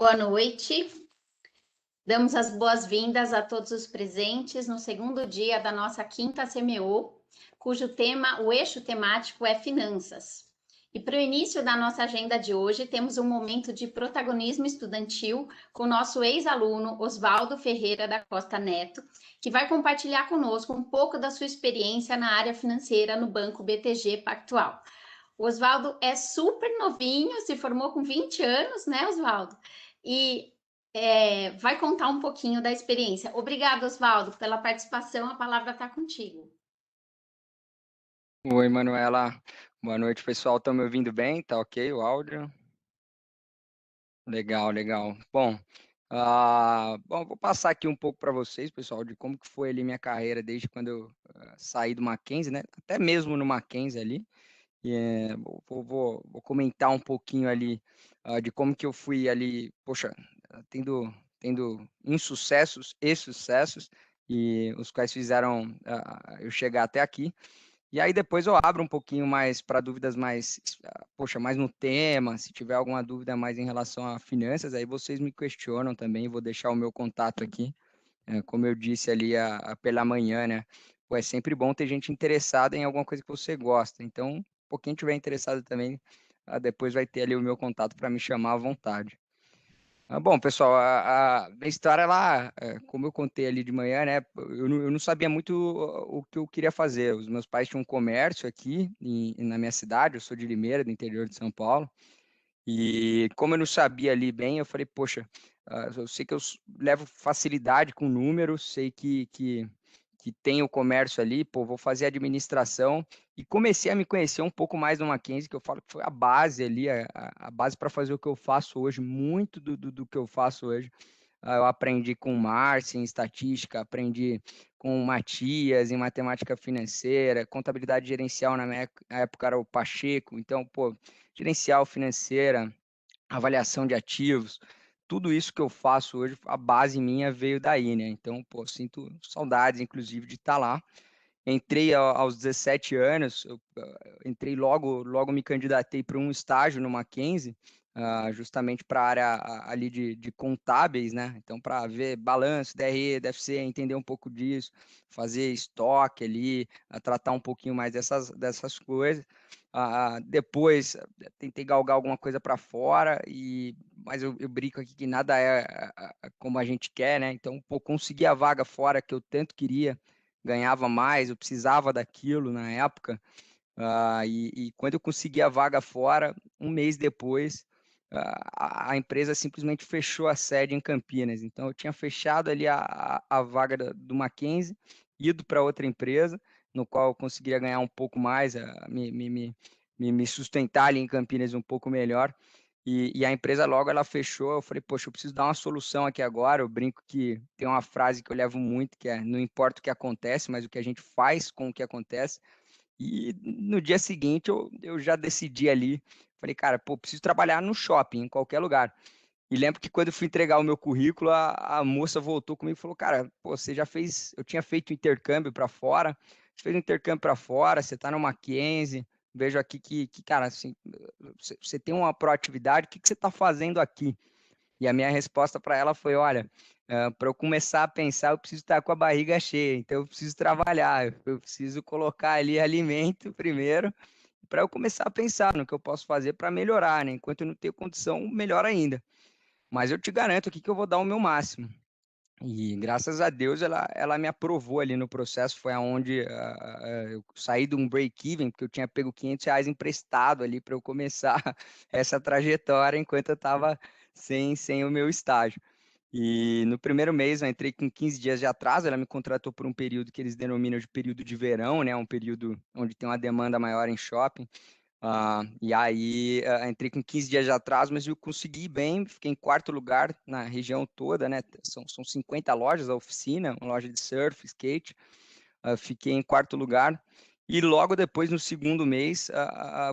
Boa noite. Damos as boas-vindas a todos os presentes no segundo dia da nossa quinta CMO, cujo tema, o eixo temático é finanças. E para o início da nossa agenda de hoje, temos um momento de protagonismo estudantil com o nosso ex-aluno Oswaldo Ferreira da Costa Neto, que vai compartilhar conosco um pouco da sua experiência na área financeira no Banco BTG Pactual. O Oswaldo é super novinho, se formou com 20 anos, né, Oswaldo? E vai contar um pouquinho da experiência. Obrigada, Oswaldo, pela participação. A palavra está contigo. Oi, Manuela. Boa noite, pessoal. Estão me ouvindo bem? Tá ok o áudio? Legal, legal. Bom, vou passar aqui um pouco para vocês, pessoal, de como que foi ali minha carreira desde quando eu saí do Mackenzie, né? Até mesmo no Mackenzie ali. Vou comentar um pouquinho ali de como que eu fui ali, poxa, tendo insucessos e sucessos, e os quais fizeram eu chegar até aqui. E aí depois eu abro um pouquinho mais para dúvidas mais, mais no tema, se tiver alguma dúvida mais em relação a finanças, aí vocês me questionam também, vou deixar o meu contato aqui, como eu disse ali pela manhã, né? Pô, é sempre bom ter gente interessada em alguma coisa que você gosta, então, quem tiver interessado também, depois vai ter ali o meu contato para me chamar à vontade. Bom, pessoal, a minha história lá, como eu contei ali de manhã, né? Eu não sabia muito o que eu queria fazer. Os meus pais tinham um comércio aqui na minha cidade, eu sou de Limeira, do interior de São Paulo, e como eu não sabia ali bem, eu falei, poxa, eu sei que levo facilidade com números, sei que tem o comércio ali, pô, vou fazer administração, e comecei a me conhecer um pouco mais no Mackenzie, que eu falo que foi a base ali, a base para fazer o que eu faço hoje, muito do que eu faço hoje. Eu aprendi com o Márcio em estatística, aprendi com o Matias em matemática financeira, contabilidade gerencial na minha época era o Pacheco, então, pô, gerencial financeira, avaliação de ativos, tudo isso que eu faço hoje, a base minha veio daí, né? Então, pô, sinto saudades, inclusive, de estar lá. Entrei aos 17 anos, entrei logo me candidatei para um estágio no Mackenzie, justamente para a área ali de contábeis, né? Então, para ver balanço, DRE, DFC, entender um pouco disso, fazer estoque ali, tratar um pouquinho mais dessas coisas. Depois, tentei galgar alguma coisa para fora, mas eu brinco aqui que nada é como a gente quer, né? Então, pô, consegui a vaga fora que eu tanto queria, ganhava mais, eu precisava daquilo na época. E quando eu consegui a vaga fora, um mês depois, a empresa simplesmente fechou a sede em Campinas. Então, eu tinha fechado ali a vaga do Mackenzie, ido para outra empresa, no qual eu conseguiria ganhar um pouco mais, me sustentar ali em Campinas um pouco melhor. E a empresa logo ela fechou. Eu falei, poxa, eu preciso dar uma solução aqui agora. Eu brinco que tem uma frase que eu levo muito, que é: não importa o que acontece, mas o que a gente faz com o que acontece. E no dia seguinte eu já decidi ali. Falei, cara, pô, preciso trabalhar no shopping, em qualquer lugar. E lembro que quando eu fui entregar o meu currículo, a moça voltou comigo e falou, cara, pô, você já fez. Eu tinha feito intercâmbio para fora, você fez um intercâmbio para fora, você está no Mackenzie. Vejo aqui cara, assim, você tem uma proatividade, o que você está fazendo aqui? E a minha resposta para ela foi: olha, para eu começar a pensar, eu preciso estar com a barriga cheia, então eu preciso trabalhar, eu preciso colocar ali alimento primeiro, para eu começar a pensar no que eu posso fazer para melhorar, né? Enquanto eu não tenho condição, melhor ainda. Mas eu te garanto aqui que eu vou dar o meu máximo. E graças a Deus ela me aprovou ali no processo, foi aonde eu saí de um break-even, porque eu tinha pego R$ 500 emprestado ali para eu começar essa trajetória enquanto eu estava sem o meu estágio. E no primeiro mês eu entrei com 15 dias de atraso, ela me contratou por um período que eles denominam de período de verão, né? Um período onde tem uma demanda maior em shopping. E aí entrei com 15 dias de atraso, mas eu consegui ir bem, fiquei em quarto lugar na região toda, né? São 50 lojas, a oficina, uma loja de surf, skate. Fiquei em quarto lugar. E logo depois, no segundo mês,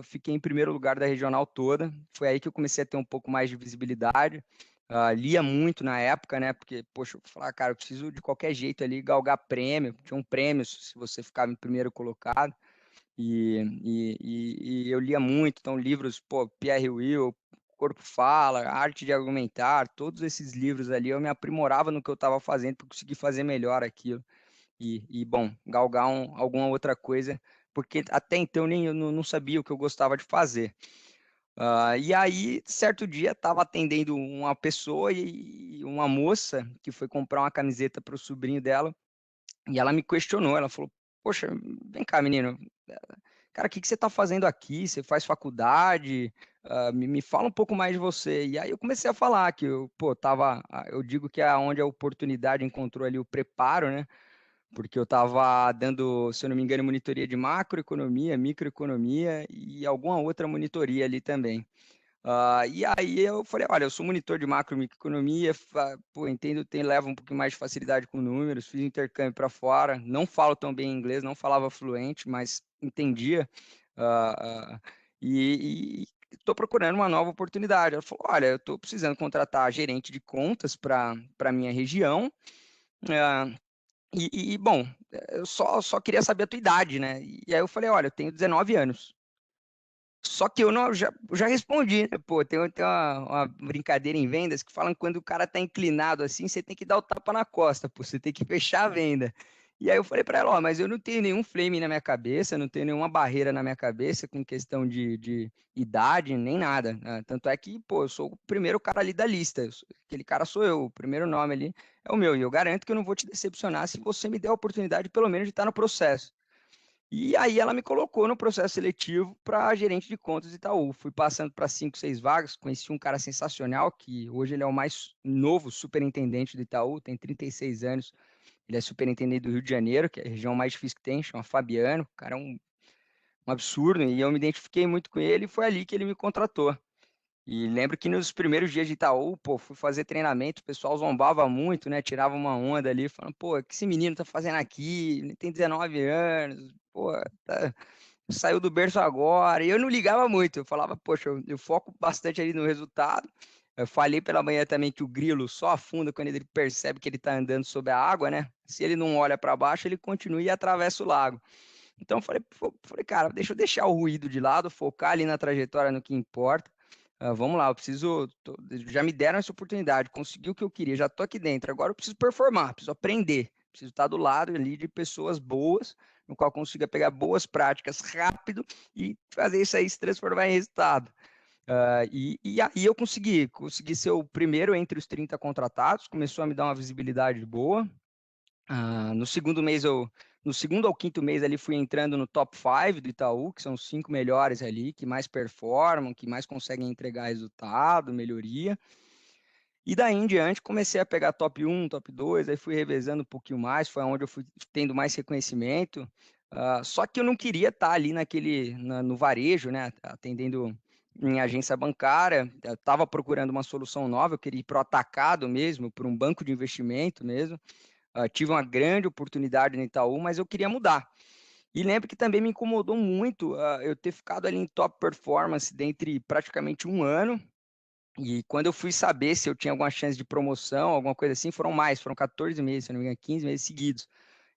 fiquei em primeiro lugar da regional toda. Foi aí que eu comecei a ter um pouco mais de visibilidade. Lia muito na época, né? Porque, poxa, eu falava, cara, eu preciso de qualquer jeito ali galgar prêmio. Tinha um prêmio se você ficava em primeiro colocado. E eu lia muito, então livros, pô, Pierre Will, Corpo Fala, Arte de Argumentar, todos esses livros ali, eu me aprimorava no que eu estava fazendo para conseguir fazer melhor aquilo. Bom, galgar alguma outra coisa, porque até então nem eu não sabia o que eu gostava de fazer. E aí, certo dia, estava atendendo uma pessoa e uma moça que foi comprar uma camiseta para o sobrinho dela, e ela me questionou, ela falou, poxa, vem cá, menino, cara, o que que você está fazendo aqui? Você faz faculdade? Me fala um pouco mais de você. E aí eu comecei a falar que eu, pô, eu digo que é onde a oportunidade encontrou ali o preparo, né? Porque eu estava dando, se eu não me engano, monitoria de macroeconomia, microeconomia e alguma outra monitoria ali também. E aí eu falei, olha, eu sou monitor de macro e microeconomia, pô, entendo, levo um pouquinho mais de facilidade com números, fiz intercâmbio para fora, não falo tão bem inglês, não falava fluente, mas entendia. ah, ah, e estou procurando uma nova oportunidade. Ela falou, olha, eu estou precisando contratar gerente de contas para minha região. ah, bom, eu só queria saber a tua idade, né? E aí eu falei, olha, eu tenho 19 anos. Só que eu não, já respondi, né? Pô, tem uma brincadeira em vendas que falam que quando o cara tá inclinado assim, você tem que dar o tapa na costa, pô, você tem que fechar a venda. E aí eu falei para ela, ó, mas eu não tenho nenhum flame na minha cabeça, não tenho nenhuma barreira na minha cabeça com questão de idade, nem nada, né? Tanto é que, pô, eu sou o primeiro cara ali da lista, aquele cara sou eu, o primeiro nome ali é o meu, e eu garanto que eu não vou te decepcionar se você me der a oportunidade, pelo menos, de estar no processo. E aí ela me colocou no processo seletivo para gerente de contas de Itaú. Fui passando para 5, 6 vagas, conheci um cara sensacional, que hoje ele é o mais novo superintendente do Itaú, tem 36 anos. Ele é superintendente do Rio de Janeiro, que é a região mais difícil que tem, chama Fabiano. O cara é um absurdo, e eu me identifiquei muito com ele, e foi ali que ele me contratou. E lembro que nos primeiros dias de Itaú, pô, fui fazer treinamento, o pessoal zombava muito, né? Tirava uma onda ali, falando, pô, o que esse menino tá fazendo aqui? Ele tem 19 anos, pô, saiu do berço agora. E eu não ligava muito, eu falava, poxa, eu foco bastante ali no resultado. Eu falei pela manhã também que o grilo só afunda quando ele percebe que ele tá andando sob a água, né? Se ele não olha para baixo, ele continua e atravessa o lago. Então eu falei, cara, deixa eu deixar o ruído de lado, focar ali na trajetória, no que importa. Vamos lá, já me deram essa oportunidade, consegui o que eu queria, já estou aqui dentro. Agora eu preciso performar, preciso aprender, preciso estar do lado ali de pessoas boas, no qual consiga pegar boas práticas rápido e fazer isso aí se transformar em resultado. E aí eu consegui ser o primeiro entre os 30 contratados, começou a me dar uma visibilidade boa. No segundo mês, no segundo ao quinto mês ali, fui entrando no top 5 do Itaú, que são os 5 melhores ali, que mais performam, que mais conseguem entregar resultado, melhoria. E daí em diante comecei a pegar top 1, top 2, aí fui revezando um pouquinho mais, foi onde eu fui tendo mais reconhecimento. Só que eu não queria estar ali no varejo, né, atendendo em agência bancária, eu estava procurando uma solução nova, eu queria ir para o atacado mesmo, para um banco de investimento mesmo. Tive uma grande oportunidade no Itaú, mas eu queria mudar. E lembro que também me incomodou muito eu ter ficado ali em top performance dentre praticamente um ano. E quando eu fui saber se eu tinha alguma chance de promoção, alguma coisa assim, foram 14 meses, se não me engano, 15 meses seguidos.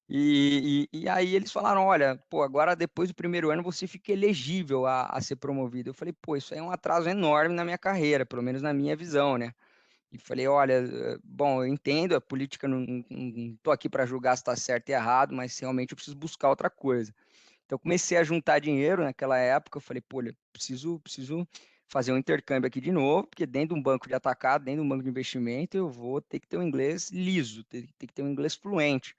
E aí eles falaram, olha, pô, agora depois do primeiro ano você fica elegível a ser promovido. Eu falei, pô, isso aí é um atraso enorme na minha carreira, pelo menos na minha visão, né? E falei, olha, bom, eu entendo a política, não estou aqui para julgar se está certo e errado, mas realmente eu preciso buscar outra coisa. Então, comecei a juntar dinheiro naquela época, eu falei, pô, olha, preciso fazer um intercâmbio aqui de novo, porque dentro de um banco de atacado, dentro de um banco de investimento, eu vou ter que ter um inglês liso, ter que ter um inglês fluente.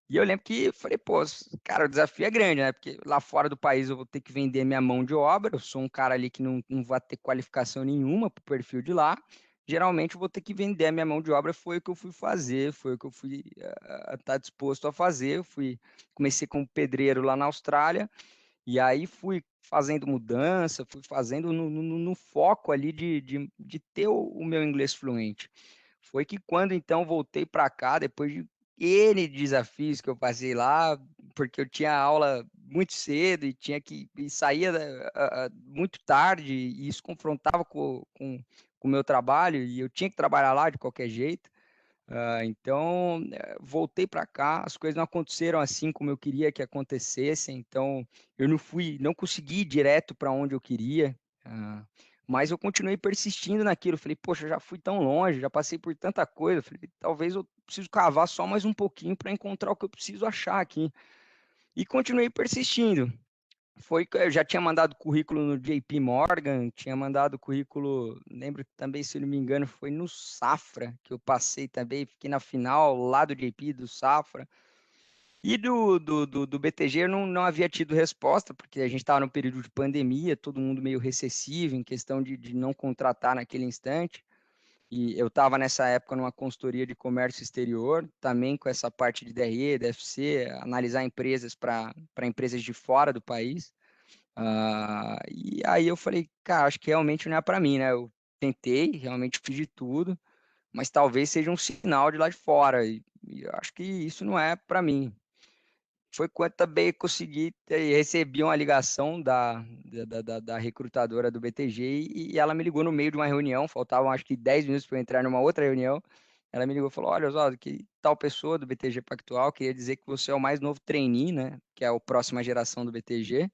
E eu lembro que falei, pô, cara, o desafio é grande, né? Porque lá fora do país eu vou ter que vender minha mão de obra. Eu sou um cara ali que não vai ter qualificação nenhuma para o perfil de lá. Geralmente eu vou ter que vender a minha mão de obra. Foi o que eu fui fazer, foi o que eu fui estar disposto a fazer. Comecei como pedreiro lá na Austrália, e aí fui fazendo mudança, fui fazendo no foco ali de ter o meu inglês fluente. Foi que quando então voltei para cá, depois de N desafios que eu passei lá, porque eu tinha aula muito cedo e tinha que e saía muito tarde, e isso confrontava com o meu trabalho, e eu tinha que trabalhar lá de qualquer jeito. Então, voltei para cá, as coisas não aconteceram assim como eu queria que acontecessem, então eu não consegui ir direto para onde eu queria. Mas eu continuei persistindo naquilo. Falei, poxa, eu já fui tão longe, já passei por tanta coisa. Falei, talvez eu preciso cavar só mais um pouquinho para encontrar o que eu preciso achar aqui. E continuei persistindo. Foi que eu já tinha mandado currículo no JP Morgan, tinha mandado currículo, lembro também, se não me engano, foi no Safra, que eu passei também, fiquei na final lá do JP, do Safra. E do BTG eu não havia tido resposta, porque a gente estava no período de pandemia, todo mundo meio recessivo em questão de não contratar naquele instante. E eu estava nessa época numa consultoria de comércio exterior, também com essa parte de DRE, DFC, analisar empresas para empresas de fora do país. E aí eu falei, cara, acho que realmente não é para mim, né? Eu tentei, realmente fiz de tudo, mas talvez seja um sinal de lá de fora. E eu acho que isso não é para mim. Foi quando também consegui, recebi uma ligação da recrutadora do BTG e ela me ligou no meio de uma reunião, faltavam acho que 10 minutos para eu entrar numa outra reunião. Ela me ligou e falou: Olha, Oswaldo, que tal pessoa do BTG Pactual queria dizer que você é o mais novo trainee, né? Que é a próxima geração do BTG.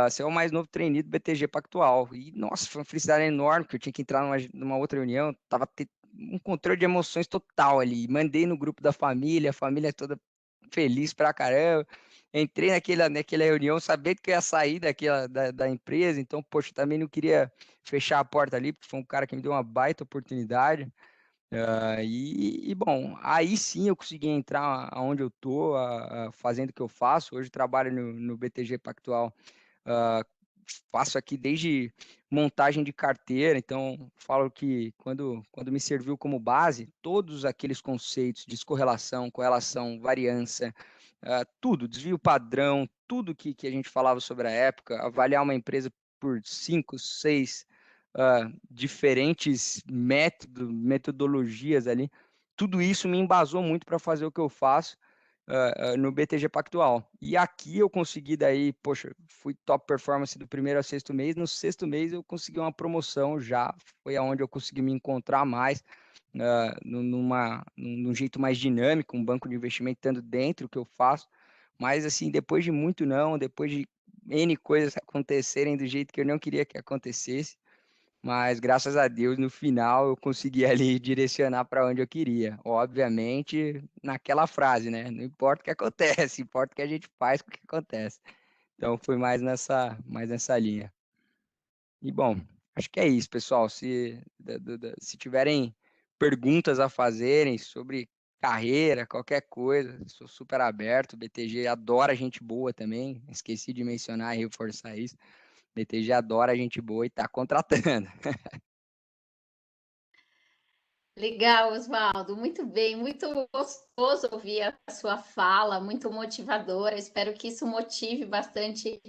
Você é o mais novo trainee do BTG Pactual. E, nossa, foi uma felicidade enorme, porque eu tinha que entrar numa outra reunião, tava um controle de emoções total ali. Mandei no grupo da família, a família toda feliz pra caramba. Entrei naquela reunião sabendo que eu ia sair da empresa, então, poxa, também não queria fechar a porta ali, porque foi um cara que me deu uma baita oportunidade. Bom, aí sim eu consegui entrar onde eu tô, fazendo o que eu faço. Hoje eu trabalho no BTG Pactual. ah, Faço aqui desde montagem de carteira, então falo que quando me serviu como base, todos aqueles conceitos de descorrelação, correlação, variância, tudo, desvio padrão, tudo que a gente falava sobre a época, avaliar uma empresa por 5, 6 diferentes metodologias ali, tudo isso me embasou muito para fazer o que eu faço no BTG Pactual. E aqui eu consegui daí, poxa, fui top performance do primeiro ao sexto mês. No sexto mês eu consegui uma promoção já, foi aonde eu consegui me encontrar mais, num jeito mais dinâmico, um banco de investimento estando dentro do que eu faço. Mas assim, depois de muito não, depois de N coisas acontecerem do jeito que eu não queria que acontecesse, mas graças a Deus, no final, eu consegui ali direcionar para onde eu queria. Obviamente, naquela frase, né? Não importa o que acontece, importa o que a gente faz com o que acontece. Então, foi mais nessa linha. E bom, acho que é isso, pessoal. Se tiverem perguntas a fazerem sobre carreira, qualquer coisa, sou super aberto. O BTG adora gente boa também. Esqueci de mencionar e reforçar isso. BTG adora gente boa e está contratando. Legal, Oswaldo. Muito bem, muito gostoso ouvir a sua fala, muito motivadora. Espero que isso motive bastante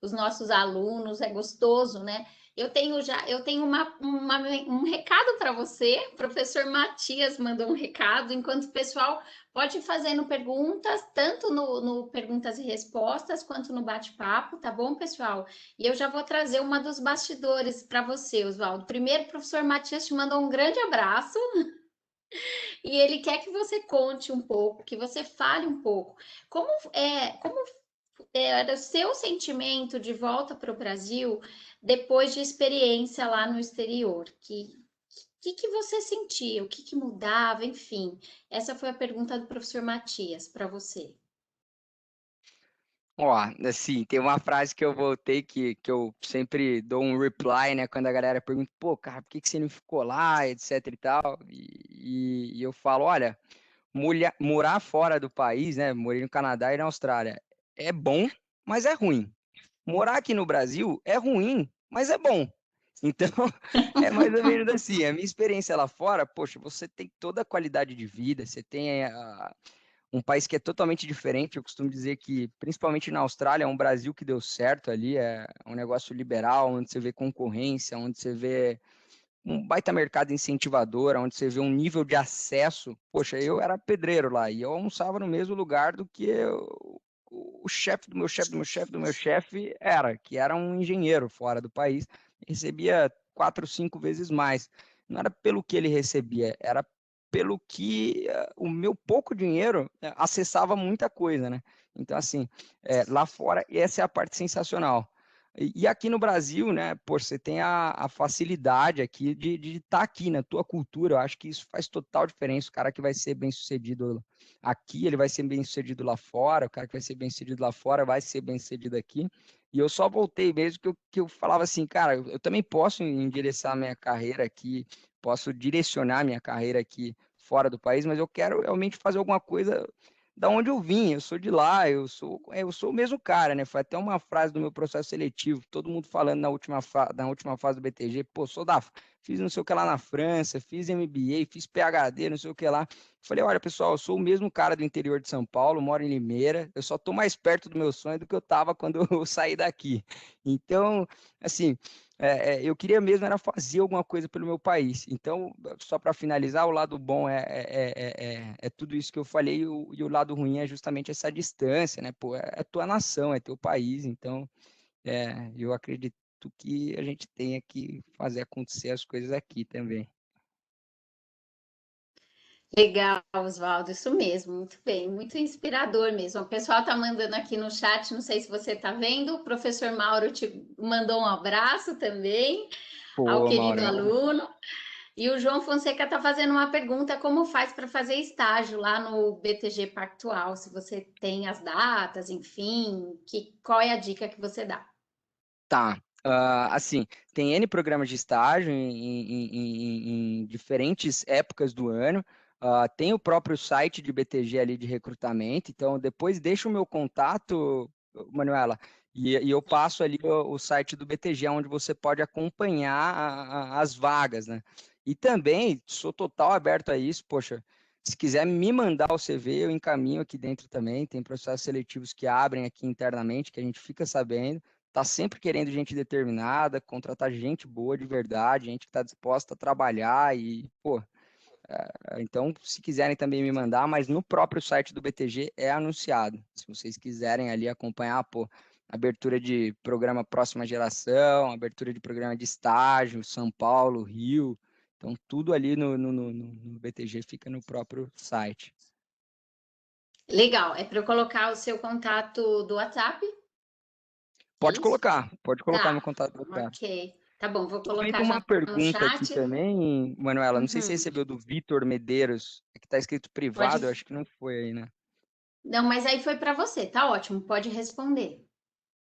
os nossos alunos. É gostoso, né? Eu tenho um recado para você. O professor Matias mandou um recado, enquanto o pessoal pode ir fazendo perguntas, tanto no perguntas e respostas, quanto no bate-papo, tá bom, pessoal? E eu já vou trazer uma dos bastidores para você, Oswaldo. Primeiro, o professor Matias te mandou um grande abraço e ele quer que você conte um pouco, que você fale um pouco. Como era o seu sentimento de volta para o Brasil depois de experiência lá no exterior? Que você sentia? O que mudava? Enfim, essa foi a pergunta do professor Matias para você. Ó, assim, tem uma frase que eu voltei que eu sempre dou um reply, né? Quando a galera pergunta, pô, cara, por que você não ficou lá, etc e tal. E eu falo, olha, morar fora do país, né? Morei no Canadá e na Austrália. É bom, mas é ruim. Morar aqui no Brasil é ruim, mas é bom. Então, é mais ou menos assim. A minha experiência lá fora, poxa, você tem toda a qualidade de vida, você tem um país que é totalmente diferente. Eu costumo dizer que, principalmente na Austrália, é um Brasil que deu certo ali, é um negócio liberal, onde você vê concorrência, onde você vê um baita mercado incentivador, onde você vê um nível de acesso. Poxa, eu era pedreiro lá e eu almoçava no mesmo lugar do que o chefe do meu chefe do meu chefe do meu chefe era, que era um engenheiro fora do país, recebia 4, 5 vezes mais. Não era pelo que ele recebia, era pelo que o meu pouco dinheiro acessava muita coisa, né? Então, assim, lá fora, essa é a parte sensacional. E aqui no Brasil, né, pô, você tem a facilidade aqui de estar aqui na tua cultura. Eu acho que isso faz total diferença. O cara que vai ser bem-sucedido aqui, ele vai ser bem-sucedido lá fora. O cara que vai ser bem-sucedido lá fora vai ser bem-sucedido aqui. E eu só voltei mesmo que eu falava assim, cara, eu também posso endereçar minha carreira aqui, posso direcionar minha carreira aqui fora do país, mas eu quero realmente fazer alguma coisa da onde eu vim. Eu sou de lá, eu sou o mesmo cara, né? Foi até uma frase do meu processo seletivo, todo mundo falando na última fase do BTG, pô, fiz não sei o que lá na França, fiz MBA, fiz PhD, não sei o que lá. Falei, olha, pessoal, eu sou o mesmo cara do interior de São Paulo, moro em Limeira, eu só tô mais perto do meu sonho do que eu tava quando eu saí daqui. Então, assim, eu queria mesmo era fazer alguma coisa pelo meu país. Então, só para finalizar, o lado bom é tudo isso que eu falei, e o lado ruim é justamente essa distância, né? Pô, é tua nação, é teu país. Então, eu acredito que a gente tenha que fazer acontecer as coisas aqui também. Legal, Oswaldo, isso mesmo, muito bem, muito inspirador mesmo. O pessoal está mandando aqui no chat, não sei se você está vendo, o professor Mauro te mandou um abraço também ao Pô, querido Maurão. aluno. E o João Fonseca está fazendo uma pergunta: como faz para fazer estágio lá no BTG Pactual? Se você tem as datas, enfim, qual é a dica que você dá? Tá. Assim, tem N programas de estágio em diferentes épocas do ano. Tem o próprio site de BTG ali de recrutamento. Então, depois deixa o meu contato, Manuela, e eu passo ali o site do BTG, onde você pode acompanhar as vagas, né? E também sou total aberto a isso. Poxa, se quiser me mandar o CV, eu encaminho aqui dentro também. Tem processos seletivos que abrem aqui internamente, que a gente fica sabendo. Tá sempre querendo gente determinada, contratar gente boa de verdade, gente que está disposta a trabalhar e, pô, então se quiserem também me mandar, mas no próprio site do BTG é anunciado. Se vocês quiserem ali acompanhar, pô, abertura de programa Próxima Geração, abertura de programa de estágio, São Paulo, Rio, então tudo ali no BTG fica no próprio site. Legal, é para eu colocar o seu contato do WhatsApp? É isso? Pode colocar meu Tá, contato do WhatsApp. ok. Tá bom, vou Tô vendo colocar uma já no pergunta aqui chat. também, Manuela. Não sei se você Uhum. recebeu do Vitor Medeiros, que está escrito Pode. privado, eu acho que não foi aí, né? Não, mas aí foi para você, tá ótimo, pode responder.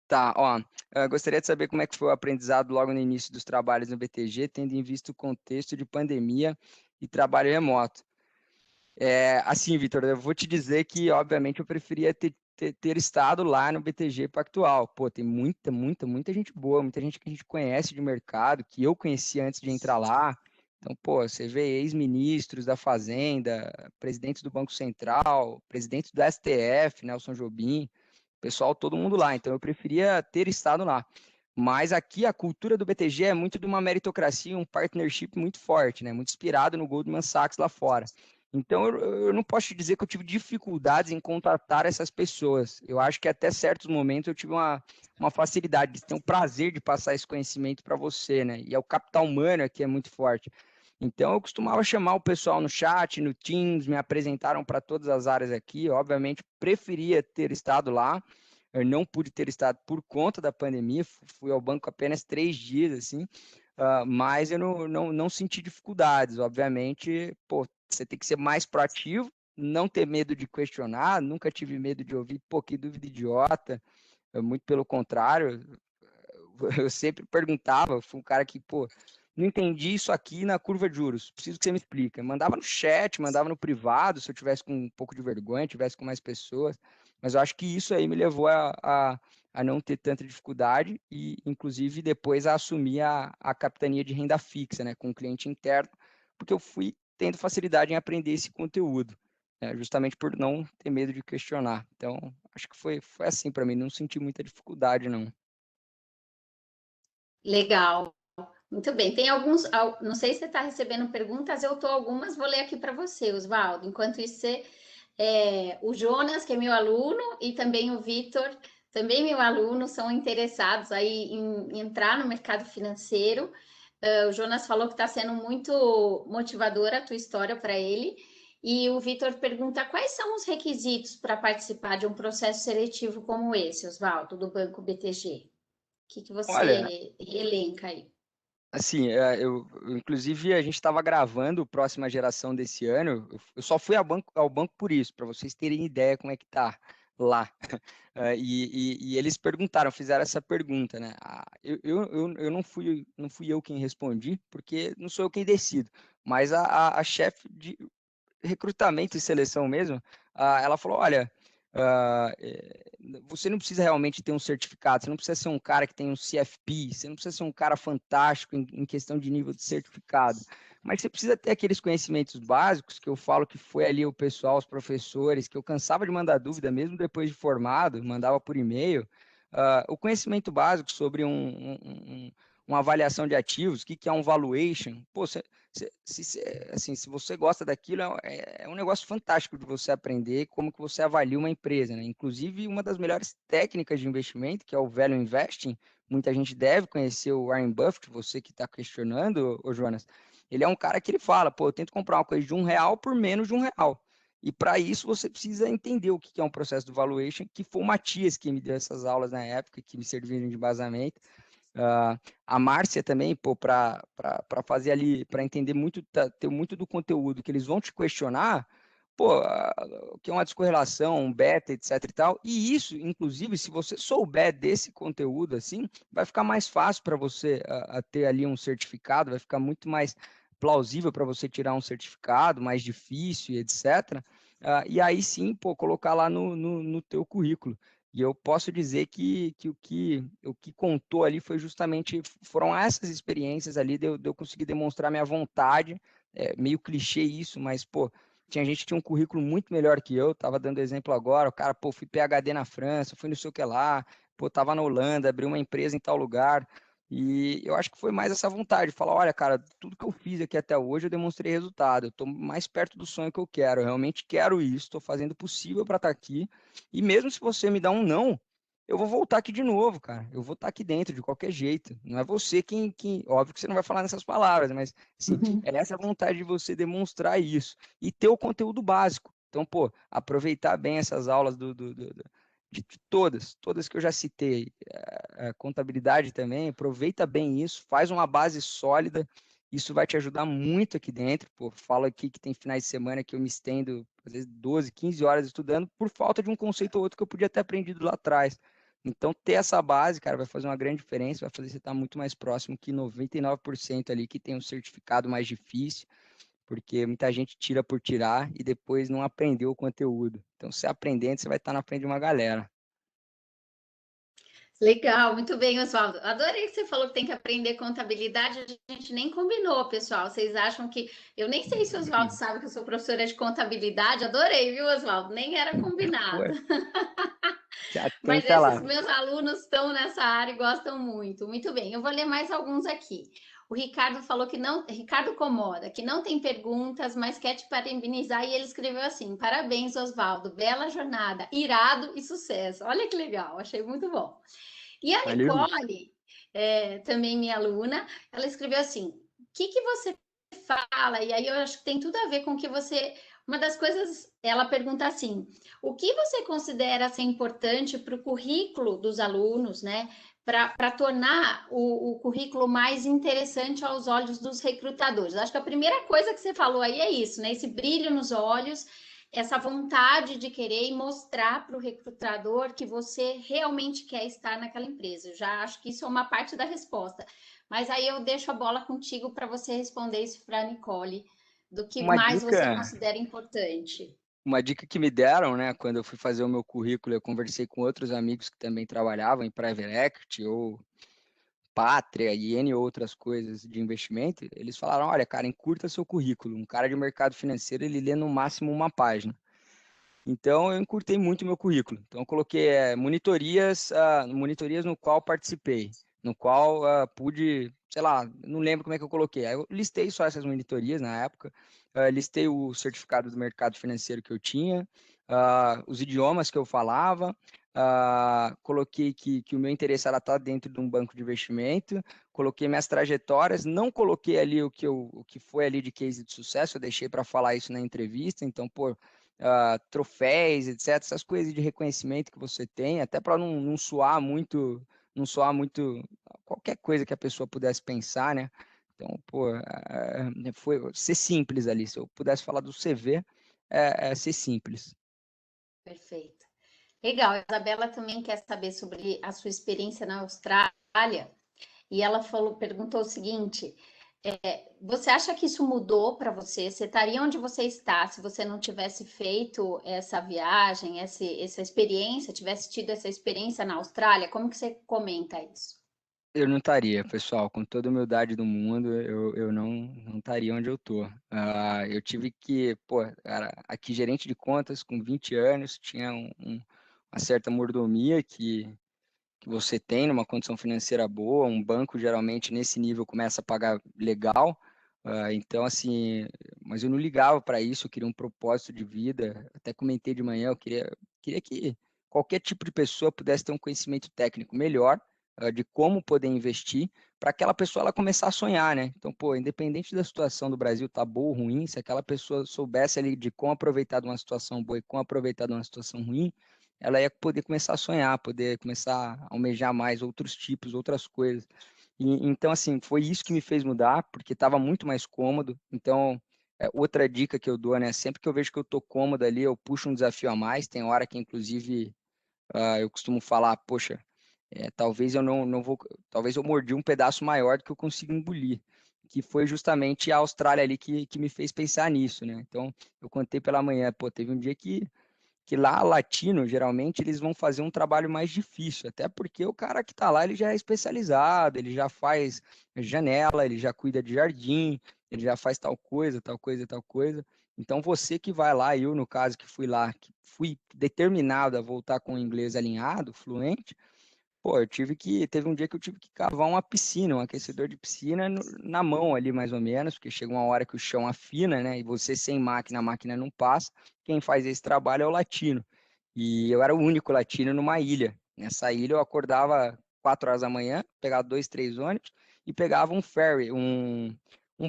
Tá, ó. Gostaria de saber como é que foi o aprendizado logo no início dos trabalhos no BTG, tendo em vista o contexto de pandemia e trabalho remoto. Assim, Vitor, eu vou te dizer que, obviamente, eu preferia ter estado lá no BTG Pactual. Pô, tem muita gente boa, muita gente que a gente conhece de mercado, que eu conhecia antes de entrar lá. Então, pô, você vê ex-ministros da Fazenda, presidentes do Banco Central, presidentes do STF, Nelson Jobim, pessoal, todo mundo lá. Então, eu preferia ter estado lá. Mas aqui a cultura do BTG é muito de uma meritocracia, um partnership muito forte, né? Muito inspirado no Goldman Sachs lá fora. Então, eu não posso te dizer que eu tive dificuldades em contatar essas pessoas. Eu acho que até certos momentos eu tive uma facilidade, de ter um prazer de passar esse conhecimento para você, né? E é o capital humano aqui é muito forte. Então, eu costumava chamar o pessoal no chat, no Teams, me apresentaram para todas as áreas aqui. Obviamente, preferia ter estado lá. Eu não pude ter estado por conta da pandemia, fui ao banco apenas 3 dias, assim, mas eu não senti dificuldades. Obviamente, pô, você tem que ser mais proativo, não ter medo de questionar, nunca tive medo de ouvir, pô, que dúvida idiota, muito pelo contrário, eu sempre perguntava, fui um cara que, pô, não entendi isso aqui na curva de juros, preciso que você me explique. Mandava no chat, mandava no privado, se eu tivesse com um pouco de vergonha, tivesse com mais pessoas, mas eu acho que isso aí me levou a não ter tanta dificuldade e, inclusive, depois a assumir a capitania de renda fixa, né, com o cliente interno, porque eu fui tendo facilidade em aprender esse conteúdo, né, justamente por não ter medo de questionar. Então, acho que foi assim para mim, não senti muita dificuldade, não. Legal, muito bem. Tem alguns, não sei se você está recebendo perguntas, eu estou algumas, vou ler aqui para você, Oswaldo. Enquanto isso, o Jonas, que é meu aluno, e também o Vitor, também meu aluno, são interessados aí em entrar no mercado financeiro. O Jonas falou que está sendo muito motivadora a tua história para ele. E o Vitor pergunta quais são os requisitos para participar de um processo seletivo como esse, Oswaldo, do Banco BTG? que Olha, você elenca aí? assim, inclusive a gente estava gravando o Próxima Geração desse ano. Eu só fui ao banco por isso, para vocês terem ideia como é que tá lá. E eles perguntaram, fizeram essa pergunta, né? Eu não fui eu quem respondi, porque não sou eu quem decido, mas a chefe de recrutamento e seleção mesmo, ela falou, olha, você não precisa realmente ter um certificado, você não precisa ser um cara que tem um CFP, você não precisa ser um cara fantástico em questão de nível de certificado, mas você precisa ter aqueles conhecimentos básicos que eu falo que foi ali o pessoal, os professores, que eu cansava de mandar dúvida, mesmo depois de formado, mandava por e-mail, o conhecimento básico sobre uma avaliação de ativos, o que, que é um valuation, pô, assim, se você gosta daquilo, é um negócio fantástico de você aprender como que você avalia uma empresa, né? Inclusive, uma das melhores técnicas de investimento, que é o Value Investing, muita gente deve conhecer o Warren Buffett, você que está questionando, ô Jonas, ele é um cara que ele fala, pô, eu tento comprar uma coisa de R$ 1 por menos de R$ 1. E para isso você precisa entender o que é um processo de valuation, que foi o Matias que me deu essas aulas na época, que me serviram de embasamento. A Márcia também, pô, para fazer ali, para entender muito, ter muito do conteúdo que eles vão te questionar, pô, o que é uma descorrelação, um beta, etc e tal. E isso, inclusive, se você souber desse conteúdo, assim, vai ficar mais fácil para você ter ali um certificado, vai ficar muito mais plausível para você tirar um certificado, mais difícil, etc. E aí sim, pô, colocar lá no teu currículo. E eu posso dizer que o que contou ali foi justamente, foram essas experiências ali de eu conseguir demonstrar minha vontade, meio clichê isso, mas, pô, tinha gente que tinha um currículo muito melhor que eu, tava dando exemplo agora, o cara, pô, fui PhD na França, fui não sei o que lá, pô, tava na Holanda, abri uma empresa em tal lugar, e eu acho que foi mais essa vontade, de falar, olha, cara, tudo que eu fiz aqui até hoje eu demonstrei resultado, eu tô mais perto do sonho que eu quero, eu realmente quero isso, estou fazendo o possível para estar aqui, e mesmo se você me dá um não, eu vou voltar aqui de novo, cara. Eu vou estar aqui dentro de qualquer jeito. Não é você quem. Óbvio que você não vai falar nessas palavras, mas assim, é essa vontade de você demonstrar isso. E ter o conteúdo básico. Então, pô, aproveitar bem essas aulas de todas que eu já citei. Contabilidade também, aproveita bem isso, faz uma base sólida. Isso vai te ajudar muito aqui dentro. Pô, falo aqui que tem finais de semana que eu me estendo, às vezes, 12, 15 horas estudando por falta de um conceito ou outro que eu podia ter aprendido lá atrás. Então, ter essa base, cara, vai fazer uma grande diferença, vai fazer você estar muito mais próximo que 99% ali que tem um certificado mais difícil, porque muita gente tira por tirar e depois não aprendeu o conteúdo. Então, se aprendendo, você vai estar na frente de uma galera. Legal, muito bem, Oswaldo. Adorei que você falou que tem que aprender contabilidade. A gente nem combinou, pessoal. Vocês acham que. Eu nem sei se o Oswaldo sabe que eu sou professora de contabilidade. Adorei, viu, Oswaldo? Nem era Pô, combinado. se Mas atenta esses lá. meus alunos estão nessa área e gostam muito. Muito bem, eu vou ler mais alguns aqui. O Ricardo falou que não, Ricardo Comoda, que não tem perguntas, mas quer te parabenizar e ele escreveu assim: Parabéns, Oswaldo, bela jornada, irado e sucesso. Olha que legal, achei muito bom. E a Valeu. Nicole, também minha aluna, ela escreveu assim: o que você fala? E aí eu acho que tem tudo a ver com o que você. Uma das coisas, ela pergunta assim: o que você considera ser importante para o currículo dos alunos, né? Para tornar o currículo mais interessante aos olhos dos recrutadores. Acho que a primeira coisa que você falou aí é isso, né? Esse brilho nos olhos, essa vontade de querer mostrar para o recrutador que você realmente quer estar naquela empresa. Eu já acho que isso é uma parte da resposta. Mas aí eu deixo a bola contigo para você responder isso para a Nicole, do que Uma mais você dica considera importante. Uma dica que me deram, né, quando eu fui fazer o meu currículo, eu conversei com outros amigos que também trabalhavam em private equity ou Pátria e N outras coisas de investimento, eles falaram, olha, cara, encurta seu currículo. Um cara de mercado financeiro, ele lê no máximo uma página. Então, eu encurtei muito meu currículo. Então, eu coloquei monitorias no qual participei, no qual pude, sei lá, não lembro como é que eu coloquei. Aí eu listei só essas monitorias na época, listei o certificado do mercado financeiro que eu tinha, os idiomas que eu falava, coloquei que o meu interesse era estar dentro de um banco de investimento, coloquei minhas trajetórias, não coloquei ali o que foi ali de case de sucesso, eu deixei para falar isso na entrevista, então, pô, troféus, etc., essas coisas de reconhecimento que você tem, até para não soar muito, não soar muito qualquer coisa que a pessoa pudesse pensar, né? Então, pô, foi ser simples ali. Se eu pudesse falar do CV, é ser simples. Perfeito. Legal. A Isabela também quer saber sobre a sua experiência na Austrália. E ela perguntou o seguinte: você acha que isso mudou para você? Você estaria onde você está se você não tivesse feito essa viagem, essa experiência, tivesse tido essa experiência na Austrália? Como que você comenta isso? Eu não estaria, pessoal, com toda a humildade do mundo, eu não estaria onde eu tô. Eu tive que, pô, era aqui gerente de contas com 20 anos, tinha uma certa mordomia que você tem numa condição financeira boa, um banco geralmente nesse nível começa a pagar legal, então assim, mas eu não ligava para isso, eu queria um propósito de vida, até comentei de manhã, queria que qualquer tipo de pessoa pudesse ter um conhecimento técnico melhor, de como poder investir, para aquela pessoa ela começar a sonhar, né? Então, pô, independente da situação do Brasil tá boa ou ruim, se aquela pessoa soubesse ali de como aproveitar de uma situação boa e como aproveitar de uma situação ruim, ela ia poder começar a sonhar, poder começar a almejar mais outros tipos, outras coisas. Então, assim, foi isso que me fez mudar, porque estava muito mais cômodo. Então, outra dica que eu dou, né? Sempre que eu vejo que eu estou cômodo ali, eu puxo um desafio a mais. Tem hora que, inclusive, eu costumo falar, poxa, talvez eu não vou, talvez eu mordi um pedaço maior do que eu consigo engolir. Que foi justamente a Austrália ali que me fez pensar nisso, né? Então, eu contei pela manhã, pô, teve um dia que lá latino, geralmente, eles vão fazer um trabalho mais difícil, até porque o cara que está lá, ele já é especializado, ele já faz janela, ele já cuida de jardim, ele já faz tal coisa, tal coisa, tal coisa. Então, você que vai lá, eu, no caso, que fui lá, que fui determinado a voltar com o inglês alinhado, fluente, pô, teve um dia que eu tive que cavar uma piscina, um aquecedor de piscina na mão ali, mais ou menos, porque chega uma hora que o chão afina, né? E você sem máquina, a máquina não passa. Quem faz esse trabalho é o latino. E eu era o único latino numa ilha. Nessa ilha eu acordava 4 horas da manhã, pegava 2, 3 ônibus e pegava um ferry, um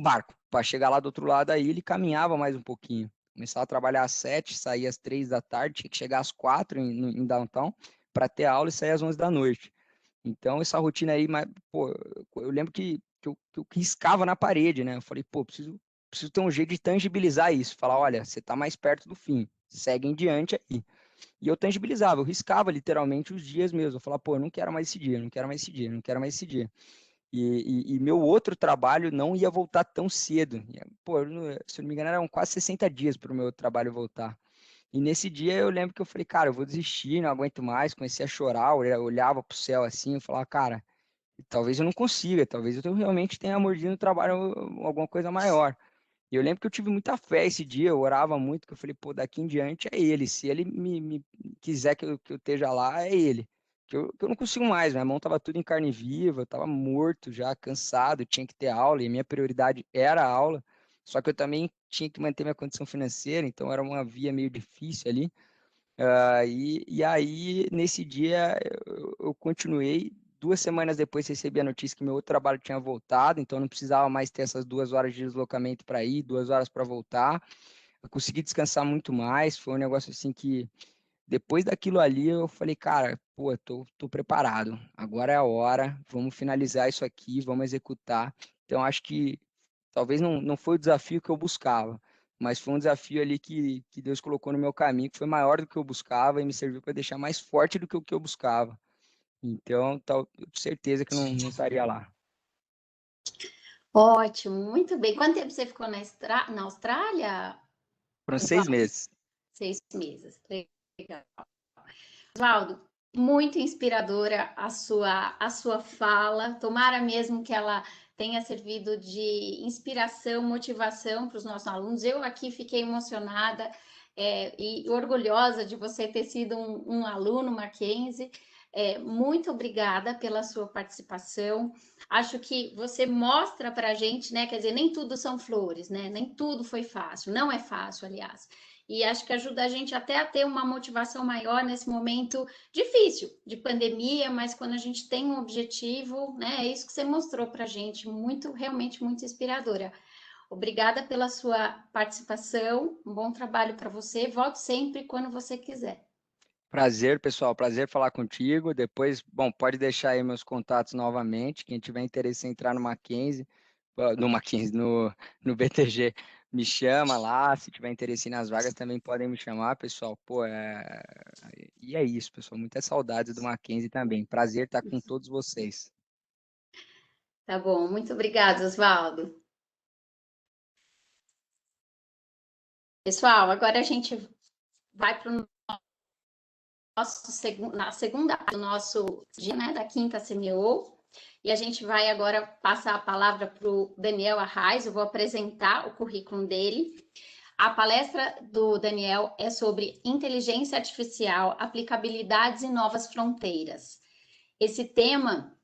barco, para chegar lá do outro lado da ilha e caminhava mais um pouquinho. Começava a trabalhar às 7, saía às 3 da tarde, tinha que chegar às 4 em downtown para ter aula e sair às 11 da noite. Então, essa rotina aí, mas, pô, eu lembro que eu riscava na parede, né? Eu falei, pô, preciso ter um jeito de tangibilizar isso. Falar, olha, você está mais perto do fim, segue em diante aí. E eu tangibilizava, eu riscava literalmente os dias mesmo. Eu falava, pô, eu não quero mais esse dia, não quero mais esse dia, não quero mais esse dia. E meu outro trabalho não ia voltar tão cedo. Pô, se eu não me engano, eram quase 60 dias para o meu trabalho voltar. E nesse dia eu lembro que eu falei, cara, eu vou desistir, não aguento mais. Comecei a chorar, eu olhava pro céu assim, eu falava, cara, talvez eu não consiga, talvez eu realmente tenha mordido no trabalho alguma coisa maior. E eu lembro que eu tive muita fé esse dia, eu orava muito, que eu falei, pô, daqui em diante é ele. Se ele me quiser que eu esteja lá, é ele. Que eu não consigo mais, minha mão tava tudo em carne viva, eu tava morto já, cansado, tinha que ter aula, e minha prioridade era a aula. Só que eu também tinha que manter minha condição financeira, então era uma via meio difícil ali. E aí, nesse dia, eu continuei. 2 semanas depois, recebi a notícia que meu outro trabalho tinha voltado, então não precisava mais ter essas 2 horas de deslocamento para ir, 2 horas para voltar. Eu consegui descansar muito mais. Foi um negócio assim que, depois daquilo ali, eu falei, cara, pô, tô preparado. Agora é a hora, vamos finalizar isso aqui, vamos executar. Então, acho que talvez não foi o desafio que eu buscava, mas foi um desafio ali que Deus colocou no meu caminho, que foi maior do que eu buscava e me serviu para deixar mais forte do que o que eu buscava. Então, eu tenho certeza que eu não estaria lá. Ótimo, muito bem. Quanto tempo você ficou na Austrália, Foram seis Oswaldo? meses. 6 meses. Legal. Oswaldo, muito inspiradora a sua fala. Tomara mesmo que ela tenha servido de inspiração, motivação para os nossos alunos. Eu aqui fiquei emocionada, e orgulhosa de você ter sido um aluno Mackenzie. Muito obrigada pela sua participação. Acho que você mostra para a gente, né? Quer dizer, nem tudo são flores, né? Nem tudo foi fácil. Não é fácil, aliás. E acho que ajuda a gente até a ter uma motivação maior nesse momento difícil de pandemia, mas quando a gente tem um objetivo, né? É isso que você mostrou para a gente, muito, realmente muito inspiradora. Obrigada pela sua participação, um bom trabalho para você. Volte sempre quando você quiser. Prazer, pessoal. Prazer falar contigo. Depois, bom, pode deixar aí meus contatos novamente. Quem tiver interesse em entrar no Mackenzie, no Mackenzie, no BTG, me chama lá. Se tiver interesse nas vagas, também podem me chamar, pessoal. Pô, e é isso, pessoal. Muitas saudades do Mackenzie também. Prazer estar com todos vocês. Tá bom, muito obrigada, Oswaldo. Pessoal, agora a gente vai para o na segunda parte do nosso dia, né, da quinta CMO, e a gente vai agora passar a palavra para o Daniel Arraes. Eu vou apresentar o currículo dele. A palestra do Daniel é sobre inteligência artificial, aplicabilidades e novas fronteiras. Esse tema,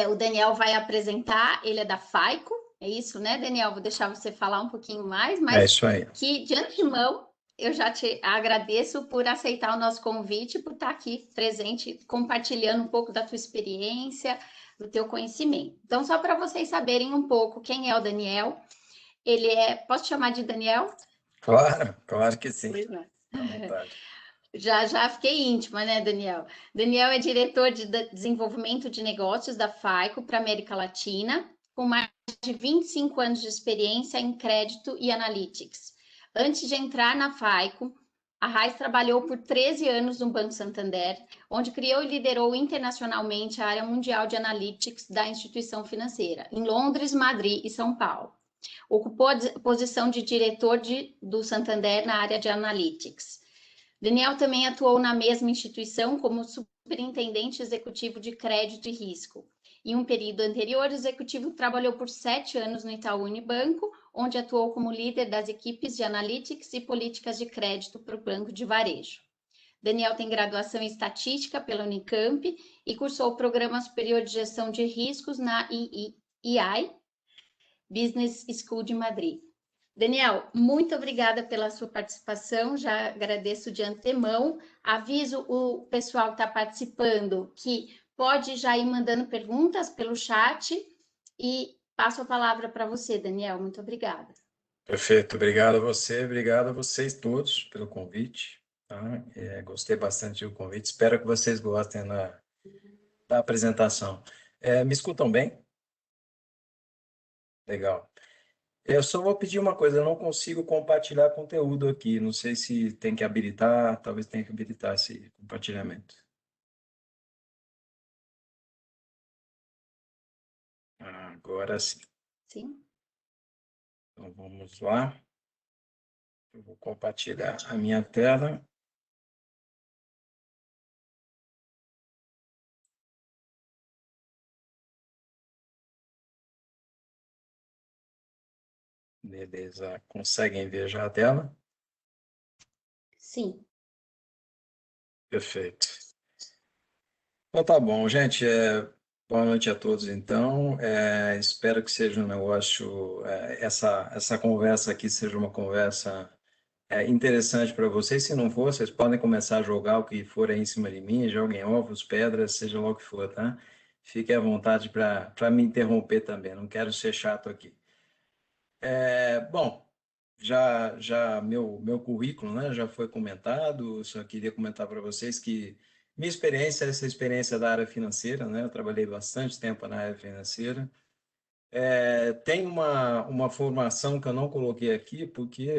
o Daniel vai apresentar, ele é da FAICO, é isso, né, Daniel? Vou deixar você falar um pouquinho mais, mas É isso aí. que de antemão eu já te agradeço por aceitar o nosso convite, por estar aqui presente, compartilhando um pouco da tua experiência, do teu conhecimento. Então, só para vocês saberem um pouco quem é o Daniel, ele é... Posso te chamar de Daniel? Claro, claro que sim. Pois não. À vontade. Já fiquei íntima, né, Daniel? Daniel é diretor de desenvolvimento de negócios da FAICO para América Latina, com mais de 25 anos de experiência em crédito e analytics. Antes de entrar na FAICO, a Raiz trabalhou por 13 anos no Banco Santander, onde criou e liderou internacionalmente a área mundial de analytics da instituição financeira, em Londres, Madrid e São Paulo. Ocupou a posição de diretor do Santander na área de analytics. Daniel também atuou na mesma instituição como superintendente executivo de crédito e risco. Em um período anterior, o executivo trabalhou por 7 anos no Itaú Unibanco, onde atuou como líder das equipes de analytics e políticas de crédito para o banco de varejo. Daniel tem graduação em estatística pela Unicamp e cursou o Programa Superior de Gestão de Riscos na EI Business School de Madrid. Daniel, muito obrigada pela sua participação, já agradeço de antemão. Aviso o pessoal que está participando que pode já ir mandando perguntas pelo chat e passo a palavra para você, Daniel. Muito obrigada. Perfeito, obrigado a vocês todos pelo convite. Tá? Gostei bastante do convite, espero que vocês gostem da apresentação. Me escutam bem? Legal. Eu só vou pedir uma coisa, eu não consigo compartilhar conteúdo aqui, não sei se tem que habilitar, talvez tenha que habilitar esse compartilhamento. Agora sim. Sim. Então vamos lá. Eu vou compartilhar a minha tela. Beleza, conseguem ver já a tela? Sim. Perfeito. Então tá bom, gente. Boa noite a todos, então. Espero que seja um negócio, essa conversa aqui seja uma conversa interessante para vocês. Se não for, vocês podem começar a jogar o que for aí em cima de mim, joguem ovos, pedras, seja lá o que for, tá? Fiquem à vontade para me interromper também, não quero ser chato aqui. Bom, já meu currículo, né, já foi comentado, só queria comentar para vocês que minha experiência é essa experiência da área financeira, né, eu trabalhei bastante tempo na área financeira. Tem uma formação que eu não coloquei aqui, porque,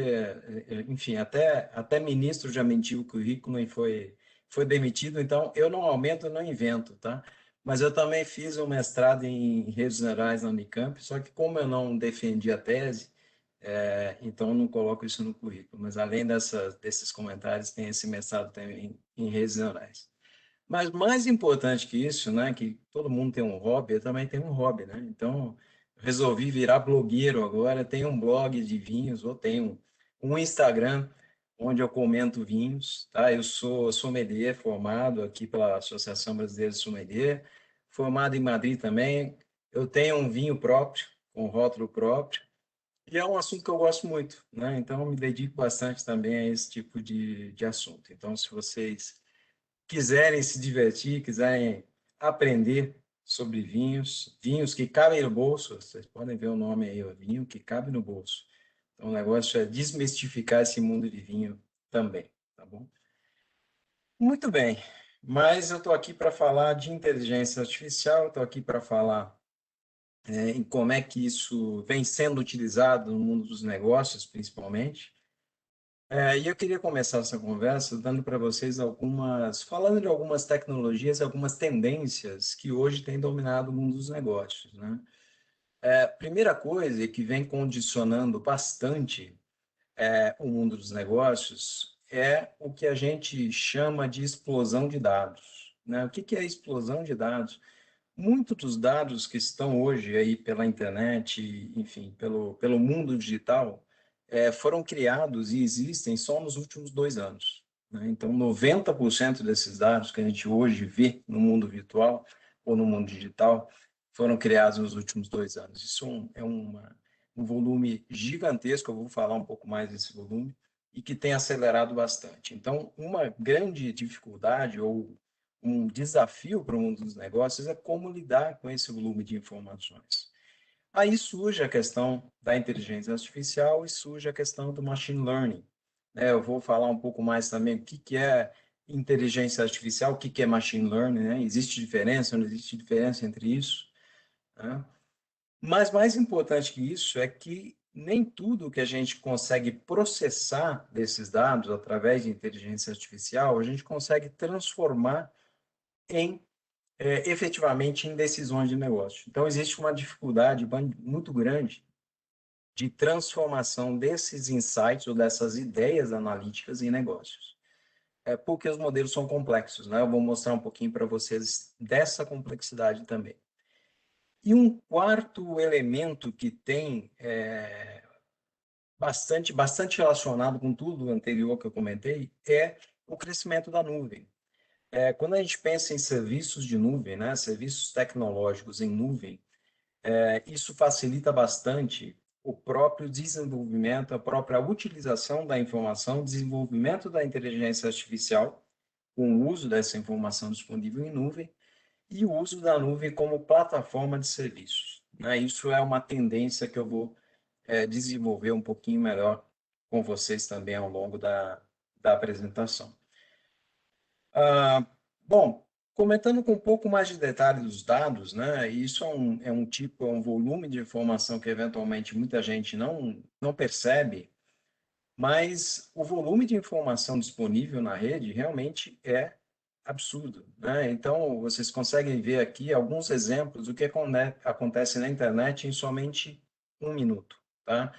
enfim, até ministro já mentiu o currículo e foi demitido, então eu não aumento, eu não invento, tá? Mas eu também fiz um mestrado em redes neurais na Unicamp, só que como eu não defendi a tese, então eu não coloco isso no currículo. Mas além desses comentários, tem esse mestrado também em redes neurais. Mas mais importante que isso, né, que todo mundo tem um hobby, eu também tenho um hobby, né? Então, resolvi virar blogueiro agora, tenho um blog de vinhos, ou tenho um Instagram onde eu comento vinhos, tá? Eu sou sommelier formado aqui pela Associação Brasileira de Sommelier, formado em Madrid também. Eu tenho um vinho próprio, com rótulo próprio, e é um assunto que eu gosto muito, né? Então, eu me dedico bastante também a esse tipo de assunto. Então, se vocês quiserem se divertir, quiserem aprender sobre vinhos, vinhos que cabem no bolso, vocês podem ver o nome aí, o vinho que cabe no bolso. Então, o negócio é desmistificar esse mundo de vinho também, tá bom? Muito bem, mas eu estou aqui para falar de inteligência artificial, estou aqui para falar em como é que isso vem sendo utilizado no mundo dos negócios, principalmente. E eu queria começar essa conversa dando para vocês falando de algumas tecnologias, algumas tendências que hoje têm dominado o mundo dos negócios, né? Primeira coisa que vem condicionando bastante o mundo dos negócios é o que a gente chama de explosão de dados, né? O que é explosão de dados? Muitos dos dados que estão hoje aí pela internet, enfim, pelo mundo digital, foram criados e existem só nos últimos 2 anos, né? Então, 90% desses dados que a gente hoje vê no mundo virtual ou no mundo digital foram criados nos últimos 2 anos. Isso um volume gigantesco, eu vou falar um pouco mais desse volume, e que tem acelerado bastante. Então, uma grande dificuldade ou um desafio para o mundo dos negócios é como lidar com esse volume de informações. Aí surge a questão da inteligência artificial e surge a questão do machine learning. Eu vou falar um pouco mais também o que é inteligência artificial, o que é machine learning, né? Existe diferença, não existe diferença entre isso, né? Mas mais importante que isso é que nem tudo que a gente consegue processar desses dados através de inteligência artificial, a gente consegue transformar efetivamente em decisões de negócio. Então, existe uma dificuldade muito grande de transformação desses insights ou dessas ideias analíticas em negócios. Porque os modelos são complexos, né? Eu vou mostrar um pouquinho para vocês dessa complexidade também. E um quarto elemento que tem bastante relacionado com tudo anterior que eu comentei é o crescimento da nuvem. Quando a gente pensa em serviços de nuvem, né, serviços tecnológicos em nuvem, isso facilita bastante o próprio desenvolvimento, a própria utilização da informação, desenvolvimento da inteligência artificial, com o uso dessa informação disponível em nuvem, e o uso da nuvem como plataforma de serviços, né? Isso é uma tendência que eu vou desenvolver um pouquinho melhor com vocês também ao longo da apresentação. Bom, comentando com um pouco mais de detalhe dos dados, né? Isso é um volume de informação que eventualmente muita gente não percebe, mas o volume de informação disponível na rede realmente é absurdo, né? Então, vocês conseguem ver aqui alguns exemplos do que acontece na internet em somente 1 minuto, tá?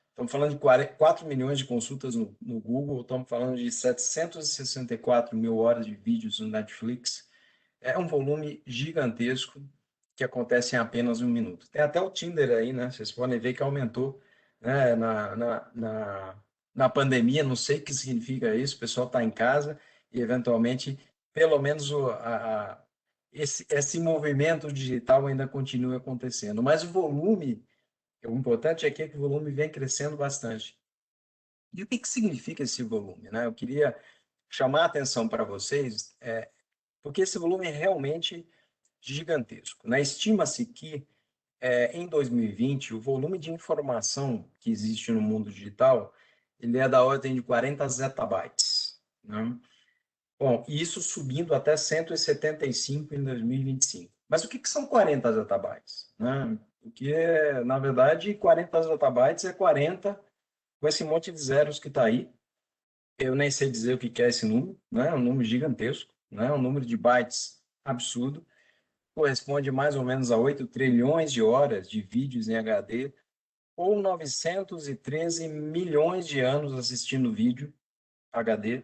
Estamos falando de 4 milhões de consultas no Google, estamos falando de 764 mil horas de vídeos no Netflix. É um volume gigantesco que acontece em apenas 1 minuto. Tem até o Tinder aí, né? Vocês podem ver que aumentou, né? Na pandemia, não sei o que significa isso, o pessoal está em casa e, eventualmente, pelo menos esse movimento digital ainda continua acontecendo. Mas o importante é que o volume vem crescendo bastante. E o que significa esse volume, né? Eu queria chamar a atenção para vocês, porque esse volume é realmente gigantesco, né? Estima-se que em 2020 o volume de informação que existe no mundo digital ele é da ordem de 40 zettabytes, né? Bom, isso subindo até 175 em 2025. Mas o que são 40 zettabytes, né? Porque, na verdade, 40 zettabytes é 40 com esse monte de zeros que está aí. Eu nem sei dizer o que é esse número, né? É um número gigantesco, né? Um número de bytes absurdo. Corresponde mais ou menos a 8 trilhões de horas de vídeos em HD ou 913 milhões de anos assistindo vídeo HD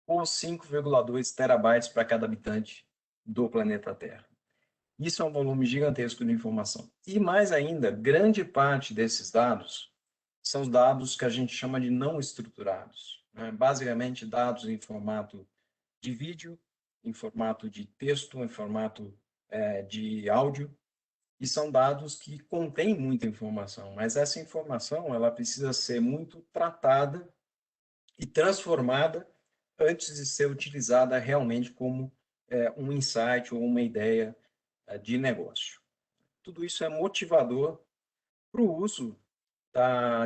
ou 5,2 terabytes para cada habitante do planeta Terra. Isso é um volume gigantesco de informação. E mais ainda, grande parte desses dados são os dados que a gente chama de não estruturados, né? Basicamente, dados em formato de vídeo, em formato de texto, em formato de áudio, e são dados que contêm muita informação, mas essa informação ela precisa ser muito tratada e transformada antes de ser utilizada realmente como um insight ou uma ideia de negócio. Tudo isso é motivador para o uso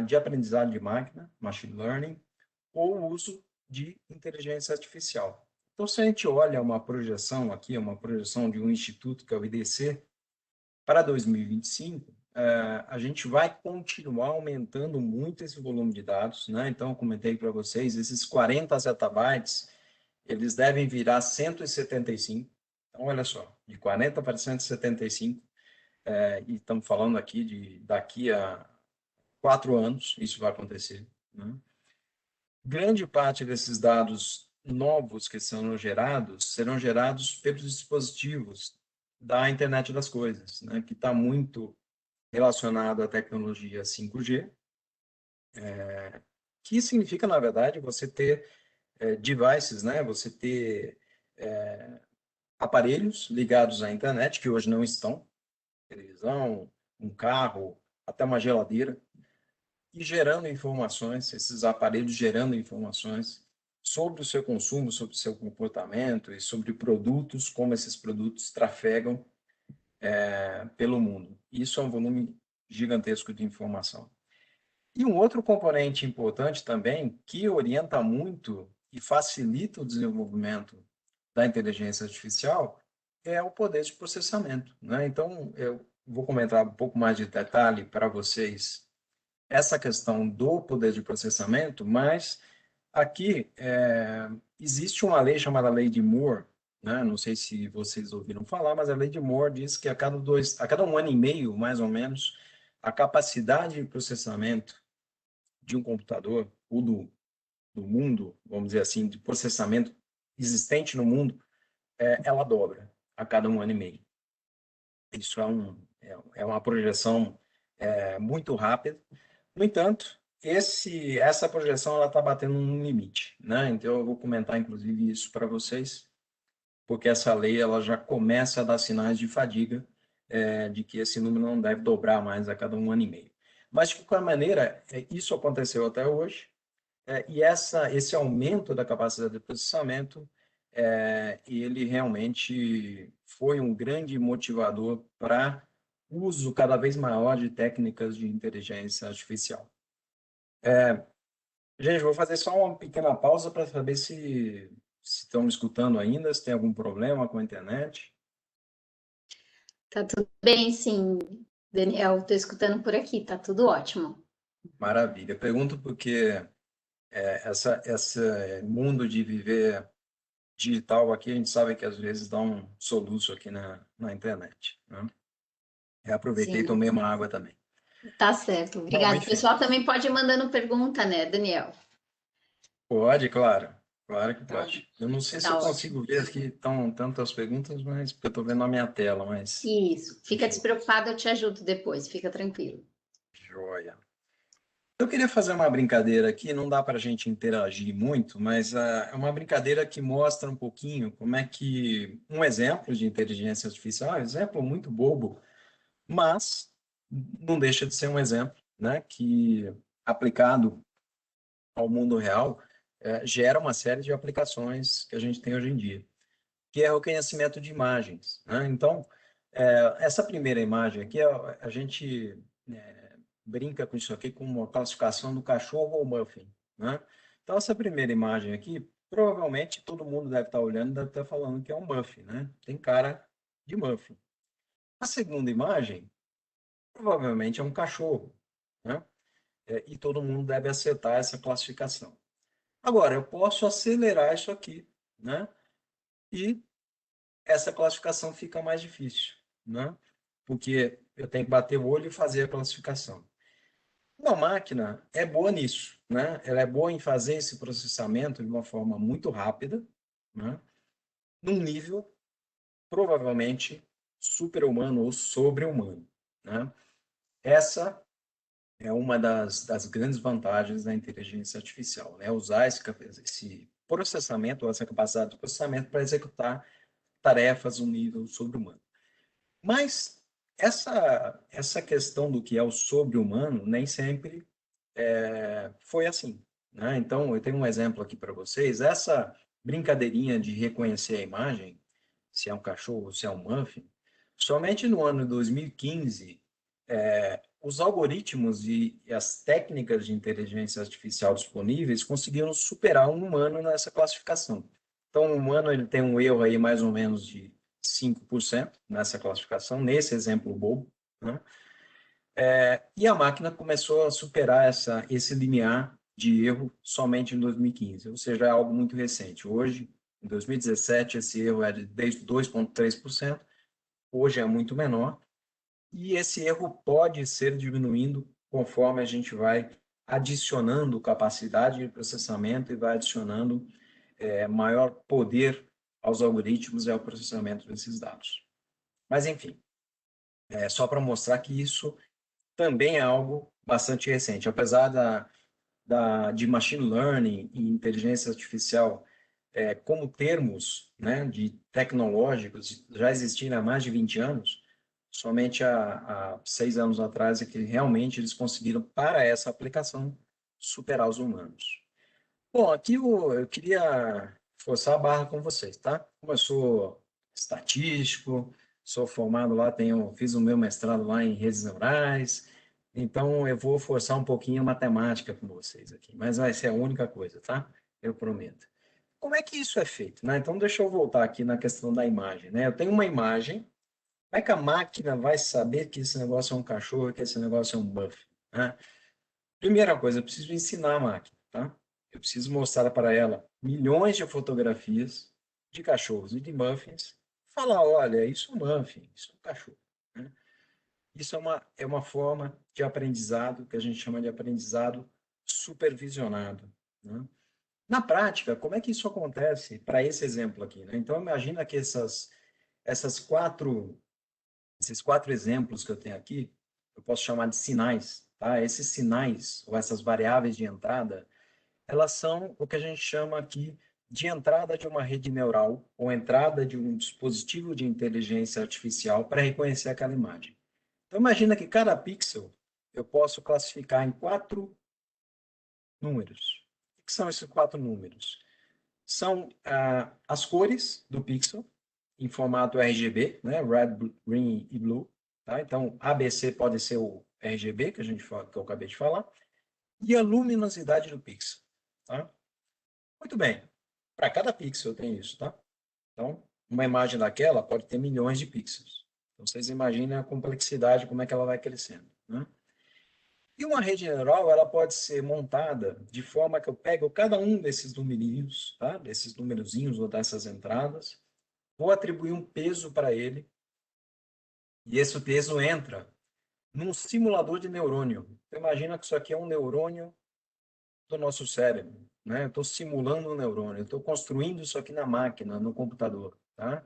de aprendizado de máquina, machine learning, ou o uso de inteligência artificial. Então, se a gente olha uma projeção aqui, uma projeção de um instituto, que é o IDC, para 2025, a gente vai continuar aumentando muito esse volume de dados, né? Então, eu comentei para vocês, esses 40 zettabytes, eles devem virar 175. Então, olha só, de 40 para 175, e estamos falando aqui de daqui a 4 anos, isso vai acontecer, né? Grande parte desses dados novos que serão gerados pelos dispositivos da internet das coisas, né? Que está muito relacionado à tecnologia 5G, que significa, na verdade, você ter devices, né? Você ter aparelhos ligados à internet, que hoje não estão, televisão, um carro, até uma geladeira, e gerando informações, esses aparelhos gerando informações sobre o seu consumo, sobre o seu comportamento e sobre produtos, como esses produtos trafegam pelo mundo. Isso é um volume gigantesco de informação. E um outro componente importante também, que orienta muito e facilita o desenvolvimento da inteligência artificial, é o poder de processamento, né? Então, eu vou comentar um pouco mais de detalhe para vocês essa questão do poder de processamento, mas aqui existe uma lei chamada Lei de Moore, né? Não sei se vocês ouviram falar, mas a Lei de Moore diz que a cada 1 ano e meio, mais ou menos, a capacidade de processamento de um computador ou do mundo, vamos dizer assim, de processamento existente no mundo, ela dobra a cada 1 ano e meio. Isso é uma projeção muito rápida. No entanto, essa projeção ela está batendo num limite, né? Então eu vou comentar inclusive isso para vocês, porque essa lei ela já começa a dar sinais de fadiga, de que esse número não deve dobrar mais a cada 1 ano e meio. Mas de qualquer maneira, isso aconteceu até hoje, e esse aumento da capacidade de processamento, ele realmente foi um grande motivador para uso cada vez maior de técnicas de inteligência artificial. Gente, vou fazer só uma pequena pausa para saber se estão me escutando ainda, se tem algum problema com a internet. Tá tudo bem, sim, Daniel. Estou escutando por aqui, tá tudo ótimo. Maravilha. Pergunto porque esse mundo de viver digital aqui, a gente sabe que às vezes dá um soluço aqui na internet, né? Aproveitei e Sim, tomei uma água também. tá certo. Bom, Obrigada. O enfim. pessoal também pode ir mandando pergunta, né, Daniel? Pode, claro. Claro que Tá, pode. Eu não sei se eu tá consigo ótimo. ver aqui estão tantas perguntas, mas porque eu estou vendo na minha tela, mas Isso. Fica enfim, despreocupado, eu te ajudo depois. Fica tranquilo. joia. Eu queria fazer uma brincadeira aqui, não dá para a gente interagir muito, mas é uma brincadeira que mostra um pouquinho como é que um exemplo de inteligência artificial, um exemplo muito bobo, mas não deixa de ser um exemplo, né, que aplicado ao mundo real gera uma série de aplicações que a gente tem hoje em dia, que é o reconhecimento de imagens, né? Então, essa primeira imagem aqui, a gente brinca com isso aqui como uma classificação do cachorro ou muffin, né? Então, essa primeira imagem aqui, provavelmente todo mundo deve estar olhando, deve estar falando que é um muffin, né? Tem cara de muffin. A segunda imagem, provavelmente é um cachorro, né? E todo mundo deve acertar essa classificação. Agora, eu posso acelerar isso aqui, né? E essa classificação fica mais difícil, né? Porque eu tenho que bater o olho e fazer a classificação. Uma máquina é boa nisso, né? Ela é boa em fazer esse processamento de uma forma muito rápida, né? Num nível provavelmente super-humano ou sobre-humano, né? Essa é uma das grandes vantagens da inteligência artificial, né? Usar esse processamento, ou essa capacidade de processamento para executar tarefas no nível sobre-humano. Mas essa questão do que é o sobre-humano nem sempre foi assim, né? Então, eu tenho um exemplo aqui para vocês. Essa brincadeirinha de reconhecer a imagem, se é um cachorro, se é um muffin, somente no ano 2015, os algoritmos e as técnicas de inteligência artificial disponíveis conseguiram superar um humano nessa classificação. Então, o humano ele tem um erro aí mais ou menos de 5% nessa classificação, nesse exemplo bobo, né? E a máquina começou a superar esse limiar de erro somente em 2015, ou seja, é algo muito recente. Hoje, em 2017, esse erro é de 2,3%, hoje é muito menor, e esse erro pode ser diminuindo conforme a gente vai adicionando capacidade de processamento e vai adicionando maior poder aos algoritmos e ao processamento desses dados. Mas, enfim, só para mostrar que isso também é algo bastante recente. Apesar de machine learning e inteligência artificial como termos, né, de tecnológicos já existirem há mais de 20 anos, somente há 6 anos atrás é que realmente eles conseguiram, para essa aplicação, superar os humanos. Bom, aqui eu queria forçar a barra com vocês, tá? Como eu sou estatístico, sou formado lá, fiz o meu mestrado lá em redes neurais, então eu vou forçar um pouquinho a matemática com vocês aqui, mas vai ser a única coisa, tá? Eu prometo. Como é que isso é feito, né? Então deixa eu voltar aqui na questão da imagem, né? Eu tenho uma imagem, como é que a máquina vai saber que esse negócio é um cachorro, que esse negócio é um buff, né? Primeira coisa, eu preciso ensinar a máquina, tá? Eu preciso mostrar para ela milhões de fotografias de cachorros e de muffins, falar, olha, isso é um muffin, isso é um cachorro, né? Isso é uma forma de aprendizado que a gente chama de aprendizado supervisionado, né? Na prática, como é que isso acontece para esse exemplo aqui, né? Então, imagina que esses quatro exemplos que eu tenho aqui, eu posso chamar de sinais, tá? Esses sinais, ou essas variáveis de entrada, elas são o que a gente chama aqui de entrada de uma rede neural ou entrada de um dispositivo de inteligência artificial para reconhecer aquela imagem. Então, imagina que cada pixel eu posso classificar em 4 números. O que são esses 4 números? São as cores do pixel, em formato RGB, né? Red, Green e Blue. Tá? Então, ABC pode ser o RGB, que eu acabei de falar, e a luminosidade do pixel. Tá? Muito bem. Para cada pixel tem isso. Tá? Então, uma imagem daquela pode ter milhões de pixels. Então, vocês imaginem a complexidade, como é que ela vai crescendo. Né? E uma rede neural, ela pode ser montada de forma que eu pego cada um desses numerinhos, tá? Desses numerozinhos ou dessas entradas, vou atribuir um peso para ele, e esse peso entra num simulador de neurônio. Então, imagina que isso aqui é um neurônio do nosso cérebro, né? Eu estou simulando um neurônio, eu estou construindo isso aqui na máquina, no computador, tá?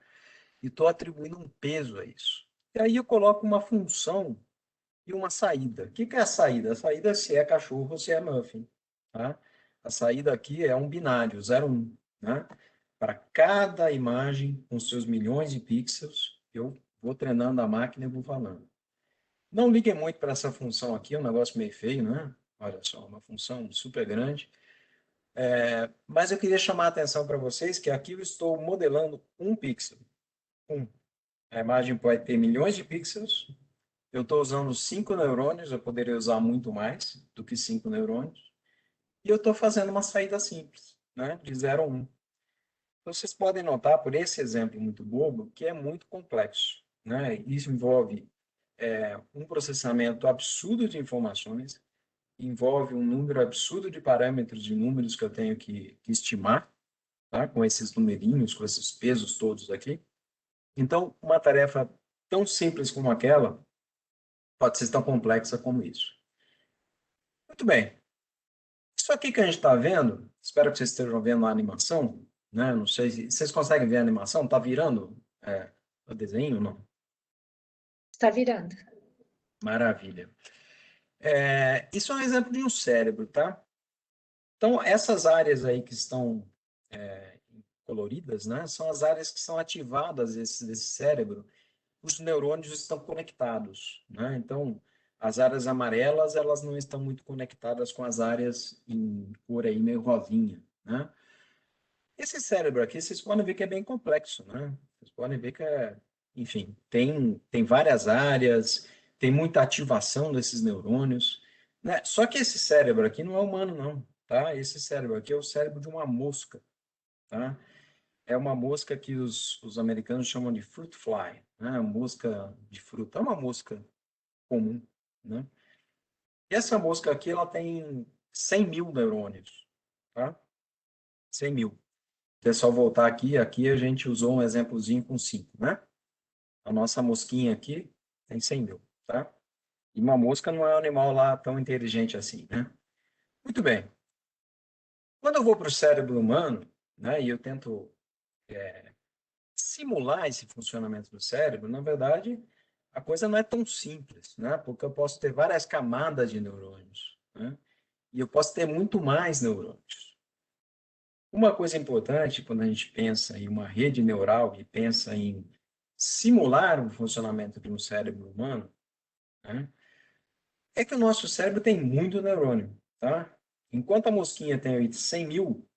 E estou atribuindo um peso a isso. E aí eu coloco uma função e uma saída. O que é a saída? A saída é se é cachorro ou se é muffin, tá? A saída aqui é um binário, 0, 1, né? Para cada imagem com seus milhões de pixels, eu vou treinando a máquina e vou falando. Não liguem muito para essa função aqui, é um negócio meio feio, né? Olha só, uma função super grande. Mas eu queria chamar a atenção para vocês que aqui eu estou modelando um pixel. A imagem pode ter milhões de pixels. Eu estou usando 5 neurônios, eu poderia usar muito mais do que 5 neurônios. E eu estou fazendo uma saída simples, né? De 0 a 1. Então, vocês podem notar, por esse exemplo muito bobo, que é muito complexo, né? Isso envolve um processamento absurdo de informações, envolve um número absurdo de parâmetros de números que eu tenho que estimar, tá? Com esses numerinhos, com esses pesos todos aqui. Então, uma tarefa tão simples como aquela pode ser tão complexa como isso. Muito bem. Isso aqui que a gente está vendo, espero que vocês estejam vendo a animação, né? Não sei se vocês conseguem ver a animação, está virando o desenho ou não? Está virando. Maravilha. Isso é um exemplo de um cérebro, tá? Então, essas áreas aí que estão coloridas, né? São as áreas que são ativadas desse cérebro. Os neurônios estão conectados, né? Então, as áreas amarelas, elas não estão muito conectadas com as áreas em cor aí meio rosinha, né? Esse cérebro aqui, vocês podem ver que é bem complexo, né? Vocês podem ver que enfim, tem várias áreas, tem muita ativação desses neurônios, né? Só que esse cérebro aqui não é humano, não, tá? Esse cérebro aqui é o cérebro de uma mosca, tá? é uma mosca que os americanos chamam de fruit fly, né? Mosca de fruta. É uma mosca comum, né? E essa mosca aqui, ela tem 100 mil neurônios, tá? 100 mil. Se é só voltar aqui a gente usou um exemplozinho com 5, né? A nossa mosquinha aqui tem 100 mil, tá? E uma mosca não é um animal lá tão inteligente assim, né? Muito bem. Quando eu vou para o cérebro humano, né, e eu tento simular esse funcionamento do cérebro, na verdade, a coisa não é tão simples, né? Porque eu posso ter várias camadas de neurônios, né? E eu posso ter muito mais neurônios. Uma coisa importante quando a gente pensa em uma rede neural e pensa em simular o funcionamento de um cérebro humano, né, é que o nosso cérebro tem muito neurônio, tá? Enquanto a mosquinha tem 100 mil,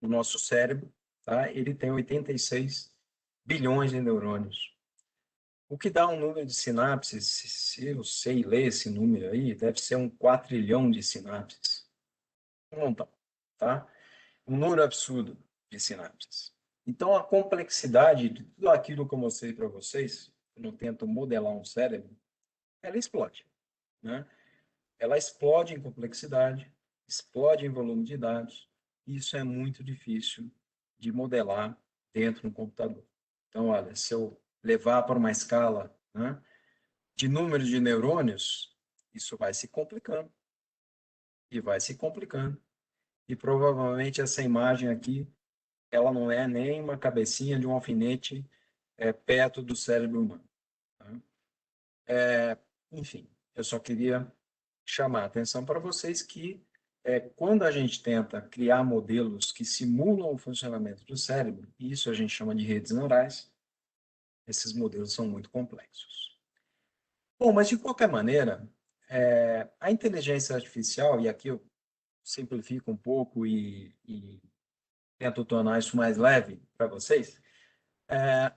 o nosso cérebro, tá? Ele tem 86 bilhões de neurônios. O que dá um número de sinapses, se eu sei ler esse número aí, deve ser um quatrilhão de sinapses. Um montão, tá? Um número absurdo de sinapses. Então, a complexidade de tudo aquilo que eu mostrei para vocês, quando eu tento modelar um cérebro, ela explode, né? Ela explode em complexidade, explode em volume de dados, e isso é muito difícil de modelar dentro de um computador. Então, olha, se eu levar para uma escala, né, de números de neurônios, isso vai se complicando, e vai se complicando, e provavelmente essa imagem aqui, ela não é nem uma cabecinha de um alfinete perto do cérebro humano. Tá? Enfim, eu só queria chamar a atenção para vocês que quando a gente tenta criar modelos que simulam o funcionamento do cérebro, e isso a gente chama de redes neurais, esses modelos são muito complexos. Bom, mas de qualquer maneira, a inteligência artificial, e aqui eu simplifico um pouco e tento tornar isso mais leve para vocês,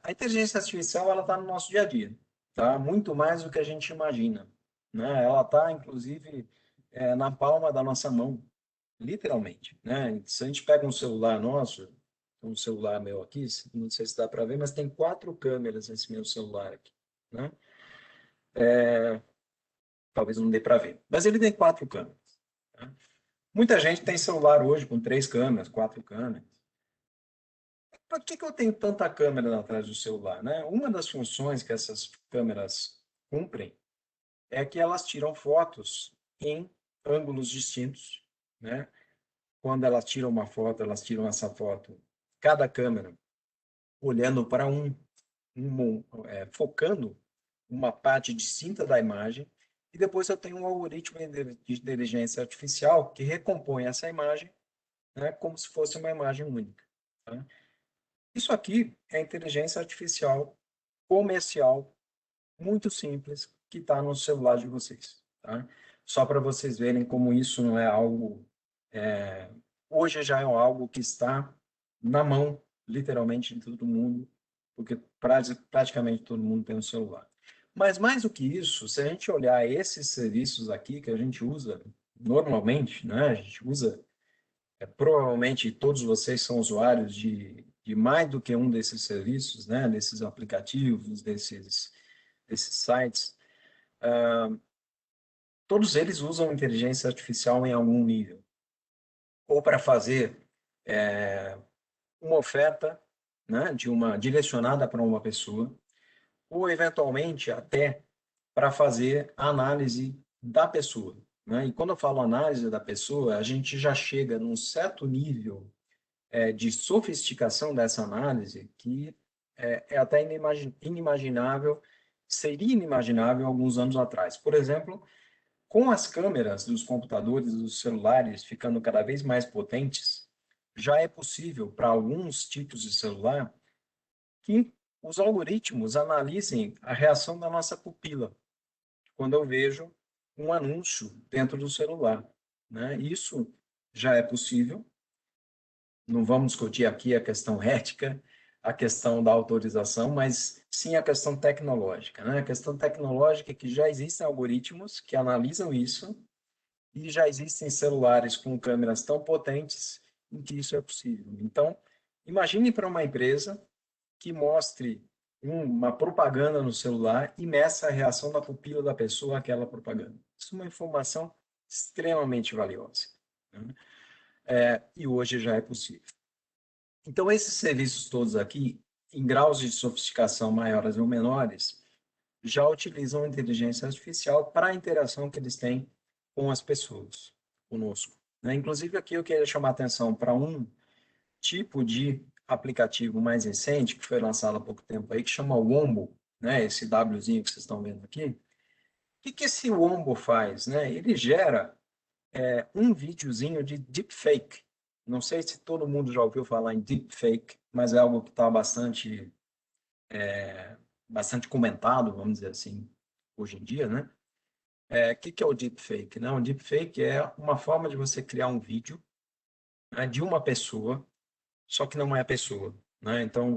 a inteligência artificial ela está no nosso dia a dia, tá? Muito mais do que a gente imagina, né? Ela está, inclusive, na palma da nossa mão, literalmente, né? Se a gente pega um celular nosso, um celular meu aqui, não sei se dá para ver, mas tem 4 câmeras nesse meu celular aqui, né? Talvez não dê para ver, mas ele tem 4 câmeras. Tá? Muita gente tem celular hoje com 3 câmeras, 4 câmeras. Para que eu tenho tanta câmera atrás do celular, né? Uma das funções que essas câmeras cumprem é que elas tiram fotos em ângulos distintos, né? Quando elas tiram uma foto, elas tiram essa foto, cada câmera olhando para focando uma parte distinta da imagem, e depois eu tenho um algoritmo de inteligência artificial que recompõe essa imagem, né, como se fosse uma imagem única. Tá? Isso aqui é inteligência artificial comercial, muito simples, que está no celular de vocês. Tá? Só para vocês verem como isso não é algo... hoje já é algo que está na mão, literalmente, de todo mundo, porque praticamente todo mundo tem um celular. Mas mais do que isso, se a gente olhar esses serviços aqui que a gente usa normalmente, né? A gente usa, provavelmente todos vocês são usuários de mais do que um desses serviços, né? Desses aplicativos, desses sites. Todos eles usam inteligência artificial em algum nível. Ou para fazer uma oferta, né? Direcionada para uma pessoa, ou eventualmente até para fazer a análise da pessoa. Né? E quando eu falo análise da pessoa, a gente já chega num certo nível de sofisticação dessa análise que é até inimaginável, seria inimaginável alguns anos atrás. Por exemplo, com as câmeras dos computadores, dos celulares ficando cada vez mais potentes, já é possível para alguns tipos de celular que os algoritmos analisem a reação da nossa pupila quando eu vejo um anúncio dentro do celular, né? Isso já é possível. Não vamos discutir aqui a questão ética, a questão da autorização, mas sim a questão tecnológica, né? A questão tecnológica é que já existem algoritmos que analisam isso e já existem celulares com câmeras tão potentes em que isso é possível. Então, Imagine para uma empresa que mostre uma propaganda no celular e meça a reação da pupila da pessoa àquela propaganda. Isso é uma informação extremamente valiosa, né? E hoje já é possível. Então, esses serviços todos aqui, em graus de sofisticação maiores ou menores, já utilizam a inteligência artificial para a interação que eles têm com as pessoas, conosco, né? Inclusive, aqui eu queria chamar a atenção para um tipo de aplicativo mais recente, que foi lançado há pouco tempo aí, que chama Wombo, né? Esse Wzinho que vocês estão vendo aqui. O que esse Wombo faz, né? Ele gera um videozinho de deepfake. Não sei se todo mundo já ouviu falar em deepfake, mas é algo que está bastante comentado, vamos dizer assim, hoje em dia, né? Que é o deepfake, né? O deepfake é uma forma de você criar um vídeo, né, de uma pessoa, só que não é a pessoa, né? Então,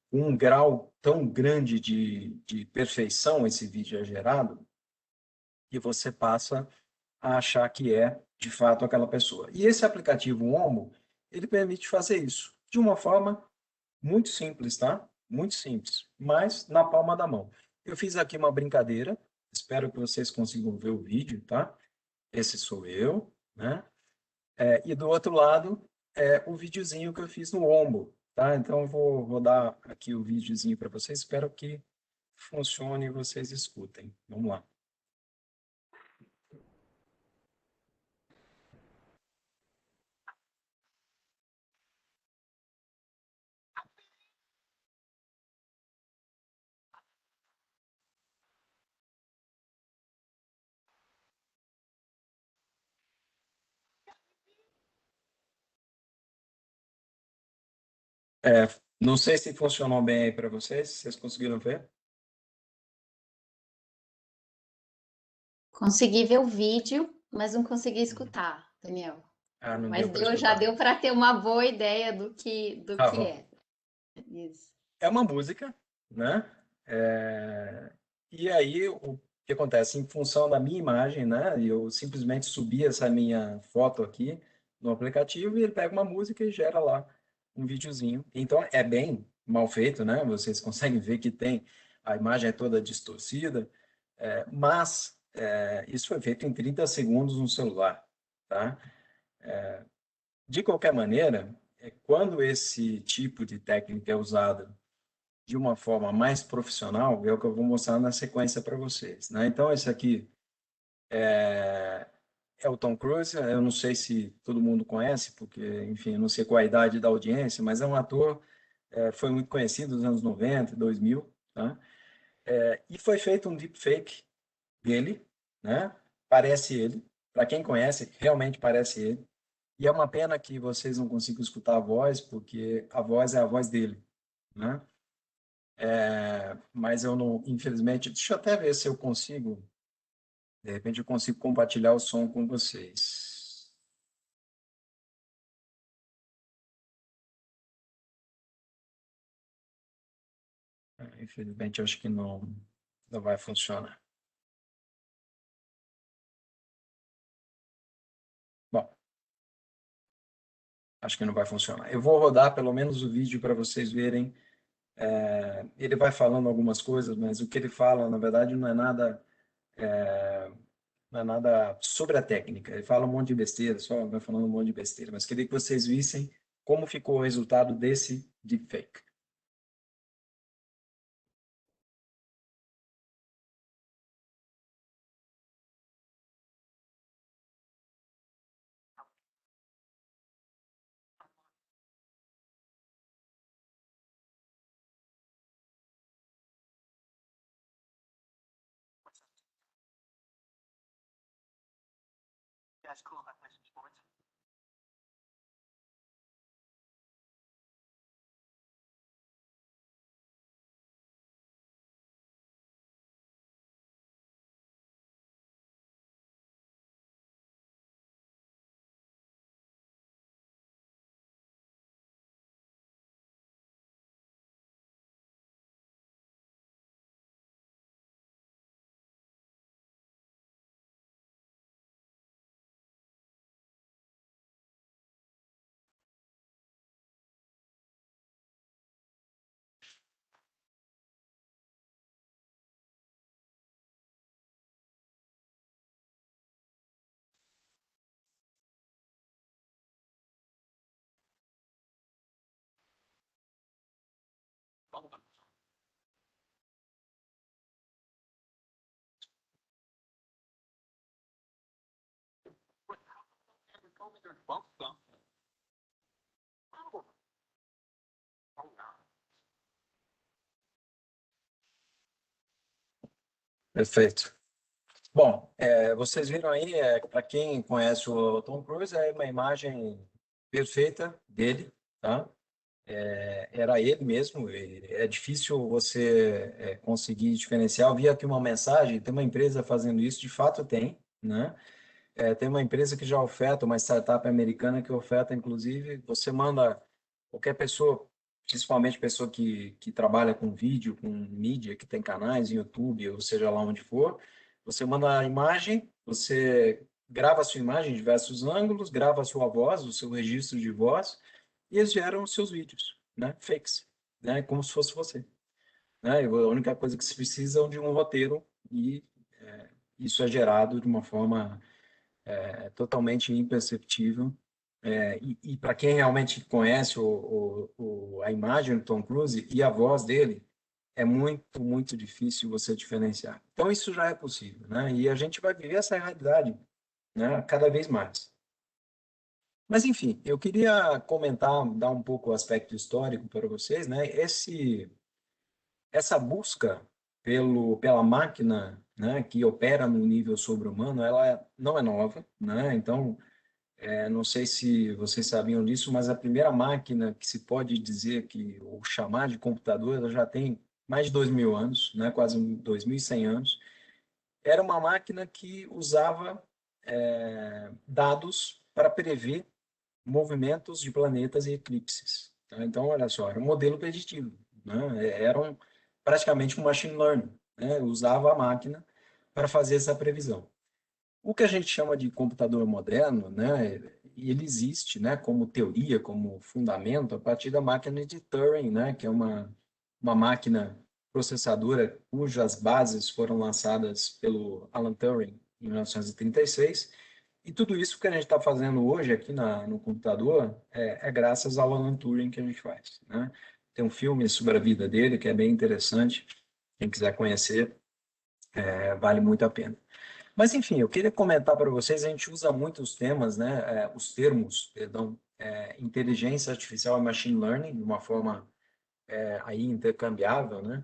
com um grau tão grande de perfeição, esse vídeo é gerado, que você passa a achar que é, de fato, aquela pessoa. E esse aplicativo Omo, ele permite fazer isso de uma forma muito simples, tá? Muito simples, mas na palma da mão. Eu fiz aqui uma brincadeira, espero que vocês consigam ver o vídeo, tá? Esse sou eu, né? E do outro lado é o videozinho que eu fiz no ombro, tá? Então eu vou rodar aqui o videozinho para vocês, espero que funcione e vocês escutem. Vamos lá. Não sei se funcionou bem aí para vocês, vocês conseguiram ver? Consegui ver o vídeo, mas não consegui escutar, Daniel. Ah, não Mas deu para já escutar. deu para ter uma boa ideia do Tá que bom. é. Isso. É uma música, né? E aí, o que acontece? Em função da minha imagem, né? Eu simplesmente subi essa minha foto aqui no aplicativo e ele pega uma música e gera lá um videozinho. Então, é bem mal feito, né? Vocês conseguem ver que a imagem é toda distorcida, mas isso foi feito em 30 segundos no celular, tá? De qualquer maneira, quando esse tipo de técnica é usada de uma forma mais profissional, é o que eu vou mostrar na sequência para vocês, né? Então, esse aqui é o Tom Cruise. Eu não sei se todo mundo conhece, porque, enfim, eu não sei qual a idade da audiência, mas é um ator, foi muito conhecido nos anos 90, 2000, tá? E foi feito um deepfake dele, né? Parece ele. Para quem conhece, realmente parece ele. E é uma pena que vocês não consigam escutar a voz, porque a voz é a voz dele, né? Mas eu não, infelizmente, deixa eu até ver se eu consigo, de repente eu consigo compartilhar o som com vocês. Infelizmente, eu acho que não vai funcionar. Bom, acho que não vai funcionar. Eu vou rodar pelo menos o vídeo para vocês verem. Ele vai falando algumas coisas, mas o que ele fala, na verdade, não é nada sobre a técnica. Ele fala um monte de besteira, só vai falando um monte de besteira. Mas queria que vocês vissem como ficou o resultado desse deepfake. Perfeito. Bom, vocês viram aí, para quem conhece o Tom Cruise, é uma imagem perfeita dele, tá? Era ele mesmo. É difícil você conseguir diferenciar. Eu vi aqui uma mensagem, tem uma empresa fazendo isso, de fato tem, né? Tem uma empresa que já oferta, uma startup americana que oferta, inclusive, você manda qualquer pessoa, principalmente pessoa que trabalha com vídeo, com mídia, que tem canais em YouTube, ou seja lá onde for, você manda a imagem, você grava a sua imagem em diversos ângulos, grava a sua voz, o seu registro de voz, e eles geram os seus vídeos, né? Fakes, né? Como se fosse você. Né? E a única coisa que se precisa é de um roteiro, e isso é gerado de uma forma totalmente imperceptível. E para quem realmente conhece a imagem do Tom Cruise e a voz dele, é muito, muito difícil você diferenciar. Então, isso já é possível, né? E a gente vai viver essa realidade, né? Cada vez mais. Mas, enfim, eu queria comentar, dar um pouco o aspecto histórico para vocês, né? Essa busca pela máquina, né, que opera no nível sobre-humano, ela não é nova, né? Então, não sei se vocês sabiam disso, mas a primeira máquina que se pode dizer que, ou chamar de computador, ela já tem mais de 2.000 anos, né? Quase 2.100 anos. Era uma máquina que usava dados para prever movimentos de planetas e eclipses. Tá? Então, olha só, era um modelo preditivo, né? Praticamente um machine learning, né? Usava a máquina para fazer essa previsão. O que a gente chama de computador moderno, né? E ele existe, né? Como teoria, como fundamento, a partir da máquina de Turing, né? Que é uma máquina processadora cujas bases foram lançadas pelo Alan Turing em 1936. E tudo isso que a gente está fazendo hoje aqui no computador é graças ao Alan Turing que a gente faz, né? Tem um filme sobre a vida dele que é bem interessante. Quem quiser conhecer, vale muito a pena. Mas, enfim, eu queria comentar para vocês, a gente usa muito os temas, né? Os termos, perdão, inteligência artificial e machine learning, de uma forma aí intercambiável, né?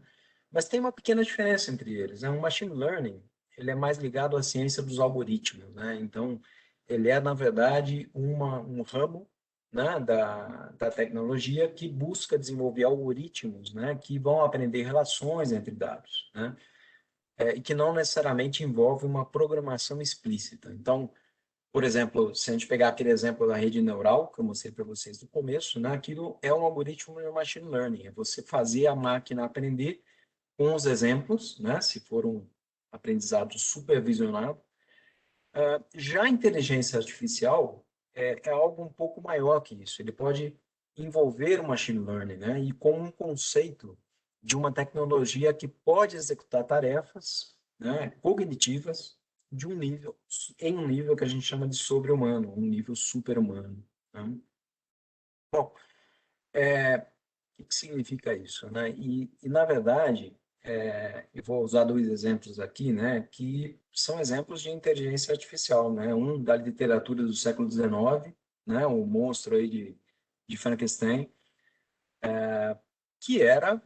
Mas tem uma pequena diferença entre eles, né? O machine learning, ele é mais ligado à ciência dos algoritmos, né? Então, ele é, na verdade, um ramo, né, da tecnologia que busca desenvolver algoritmos, né, que vão aprender relações entre dados, né? E que não necessariamente envolve uma programação explícita. Então, por exemplo, se a gente pegar aquele exemplo da rede neural, que eu mostrei para vocês no começo, né, aquilo é um algoritmo de machine learning, é você fazer a máquina aprender com os exemplos, né, se for um aprendizado supervisionado. Já a inteligência artificial é algo um pouco maior que isso. Ele pode envolver o machine learning, né, e como um conceito de uma tecnologia que pode executar tarefas, né, cognitivas em um nível que a gente chama de sobre-humano, um nível super-humano. Né? Bom, o que significa isso, né? Na verdade, eu vou usar dois exemplos aqui, né, que são exemplos de inteligência artificial, né? Um da literatura do século XIX, né, o monstro aí de Frankenstein, que era,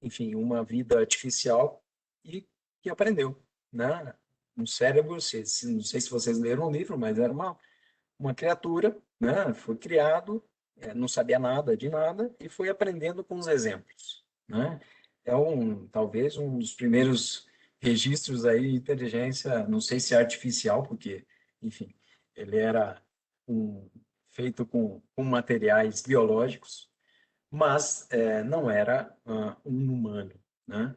enfim, uma vida artificial e que aprendeu, né? Um cérebro, não sei se vocês leram o livro, mas era uma criatura, né? Foi criado, não sabia nada de nada e foi aprendendo com os exemplos, né? Talvez um dos primeiros registros aí de inteligência, não sei se artificial, porque, enfim, ele era feito com materiais biológicos, mas não era um humano, né?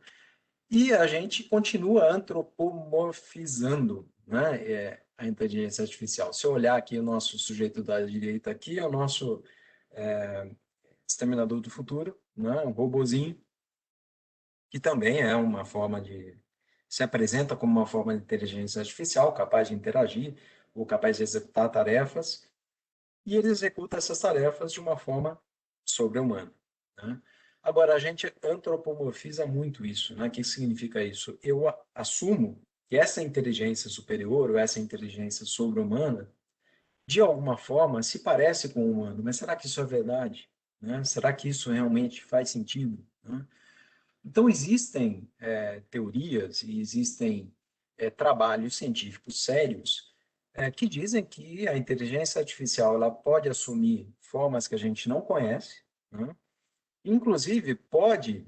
E a gente continua antropomorfizando, né, a inteligência artificial. Se eu olhar aqui o nosso sujeito da direita aqui, é o nosso exterminador do futuro, né, um robozinho, que também é uma forma se apresenta como uma forma de inteligência artificial, capaz de interagir, ou capaz de executar tarefas, e ele executa essas tarefas de uma forma sobre-humana, né? Agora, a gente antropomorfiza muito isso, né? O que significa isso? Eu assumo que essa inteligência superior, ou essa inteligência sobre-humana, de alguma forma, se parece com o humano, mas será que isso é verdade? Né? Será que isso realmente faz sentido? Né? Então, existem teorias e existem trabalhos científicos sérios que dizem que a inteligência artificial ela pode assumir formas que a gente não conhece, né? Inclusive pode,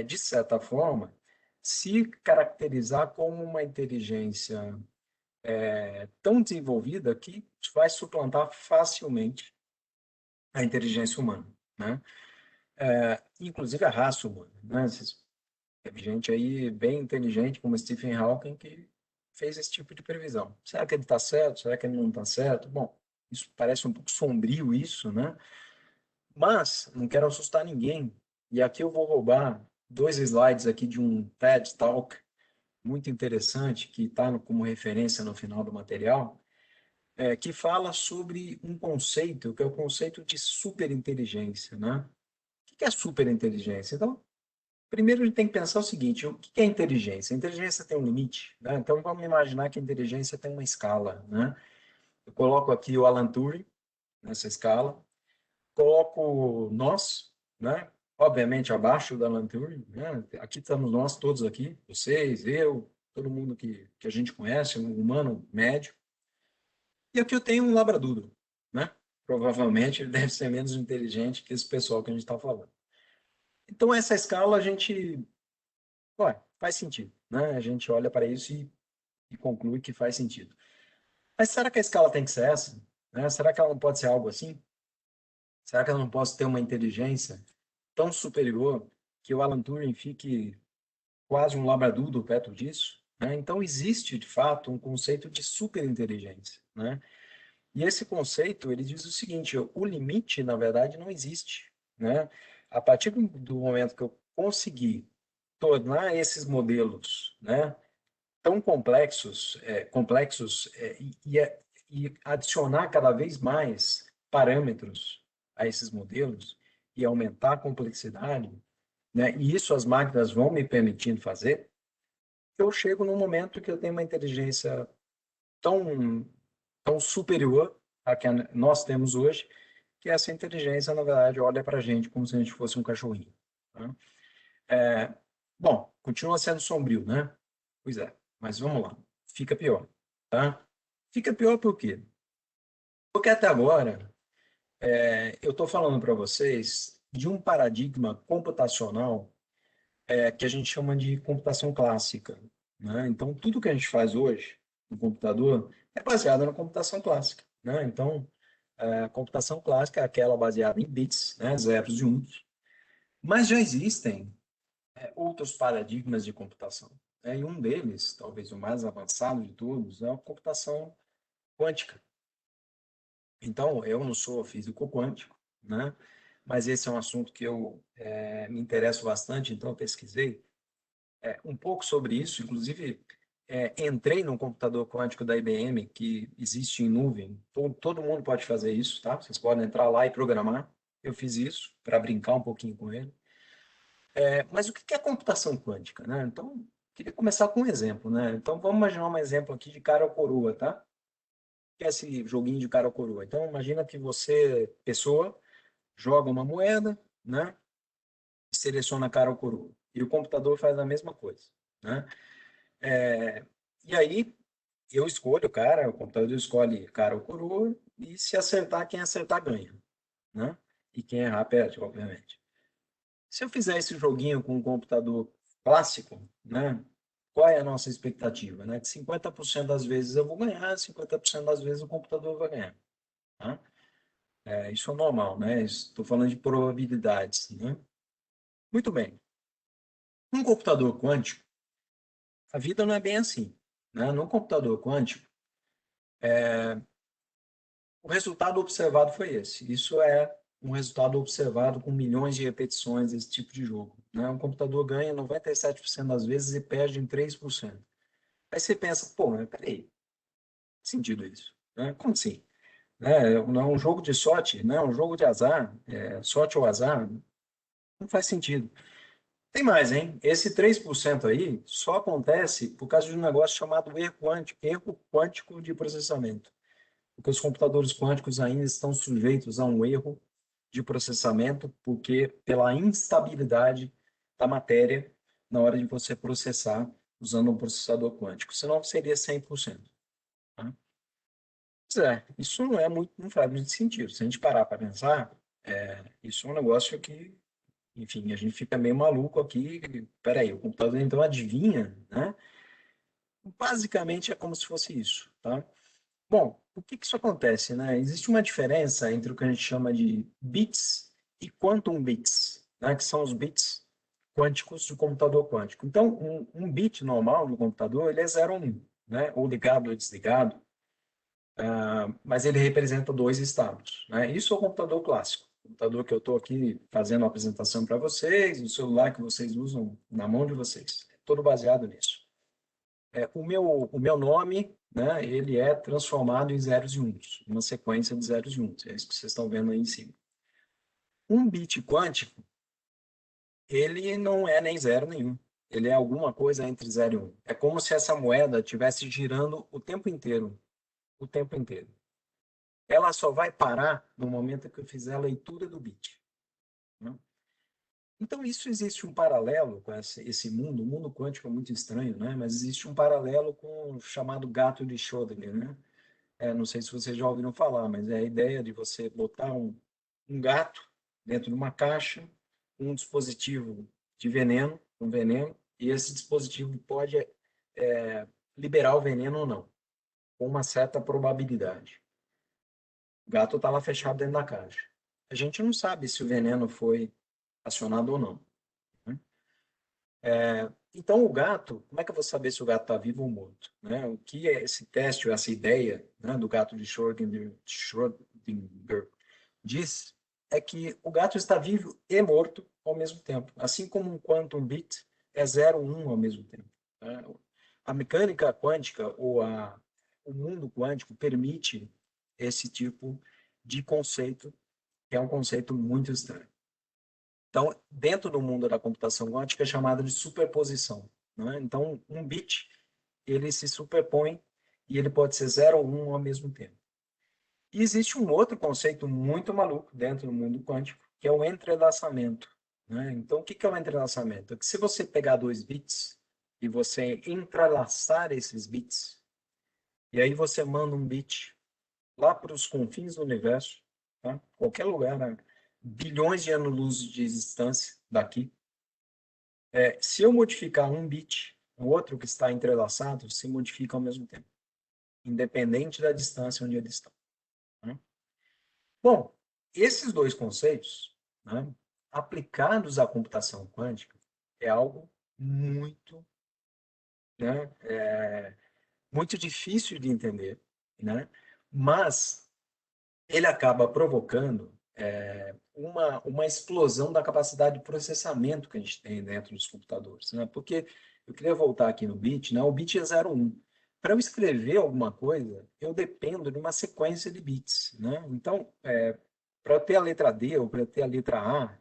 de certa forma, se caracterizar como uma inteligência tão desenvolvida que vai suplantar facilmente a inteligência humana, né? Inclusive a raça humana, né? Teve gente aí bem inteligente, como Stephen Hawking, que fez esse tipo de previsão. Será que ele está certo? Será que ele não está certo? Bom, isso parece um pouco sombrio isso, né? Mas não quero assustar ninguém. E aqui eu vou roubar 2 slides aqui de um TED Talk muito interessante que está como referência no final do material, que fala sobre um conceito que é o conceito de superinteligência, né? O que é superinteligência? Então, primeiro a gente tem que pensar o seguinte: o que é inteligência? A inteligência tem um limite, né? Então vamos imaginar que a inteligência tem uma escala, né? Eu coloco aqui o Alan Turing nessa escala, coloco nós, né? Obviamente abaixo da Alan Turing, né? Aqui estamos nós todos aqui, vocês, eu, todo mundo que a gente conhece, um humano médio. E aqui eu tenho um labradoodle, né? Provavelmente ele deve ser menos inteligente que esse pessoal que a gente está falando. Então essa escala a gente, faz sentido, né? A gente olha para isso e conclui que faz sentido. Mas será que a escala tem que ser essa? Né? Será que ela não pode ser algo assim? Será que ela não pode ter uma inteligência tão superior que o Alan Turing fique quase um labradoodle perto disso? Né? Então, existe, de fato, um conceito de superinteligência. Né? E esse conceito, ele diz o seguinte: o limite, na verdade, não existe. Né? A partir do momento que eu conseguir tornar esses modelos, né, tão complexos e adicionar cada vez mais parâmetros a esses modelos e aumentar a complexidade, né? E isso as máquinas vão me permitindo fazer. Eu chego num momento que eu tenho uma inteligência tão tão superior à que nós temos hoje, que essa inteligência, na verdade, olha para a gente como se a gente fosse um cachorrinho. Tá? Bom, continua sendo sombrio, né? Pois é, mas vamos lá. Fica pior, tá? Fica pior por quê? Porque até agora eu estou falando para vocês de um paradigma computacional que a gente chama de computação clássica, né? Então, tudo que a gente faz hoje no computador é baseado na computação clássica, né? Então, a computação clássica é aquela baseada em bits, né? Zeros e uns. Mas já existem outros paradigmas de computação, né? E um deles, talvez o mais avançado de todos, é a computação quântica. Então, eu não sou físico quântico, né? Mas esse é um assunto que eu me interesso bastante, então eu pesquisei um pouco sobre isso. Inclusive, entrei no computador quântico da IBM, que existe em nuvem. Todo mundo pode fazer isso, tá? Vocês podem entrar lá e programar. Eu fiz isso para brincar um pouquinho com ele. Mas o que é computação quântica, né? Então, queria começar com um exemplo, né? Então, vamos imaginar um exemplo aqui de cara ou coroa, tá? Que é esse joguinho de cara ou coroa. Então, imagina que você, pessoa, joga uma moeda, né? E seleciona cara ou coroa. E o computador faz a mesma coisa, né? E aí, eu escolho o cara, o computador escolhe cara ou coroa, e se acertar, quem acertar ganha, né? E quem errar perde, obviamente. Se eu fizer esse joguinho com um computador clássico, né? Qual é a nossa expectativa, né? Que 50% das vezes eu vou ganhar, 50% das vezes o computador vai ganhar, tá? Isso é normal, né? Estou falando de probabilidades, né? Muito bem. Um computador quântico, a vida não é bem assim, né? No computador quântico, o resultado observado foi esse. Isso é um resultado observado com milhões de repetições desse tipo de jogo, né? Um computador ganha 97% das vezes e perde em 3%. Aí você pensa, pô, mas peraí, sentido isso, né? Como assim? Não é um jogo de sorte, não é um jogo de azar, sorte ou azar. Não faz sentido. Tem mais, hein? Esse 3% aí só acontece por causa de um negócio chamado erro quântico de processamento. Porque os computadores quânticos ainda estão sujeitos a um erro de processamento, porque pela instabilidade da matéria na hora de você processar usando um processador quântico. Senão seria 100%. Tá? Pois é, isso não faz muito sentido. Se a gente parar para pensar, isso é um negócio que, enfim, a gente fica meio maluco aqui. Peraí, o computador então adivinha, né? Basicamente é como se fosse isso, tá? Bom, por que isso acontece, né? Existe uma diferença entre o que a gente chama de bits e quantum bits, né? Que são os bits quânticos do computador quântico. Então, um bit normal do computador, ele é 0 ou 1, né? Ou ligado ou desligado, mas ele representa dois estados, né? Isso é o computador clássico. O computador que eu estou aqui fazendo a apresentação para vocês, o celular que vocês usam na mão de vocês. É todo baseado nisso. O meu nome, né, ele é transformado em zeros e uns, uma sequência de zeros e uns. É isso que vocês estão vendo aí em cima. Um bit quântico, ele não é nem zero nem um. Ele é alguma coisa entre 0 e 1. É como se essa moeda estivesse girando o tempo inteiro. O tempo inteiro. Ela só vai parar no momento que eu fizer a leitura do bit. Né? Então, isso existe um paralelo com esse mundo. O mundo quântico é muito estranho, né? Mas existe um paralelo com o chamado gato de Schrödinger, né? Não sei se vocês já ouviram falar, mas é a ideia de você botar um gato dentro de uma caixa, um dispositivo de veneno, um veneno, e esse dispositivo pode liberar o veneno ou não, com uma certa probabilidade. O gato está lá fechado dentro da caixa. A gente não sabe se o veneno foi acionado ou não. Né? Então, o gato, como é que eu vou saber se o gato está vivo ou morto? Né? O que é esse teste, essa ideia, né, do gato de Schrödinger diz é que o gato está vivo e morto ao mesmo tempo, assim como um quantum bit é 0 ou 1 ao mesmo tempo. Né? A mecânica quântica ou o mundo quântico permite esse tipo de conceito, que é um conceito muito estranho. Então, dentro do mundo da computação quântica é chamado de superposição. Né? Então, um bit, ele se superpõe e ele pode ser 0 ou 1 ao mesmo tempo. E existe um outro conceito muito maluco dentro do mundo quântico, que é o entrelaçamento. Né? Então, o que é o entrelaçamento? É que se você pegar dois bits e você entrelaçar esses bits, e aí você manda um bit lá para os confins do universo, tá? Qualquer lugar, né? Bilhões de anos-luz de distância daqui. Se eu modificar um bit, o outro que está entrelaçado se modifica ao mesmo tempo, independente da distância onde eles estão. Né? Bom, esses dois conceitos, né, aplicados à computação quântica, é algo muito, né, muito difícil de entender, né? Mas ele acaba provocando uma explosão da capacidade de processamento que a gente tem dentro dos computadores, né? Porque eu queria voltar aqui no bit, né? O bit é 0, 1. Para eu escrever alguma coisa, eu dependo de uma sequência de bits, né? Então, para eu ter a letra D ou para eu ter a letra A,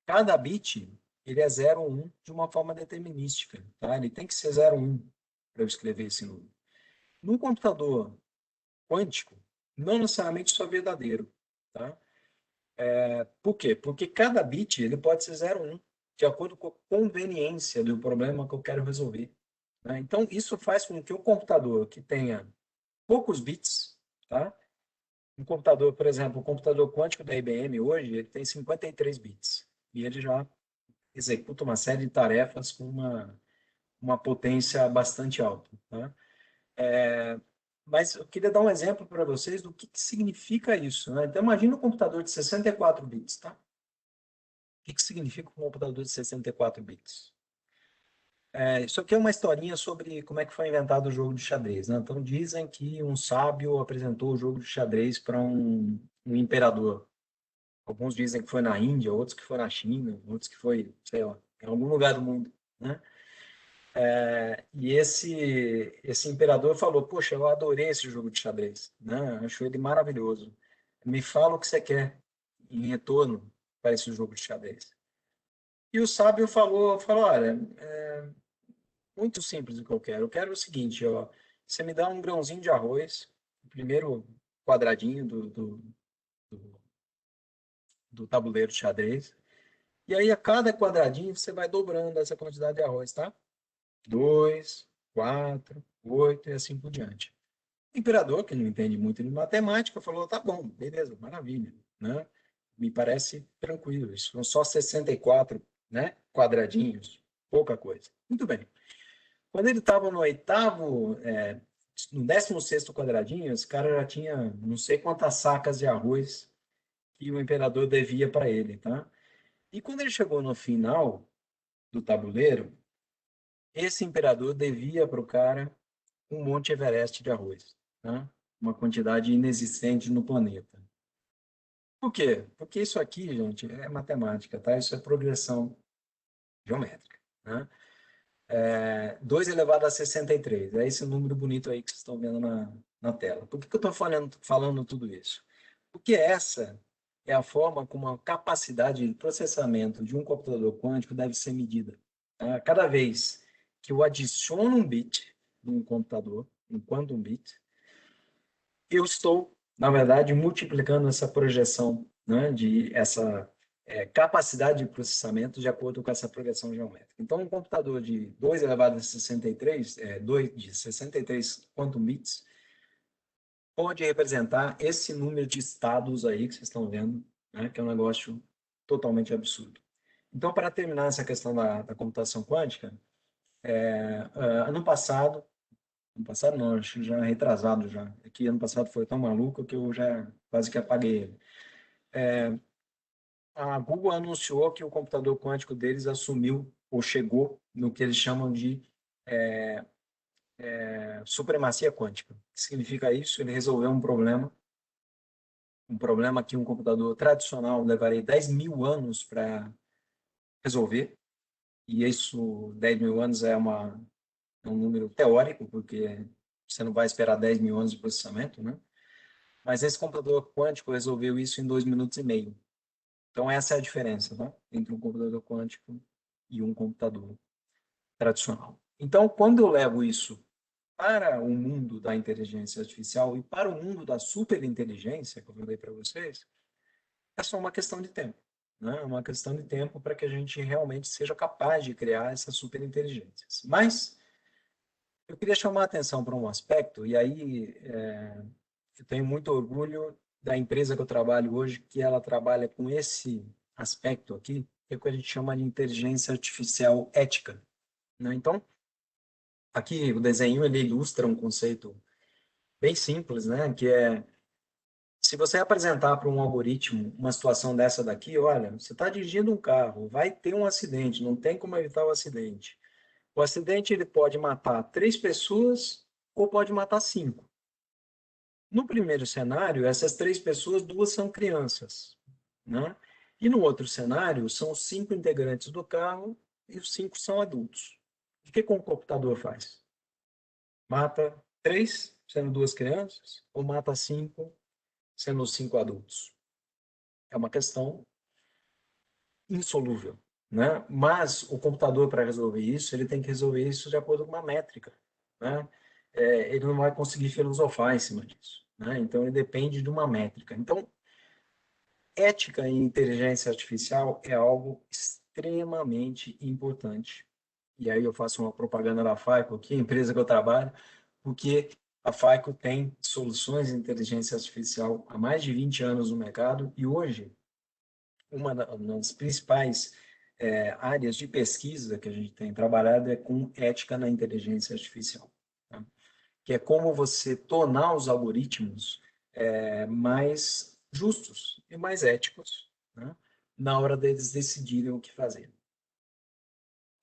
cada bit ele é 0 ou 1 de uma forma determinística, tá? Ele tem que ser 0 ou 1 para eu escrever esse número. No computador quântico, não necessariamente isso é verdadeiro, tá? Por quê? Porque cada bit ele pode ser 0 ou 1, de acordo com a conveniência do problema que eu quero resolver. Né? Então, isso faz com que o computador que tenha poucos bits, tá? Um computador, por exemplo, o computador quântico da IBM hoje, ele tem 53 bits. E ele já executa uma série de tarefas com uma potência bastante alta. Tá? Mas eu queria dar um exemplo para vocês do que significa isso. Né? Então, imagina um computador de 64 bits. Tá? O que significa um computador de 64 bits? Isso aqui é uma historinha sobre como é que foi inventado o jogo de xadrez. Né? Então, dizem que um sábio apresentou o jogo de xadrez para um imperador. Alguns dizem que foi na Índia, outros que foi na China, outros que foi, sei lá, em algum lugar do mundo. Né? E esse imperador falou, poxa, eu adorei esse jogo de xadrez. Né? Acho ele maravilhoso. Me fala o que você quer em retorno. para esse jogo de xadrez. E o sábio falou, olha, muito simples o que eu quero. Eu quero o seguinte, ó, você me dá um grãozinho de arroz, o primeiro quadradinho do tabuleiro de xadrez, e aí a cada quadradinho você vai dobrando essa quantidade de arroz, tá? 2, 4, 8 e assim por diante. O imperador, que não entende muito de matemática, falou, tá bom, beleza, maravilha, né? Me parece tranquilo, isso são só 64, né, quadradinhos, pouca coisa. Muito bem. Quando ele estava no oitavo, no 16º quadradinho, esse cara já tinha não sei quantas sacas de arroz que o imperador devia para ele, tá? E quando ele chegou no final do tabuleiro, esse imperador devia para o cara um Monte Everest de arroz, tá? Uma quantidade inexistente no planeta. Por quê? Porque isso aqui, gente, é matemática, tá? Isso é progressão geométrica, né? 2 elevado a 63. É esse número bonito aí que vocês estão vendo na tela. Por que eu estou falando tudo isso? Porque essa é a forma como a capacidade de processamento de um computador quântico deve ser medida. Tá? Cada vez que eu adiciono um bit num computador, um quantum bit, eu estou, na verdade, multiplicando essa projeção, né, essa capacidade de processamento de acordo com essa progressão geométrica. Então, um computador de 2 elevado a 63, 2 de 63 quantum bits, pode representar esse número de estados aí que vocês estão vendo, né, que é um negócio totalmente absurdo. Então, para terminar essa questão da computação quântica, ano passado não, acho que já é retrasado já. Aqui ano passado foi tão maluco que eu já quase que apaguei ele. A Google anunciou que o computador quântico deles assumiu ou chegou no que eles chamam de supremacia quântica. O que significa isso? Ele resolveu um problema que um computador tradicional levaria 10.000 anos para resolver, e isso, 10.000 anos é um número teórico, porque você não vai esperar 10.000 anos de processamento, né? Mas esse computador quântico resolveu isso em 2 minutos e meio. Então, essa é a diferença, tá? Entre um computador quântico e um computador tradicional. Então, quando eu levo isso para o mundo da inteligência artificial e para o mundo da superinteligência, que eu falei para vocês, é só uma questão de tempo. Né? É uma questão de tempo para que a gente realmente seja capaz de criar essas superinteligências. Mas eu queria chamar a atenção para um aspecto, e aí eu tenho muito orgulho da empresa que eu trabalho hoje, que ela trabalha com esse aspecto aqui, que é o que a gente chama de inteligência artificial ética. Né? Então, aqui o desenho ele ilustra um conceito bem simples, né? Que é, se você apresentar para um algoritmo uma situação dessa daqui, olha, você está dirigindo um carro, vai ter um acidente, não tem como evitar o acidente. O acidente ele pode matar 3 pessoas ou pode matar 5. No primeiro cenário, essas 3 pessoas, 2 são crianças, né? E no outro cenário, são 5 integrantes do carro e os 5 são adultos. O que o computador faz? Mata 3, sendo 2 crianças, ou mata 5, sendo 5 adultos? É uma questão insolúvel, né? Mas o computador, para resolver isso, ele tem que resolver isso de acordo com uma métrica, né? Ele não vai conseguir filosofar em cima disso, né? Então, ele depende de uma métrica. Então, ética em inteligência artificial é algo extremamente importante. E aí eu faço uma propaganda da FAICO, que é a empresa que eu trabalho, porque a FAICO tem soluções de inteligência artificial há mais de 20 anos no mercado e hoje uma das principais áreas de pesquisa que a gente tem trabalhado é com ética na inteligência artificial, tá? Que é como você tornar os algoritmos mais justos e mais éticos, né? Na hora deles decidirem o que fazer.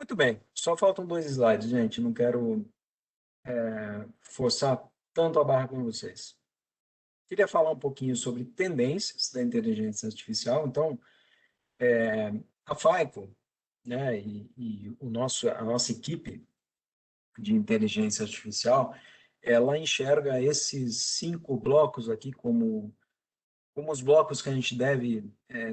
Muito bem, só faltam 2 slides, gente. Não quero forçar tanto a barra com vocês. Queria falar um pouquinho sobre tendências da inteligência artificial. Então, a FAICO, né, e a nossa equipe de inteligência artificial, ela enxerga esses 5 blocos aqui como como os blocos que a gente deve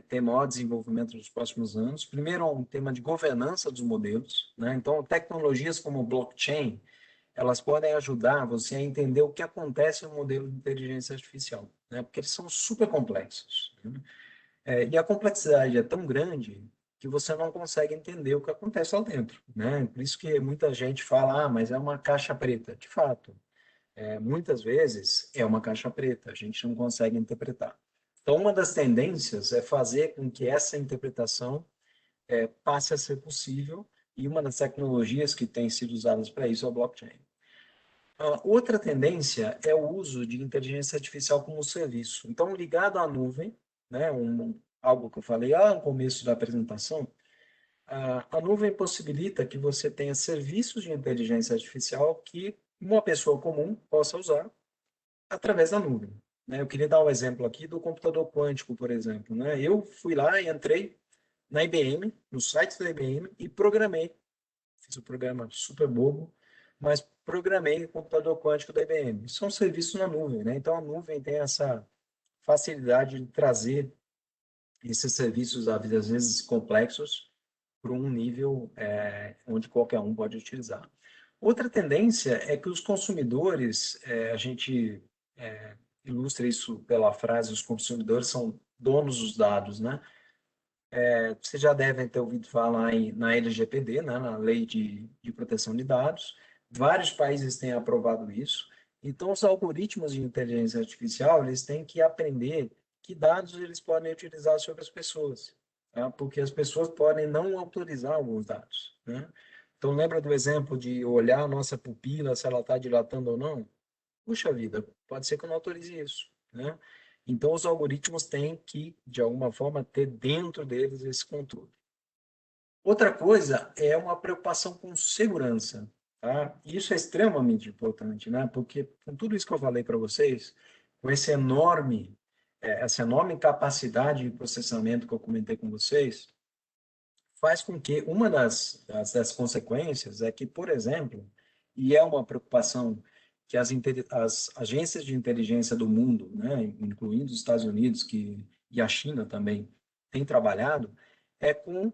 ter maior desenvolvimento nos próximos anos. Primeiro, é um tema de governança dos modelos, né? Então, tecnologias como blockchain, elas podem ajudar você a entender o que acontece no modelo de inteligência artificial, né? Porque eles são super complexos, né? E a complexidade é tão grande que você não consegue entender o que acontece lá dentro, né? Por isso que muita gente fala, mas é uma caixa preta. De fato, muitas vezes é uma caixa preta, a gente não consegue interpretar. Então, uma das tendências é fazer com que essa interpretação passe a ser possível, e uma das tecnologias que tem sido usadas para isso é o blockchain. Outra tendência é o uso de inteligência artificial como serviço. Então, ligado à nuvem, né, algo que eu falei no começo da apresentação, a nuvem possibilita que você tenha serviços de inteligência artificial que uma pessoa comum possa usar através da nuvem, né? Eu queria dar um exemplo aqui do computador quântico, por exemplo, né? Eu fui lá e entrei na IBM, no site da IBM, e programei. Fiz um programa super bobo, mas programei o computador quântico da IBM. Isso é um serviço na nuvem, né? Então, a nuvem tem essa facilidade de trazer esses serviços, às vezes complexos, para um nível onde qualquer um pode utilizar. Outra tendência é que os consumidores, a gente ilustra isso pela frase, os consumidores são donos dos dados, né? Vocês já devem ter ouvido falar na LGPD, né? Na Lei de Proteção de Dados. Vários países têm aprovado isso. Então, os algoritmos de inteligência artificial, eles têm que aprender que dados eles podem utilizar sobre as pessoas, tá? Porque as pessoas podem não autorizar alguns dados, né? Então, lembra do exemplo de olhar a nossa pupila, se ela está dilatando ou não? Puxa vida, pode ser que eu não autorize isso, né? Então, os algoritmos têm que, de alguma forma, ter dentro deles esse controle. Outra coisa é uma preocupação com segurança, tá? Isso é extremamente importante, né? Porque com tudo isso que eu falei para vocês, com essa enorme capacidade de processamento que eu comentei com vocês, faz com que uma das consequências é que, por exemplo, e é uma preocupação que as agências de inteligência do mundo, né, incluindo os Estados Unidos e a China também, têm trabalhado, com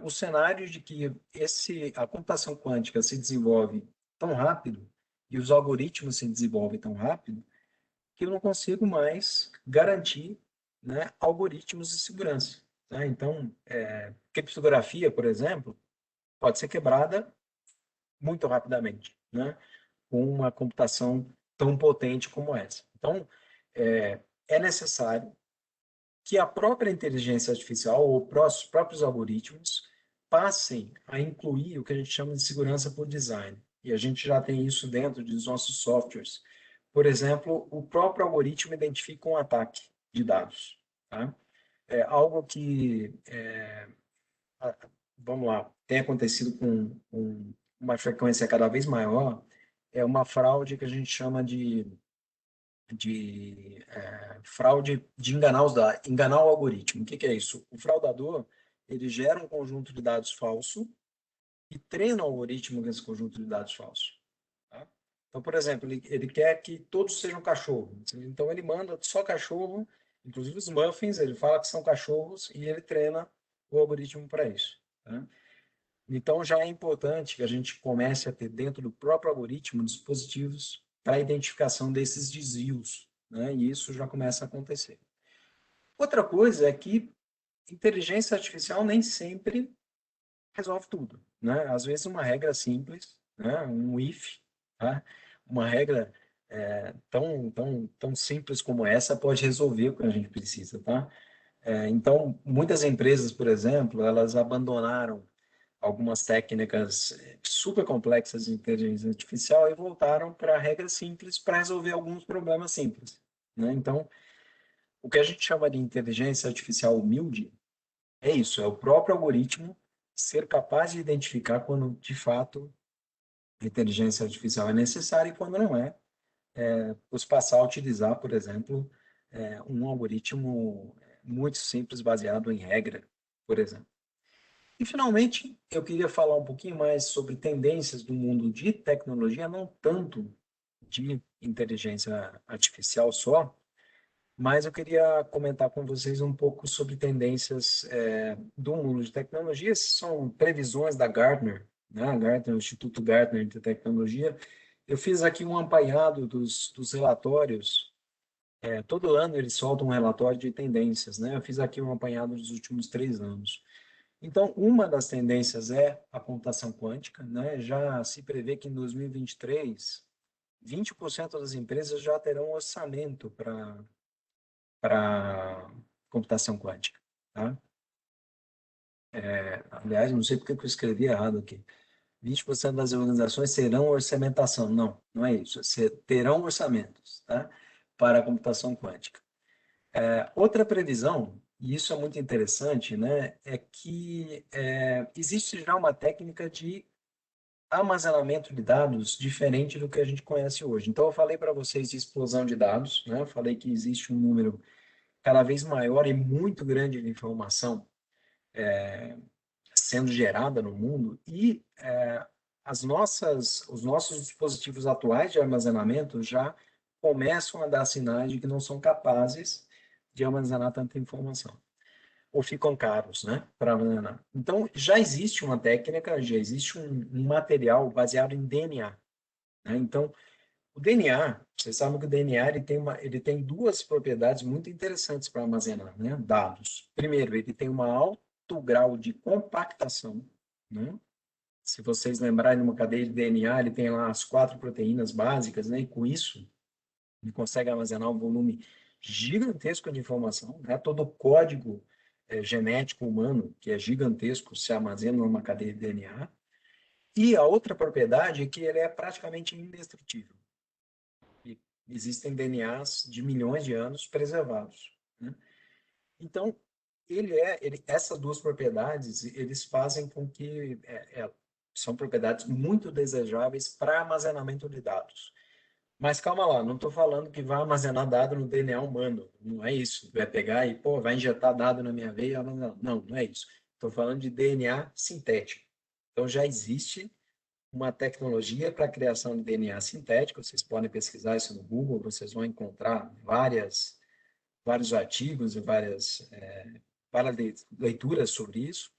o cenário de que a computação quântica se desenvolve tão rápido e os algoritmos se desenvolvem tão rápido que eu não consigo mais garantir, né, algoritmos de segurança, né? Então, criptografia, por exemplo, pode ser quebrada muito rapidamente, né, com uma computação tão potente como essa. Então, é necessário que a própria inteligência artificial ou os próprios algoritmos passem a incluir o que a gente chama de segurança por design. E a gente já tem isso dentro dos nossos softwares. Por exemplo, o próprio algoritmo identifica um ataque de dados, tá? É algo que, vamos lá, tem acontecido com uma frequência cada vez maior, é uma fraude que a gente chama de fraude de enganar enganar o algoritmo. O que é isso? O fraudador, ele gera um conjunto de dados falso e treina o algoritmo com esse conjunto de dados falsos. Tá? Então, por exemplo, ele quer que todos sejam cachorro. Então, ele manda só cachorro, inclusive os muffins, ele fala que são cachorros e ele treina o algoritmo para isso. Tá? Então, já é importante que a gente comece a ter dentro do próprio algoritmo dispositivos para a identificação desses desvios, né? E isso já começa a acontecer. Outra coisa é que inteligência artificial nem sempre resolve tudo, né? Às vezes uma regra simples, né? Um if, tá? Uma regra tão simples como essa pode resolver o que a gente precisa, tá? Então, muitas empresas, por exemplo, elas abandonaram algumas técnicas super complexas de inteligência artificial e voltaram para regras simples para resolver alguns problemas simples, né? Então, o que a gente chama de inteligência artificial humilde é isso, é o próprio algoritmo ser capaz de identificar quando, de fato, a inteligência artificial é necessária e quando não é, os passar a utilizar, por exemplo, um algoritmo muito simples baseado em regra, por exemplo. E, finalmente, eu queria falar um pouquinho mais sobre tendências do mundo de tecnologia, não tanto de inteligência artificial só, mas eu queria comentar com vocês um pouco sobre tendências do mundo de tecnologia. Essas são previsões da Gartner, né? Gartner, o Instituto Gartner de Tecnologia. Eu fiz aqui um apanhado dos relatórios. Todo ano eles soltam um relatório de tendências, né? Eu fiz aqui um apanhado dos últimos 3 anos. Então, uma das tendências é a computação quântica, né? Já se prevê que em 2023, 20% das empresas já terão orçamento para computação quântica, tá? Aliás, não sei porque que eu escrevi errado aqui. 20% das organizações terão orçamentação. Não, não é isso. Terão orçamentos, tá? Para a computação quântica. Outra previsão, e isso é muito interessante, né? É que existe já uma técnica de armazenamento de dados diferente do que a gente conhece hoje. Então, eu falei para vocês de explosão de dados, né? Eu falei que existe um número cada vez maior e muito grande de informação sendo gerada no mundo e os nossos dispositivos atuais de armazenamento já começam a dar sinais de que não são capazes de armazenar tanta informação ou ficam caros, né, para armazenar. Então, já existe uma técnica, já existe um material baseado em DNA, né? Então, o DNA, vocês sabem que o DNA ele tem 2 propriedades muito interessantes para armazenar, né, dados. Primeiro, ele tem um alto grau de compactação, né? Se vocês lembrarem, numa cadeia de DNA, ele tem lá as 4 proteínas básicas, né? E com isso, ele consegue armazenar um volume gigantesco de informação, né? Todo o código genético humano, que é gigantesco, se armazena numa cadeia de DNA. E a outra propriedade é que ele é praticamente indestrutível. E existem DNAs de milhões de anos preservados, né? Então, essas 2 propriedades, eles fazem com que são propriedades muito desejáveis para armazenamento de dados. Mas calma lá, não estou falando que vai armazenar dado no DNA humano. Não é isso. Vai pegar e, vai injetar dado na minha veia. Não, não é isso. Estou falando de DNA sintético. Então, já existe uma tecnologia para a criação de DNA sintético. Vocês podem pesquisar isso no Google, vocês vão encontrar vários artigos e várias leituras sobre isso.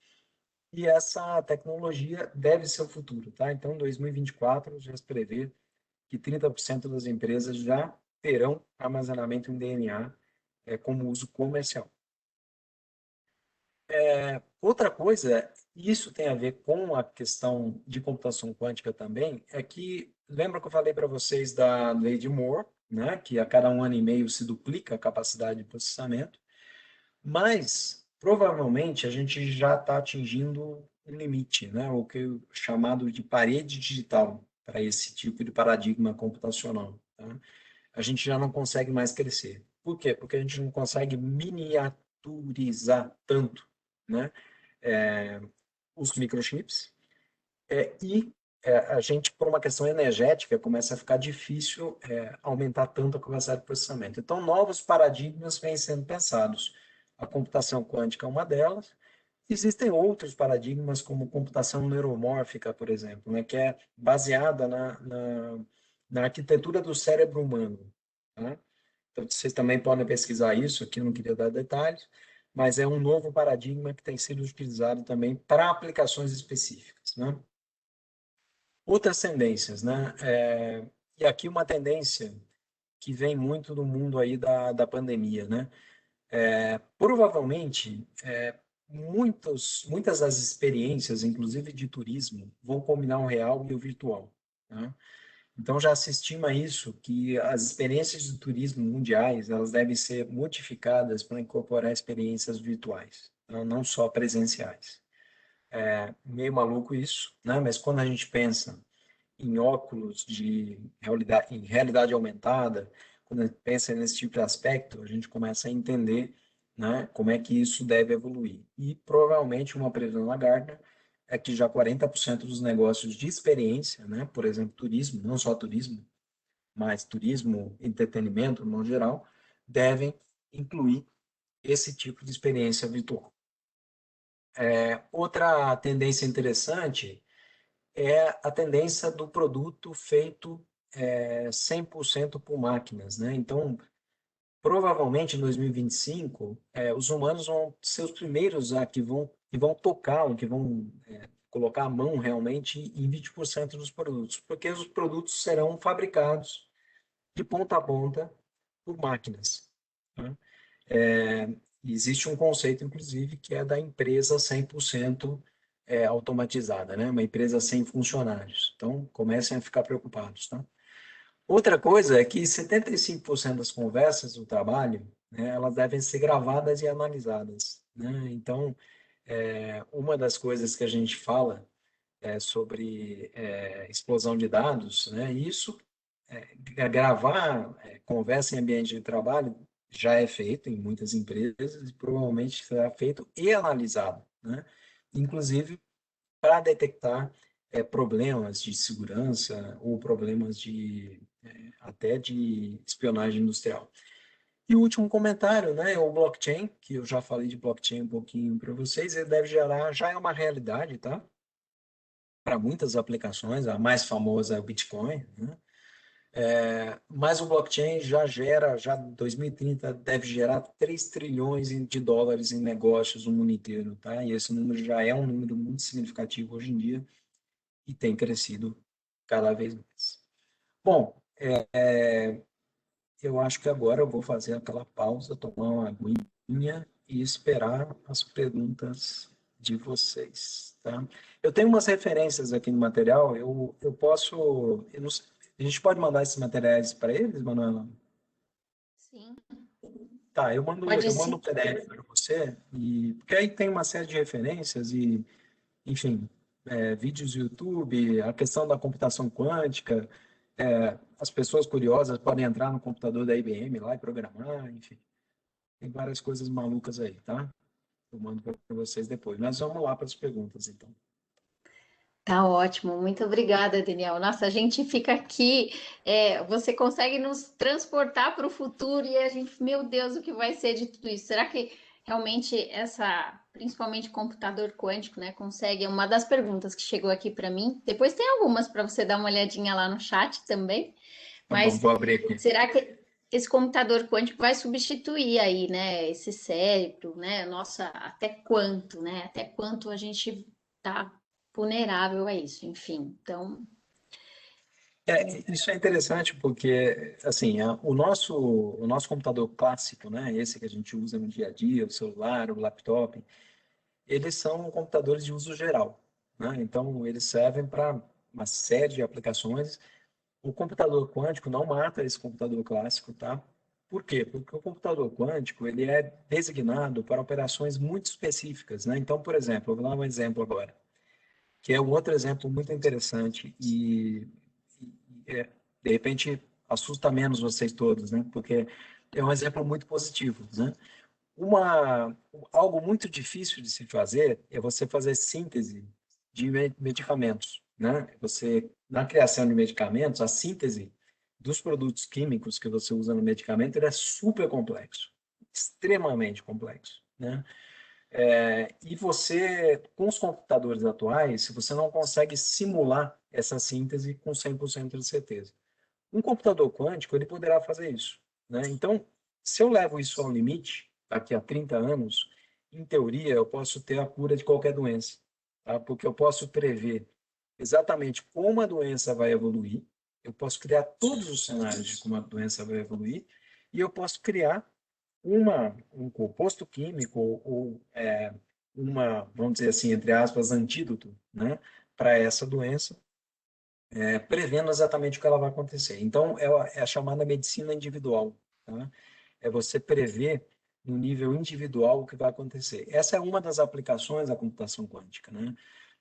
E essa tecnologia deve ser o futuro, tá? Então, em 2024, já se prevê que 30% das empresas já terão armazenamento em DNA como uso comercial. Outra coisa, isso tem a ver com a questão de computação quântica também, é que, lembra que eu falei para vocês da lei de Moore, né, que a cada 1 ano e meio se duplica a capacidade de processamento, mas provavelmente a gente já está atingindo um limite, né, o que é chamado de parede digital para esse tipo de paradigma computacional, tá? A gente já não consegue mais crescer. Por quê? Porque a gente não consegue miniaturizar tanto, né, os microchips, a gente, por uma questão energética, começa a ficar difícil aumentar tanto a capacidade de processamento. Então, novos paradigmas vêm sendo pensados. A computação quântica é uma delas. Existem outros paradigmas, como computação neuromórfica, por exemplo, né, que é baseada na arquitetura do cérebro humano, tá? Então, vocês também podem pesquisar isso, aqui eu não queria dar detalhes, mas é um novo paradigma que tem sido utilizado também para aplicações específicas, né? Outras tendências, né? E aqui uma tendência que vem muito do mundo aí da pandemia, né? Provavelmente, muitas das experiências, inclusive de turismo, vão combinar o real e o virtual, né? Então, já se estima isso, que as experiências de turismo mundiais, elas devem ser modificadas para incorporar experiências virtuais, não só presenciais. Meio maluco isso, né? Mas quando a gente pensa em óculos em realidade aumentada, quando a gente pensa nesse tipo de aspecto, a gente começa a entender, né, como é que isso deve evoluir. E provavelmente uma previsão da Gartner é que já 40% dos negócios de experiência, né, por exemplo, turismo, não só turismo, mas turismo, entretenimento, no modo geral, devem incluir esse tipo de experiência virtual. Outra tendência interessante é a tendência do produto feito 100% por máquinas, né? Então, provavelmente em 2025, os humanos vão ser os primeiros que vão tocar, que vão colocar a mão realmente em 20% dos produtos, porque os produtos serão fabricados de ponta a ponta por máquinas. Tá? Existe um conceito, inclusive, que é da empresa 100% automatizada, né? Uma empresa sem funcionários. Então, comecem a ficar preocupados. Tá? Outra coisa é que 75% das conversas do trabalho, né, elas devem ser gravadas e analisadas. Né? Então, uma das coisas que a gente fala sobre explosão de dados, né? Isso, gravar conversa em ambiente de trabalho já é feito em muitas empresas e provavelmente será feito e analisado, né? Inclusive para detectar problemas de segurança ou problemas até de espionagem industrial. E o último comentário, né, é o blockchain, que eu já falei de blockchain um pouquinho para vocês, ele deve gerar, já é uma realidade, tá? Para muitas aplicações, a mais famosa é o Bitcoin, né? Mas o blockchain já em 2030, deve gerar 3 trilhões de dólares em negócios no mundo inteiro, tá? E esse número já é um número muito significativo hoje em dia e tem crescido cada vez mais. Bom, eu acho que agora eu vou fazer aquela pausa, tomar uma aguinha e esperar as perguntas de vocês, tá? Eu tenho umas referências aqui no material, eu posso... Eu não sei, a gente pode mandar esses materiais para eles, Manuela? Sim, Tá, eu pode mando sim. o PDF para você, porque aí tem uma série de referências e, enfim, vídeos do YouTube, a questão da computação quântica, as pessoas curiosas podem entrar no computador da IBM lá e programar, enfim. Tem várias coisas malucas aí, tá? Eu mando para vocês depois. Mas vamos lá para as perguntas, então. Tá ótimo, muito obrigada, Daniel. Nossa, a gente fica aqui, você consegue nos transportar para o futuro e a gente, meu Deus, o que vai ser de tudo isso? Será que realmente principalmente computador quântico, né, consegue? É uma das perguntas que chegou aqui para mim. Depois tem algumas para você dar uma olhadinha lá no chat também. Tá bom, Mas vou abrir aqui. será que esse computador quântico vai substituir aí, né, esse cérebro, né? Nossa, até quanto, né? Até quanto a gente tá vulnerável a isso, enfim. Então, Isso é interessante porque, assim, o nosso computador clássico, né, esse que a gente usa no dia a dia, o celular, o laptop, eles são computadores de uso geral, né? Então, eles servem para uma série de aplicações. O computador quântico não mata esse computador clássico, tá? Por quê? Porque o computador quântico ele é designado para operações muito específicas, né? Então, por exemplo, eu vou dar um exemplo agora, que é um outro exemplo muito interessante e de repente assusta menos vocês todos, né? Porque é um exemplo muito positivo, né? Algo muito difícil de se fazer é você fazer síntese de medicamentos, né? Na criação de medicamentos, a síntese dos produtos químicos que você usa no medicamento, ele é super complexo, extremamente complexo, né? E você, com os computadores atuais, você não consegue simular essa síntese com 100% de certeza. Um computador quântico, ele poderá fazer isso, né? Então, se eu levo isso ao limite, daqui a 30 anos, em teoria, eu posso ter a cura de qualquer doença, tá? Porque eu posso prever exatamente como a doença vai evoluir, eu posso criar todos os cenários de como a doença vai evoluir, e eu posso criar um composto químico ou vamos dizer assim, entre aspas, antídoto, né, para essa doença, prevendo exatamente o que ela vai acontecer. Então, é a chamada medicina individual. Tá? É você prever no nível individual o que vai acontecer. Essa é uma das aplicações da computação quântica, né?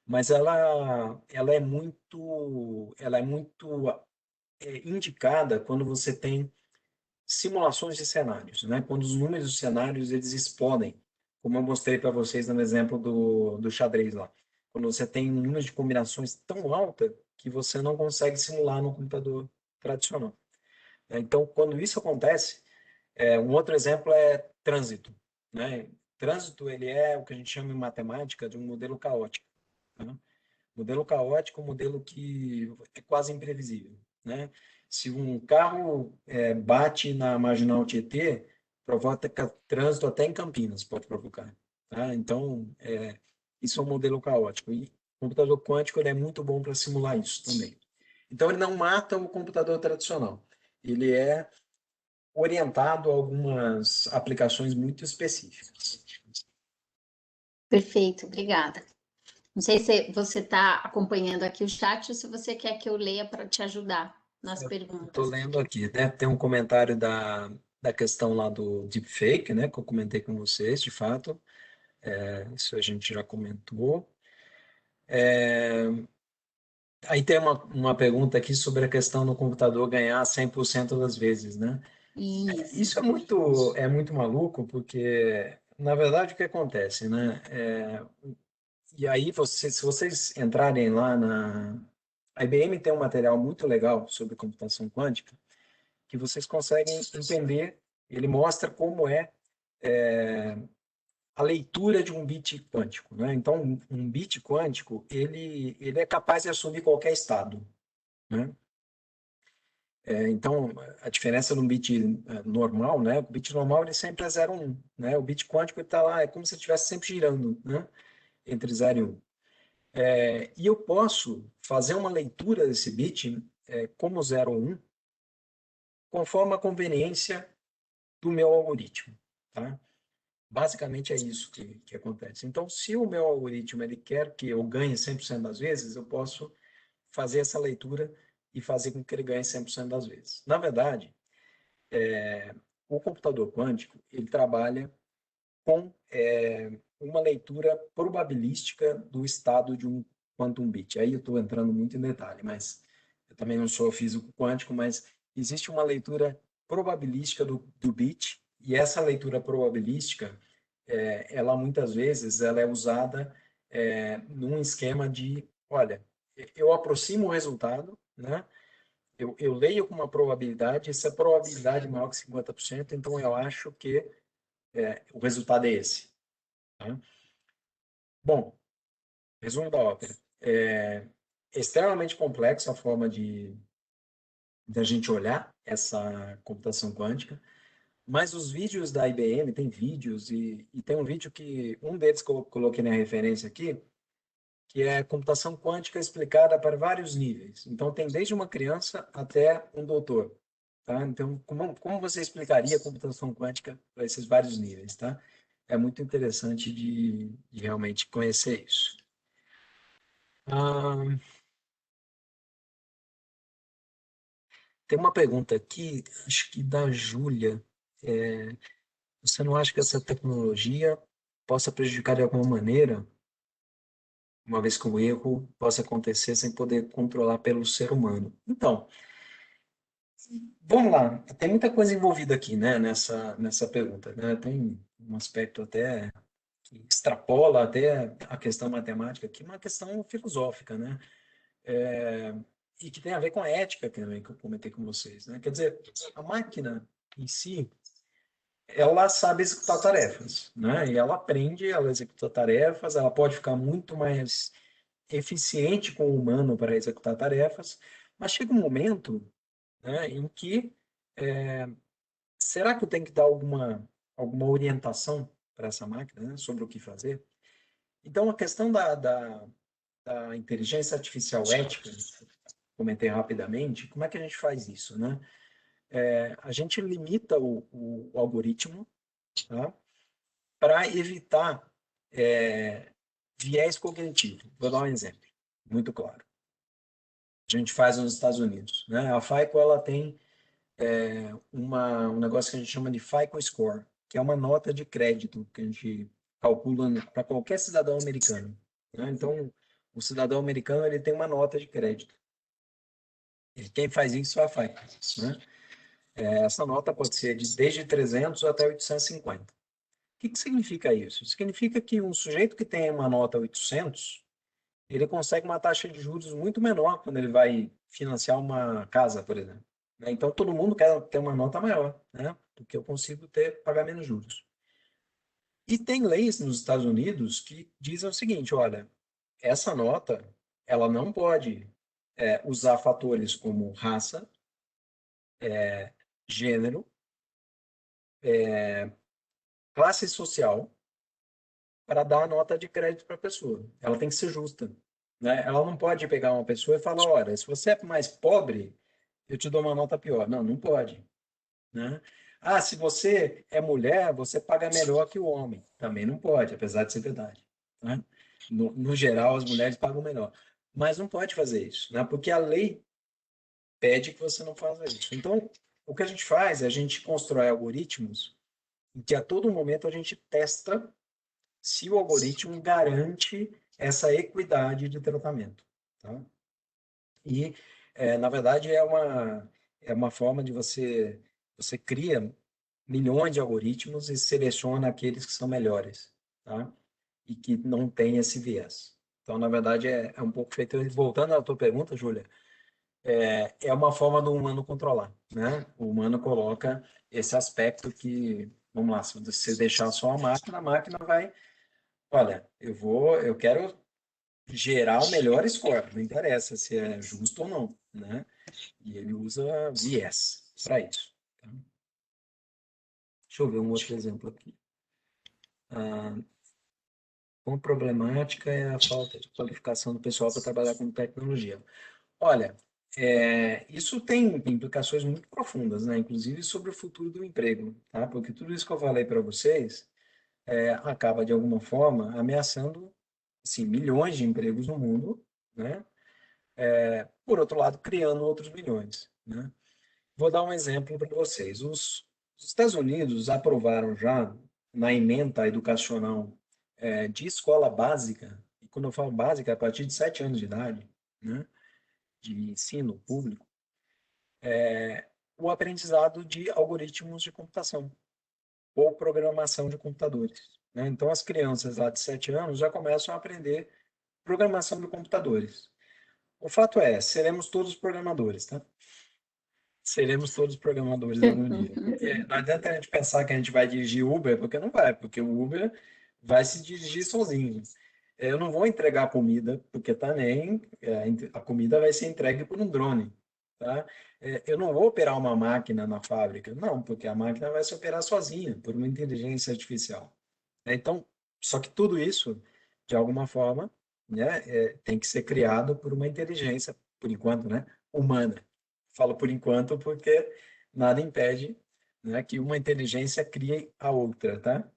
Mas ela é muito indicada quando você tem simulações de cenários, né? Quando os números dos cenários eles explodem, como eu mostrei para vocês no exemplo do xadrez lá. Quando você tem um número de combinações tão alta que você não consegue simular no computador tradicional. Então, quando isso acontece, um outro exemplo é trânsito, né? Trânsito ele é o que a gente chama em matemática de um modelo caótico. Tá? Modelo caótico é um modelo que é quase imprevisível, né? Se um carro bate na Marginal Tietê, provoca trânsito até em Campinas, pode provocar. Tá? Então, isso é um modelo caótico. E o computador quântico ele é muito bom para simular isso também. Então, ele não mata o computador tradicional. Ele é orientado a algumas aplicações muito específicas. Perfeito, obrigada. Não sei se você está acompanhando aqui o chat ou se você quer que eu leia para te ajudar nas perguntas. Estou lendo aqui, né? Tem um comentário da questão lá do deepfake, né? Que eu comentei com vocês, de fato. Isso a gente já comentou. Aí tem uma pergunta aqui sobre a questão do computador ganhar 100% das vezes, né? Isso é muito maluco, porque, na verdade, o que acontece, né? E aí, se vocês entrarem lá A IBM tem um material muito legal sobre computação quântica, que vocês conseguem entender, ele mostra como a leitura de um bit quântico, né? Então, um bit quântico, ele é capaz de assumir qualquer estado, né? Então, a diferença de um bit normal, né? O bit normal ele sempre é 0 1, né? O bit quântico está lá, é como se estivesse sempre girando, né? Entre 0 e 1. E eu posso fazer uma leitura desse bit como 0 ou 1, conforme a conveniência do meu algoritmo, tá? Basicamente é isso que acontece. Então, se o meu algoritmo ele quer que eu ganhe 100% das vezes, eu posso fazer essa leitura e fazer com que ele ganhe 100% das vezes. Na verdade, o computador quântico ele trabalha com uma leitura probabilística do estado de um quantum bit. Aí eu estou entrando muito em detalhe, mas eu também não sou físico quântico, mas existe uma leitura probabilística do bit, e essa leitura probabilística, ela muitas vezes ela é usada num esquema de, olha, eu aproximo o resultado, né? Eu leio com uma probabilidade, essa probabilidade é maior que 50%, então eu acho que o resultado é esse. Tá? Bom, resumo da ópera. É extremamente complexa a forma de a gente olhar essa computação quântica, mas os vídeos da IBM, tem vídeos, e tem um vídeo que, um deles que eu coloquei na referência aqui, que é computação quântica explicada para vários níveis. Então, tem desde uma criança até um doutor. Tá? Então, como você explicaria a computação quântica para esses vários níveis? Tá? É muito interessante de realmente conhecer isso. Ah, tem uma pergunta aqui, acho que da Júlia. Você não acha que essa tecnologia possa prejudicar de alguma maneira, uma vez que o erro possa acontecer sem poder controlar pelo ser humano? Então, vamos lá. Tem muita coisa envolvida aqui, né, nessa pergunta, né? Tem um aspecto até que extrapola até a questão matemática aqui, uma questão filosófica, né? E que tem a ver com a ética também, que eu comentei com vocês, né? Quer dizer, a máquina em si, ela sabe executar tarefas, né? E ela aprende, ela executa tarefas, ela pode ficar muito mais eficiente com o humano para executar tarefas, mas chega um momento, né, em que será que eu tenho que dar alguma orientação para essa máquina, né, sobre o que fazer? Então, a questão da inteligência artificial ética, comentei rapidamente, como é que a gente faz isso, né? A gente limita o algoritmo, tá? Para evitar viés cognitivo. Vou dar um exemplo muito claro. A gente faz nos Estados Unidos, né? A FICO ela tem um negócio que a gente chama de FICO Score, que é uma nota de crédito que a gente calcula para qualquer cidadão americano, né? Então, o cidadão americano ele tem uma nota de crédito. E quem faz isso é a FICO, né? Essa nota pode ser desde 300 até 850. O que significa isso? Significa que um sujeito que tem uma nota 800, ele consegue uma taxa de juros muito menor quando ele vai financiar uma casa, por exemplo. Então, todo mundo quer ter uma nota maior, né? Porque eu consigo pagar menos juros. E tem leis nos Estados Unidos que dizem o seguinte, olha, essa nota, ela não pode usar fatores como raça, gênero, classe social para dar a nota de crédito para a pessoa. Ela tem que ser justa, né? Ela não pode pegar uma pessoa e falar, olha, se você é mais pobre, eu te dou uma nota pior. Não, não pode, né? Ah, se você é mulher, você paga melhor que o homem. Também não pode, apesar de ser verdade, né? No geral, as mulheres pagam melhor. Mas não pode fazer isso, né? Porque a lei pede que você não faça isso. Então, o que a gente faz é a gente constrói algoritmos em que a todo momento a gente testa se o algoritmo garante essa equidade de tratamento, tá? E, na verdade, é uma forma de você cria milhões de algoritmos e seleciona aqueles que são melhores, tá? E que não tem esse viés. Então, na verdade, é um pouco feito. Voltando à tua pergunta, Júlia, é uma forma do humano controlar, né? O humano coloca esse aspecto que, vamos lá, se você deixar só a máquina vai, olha, eu quero gerar o melhor score, não interessa se é justo ou não, né? E ele usa viés para isso. Tá? Deixa eu ver um outro exemplo aqui. Quão problemática é a falta de qualificação do pessoal para trabalhar com tecnologia? Olha, isso tem implicações muito profundas, né? Inclusive sobre o futuro do emprego, tá? Porque tudo isso que eu falei para vocês acaba, de alguma forma, ameaçando assim, milhões de empregos no mundo, né? Por outro lado, criando outros milhões, né? Vou dar um exemplo para vocês. Os Estados Unidos aprovaram já na ementa educacional de escola básica, e quando eu falo básica, é a partir de 7 anos de idade, né? De ensino público, o aprendizado de algoritmos de computação ou programação de computadores, né? Então, as crianças lá de 7 anos já começam a aprender programação de computadores. O fato é, seremos todos programadores, tá? Seremos todos programadores algum dia. Porque não adianta a gente pensar que a gente vai dirigir Uber, porque não vai, porque o Uber vai se dirigir sozinho. Eu não vou entregar comida, porque também a comida vai ser entregue por um drone, tá? Eu não vou operar uma máquina na fábrica, não, porque a máquina vai se operar sozinha, por uma inteligência artificial. Então, só que tudo isso, de alguma forma, né, tem que ser criado por uma inteligência, por enquanto, né, humana. Falo por enquanto porque nada impede, né, que uma inteligência crie a outra, tá?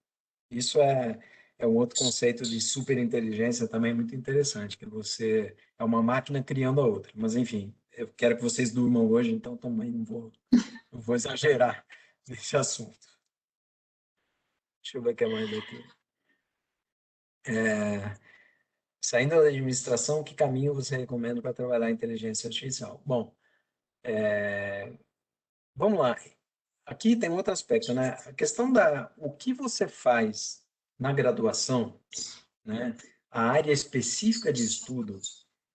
Isso é um outro conceito de superinteligência também muito interessante, que você é uma máquina criando a outra. Mas, enfim, eu quero que vocês durmam hoje, então também não vou exagerar nesse assunto. Deixa eu ver o que é mais aqui. Saindo da administração, que caminho você recomenda para trabalhar a inteligência artificial? Bom, vamos lá. Aqui tem outro aspecto, né? A questão o que você faz na graduação, né? A área específica de estudo,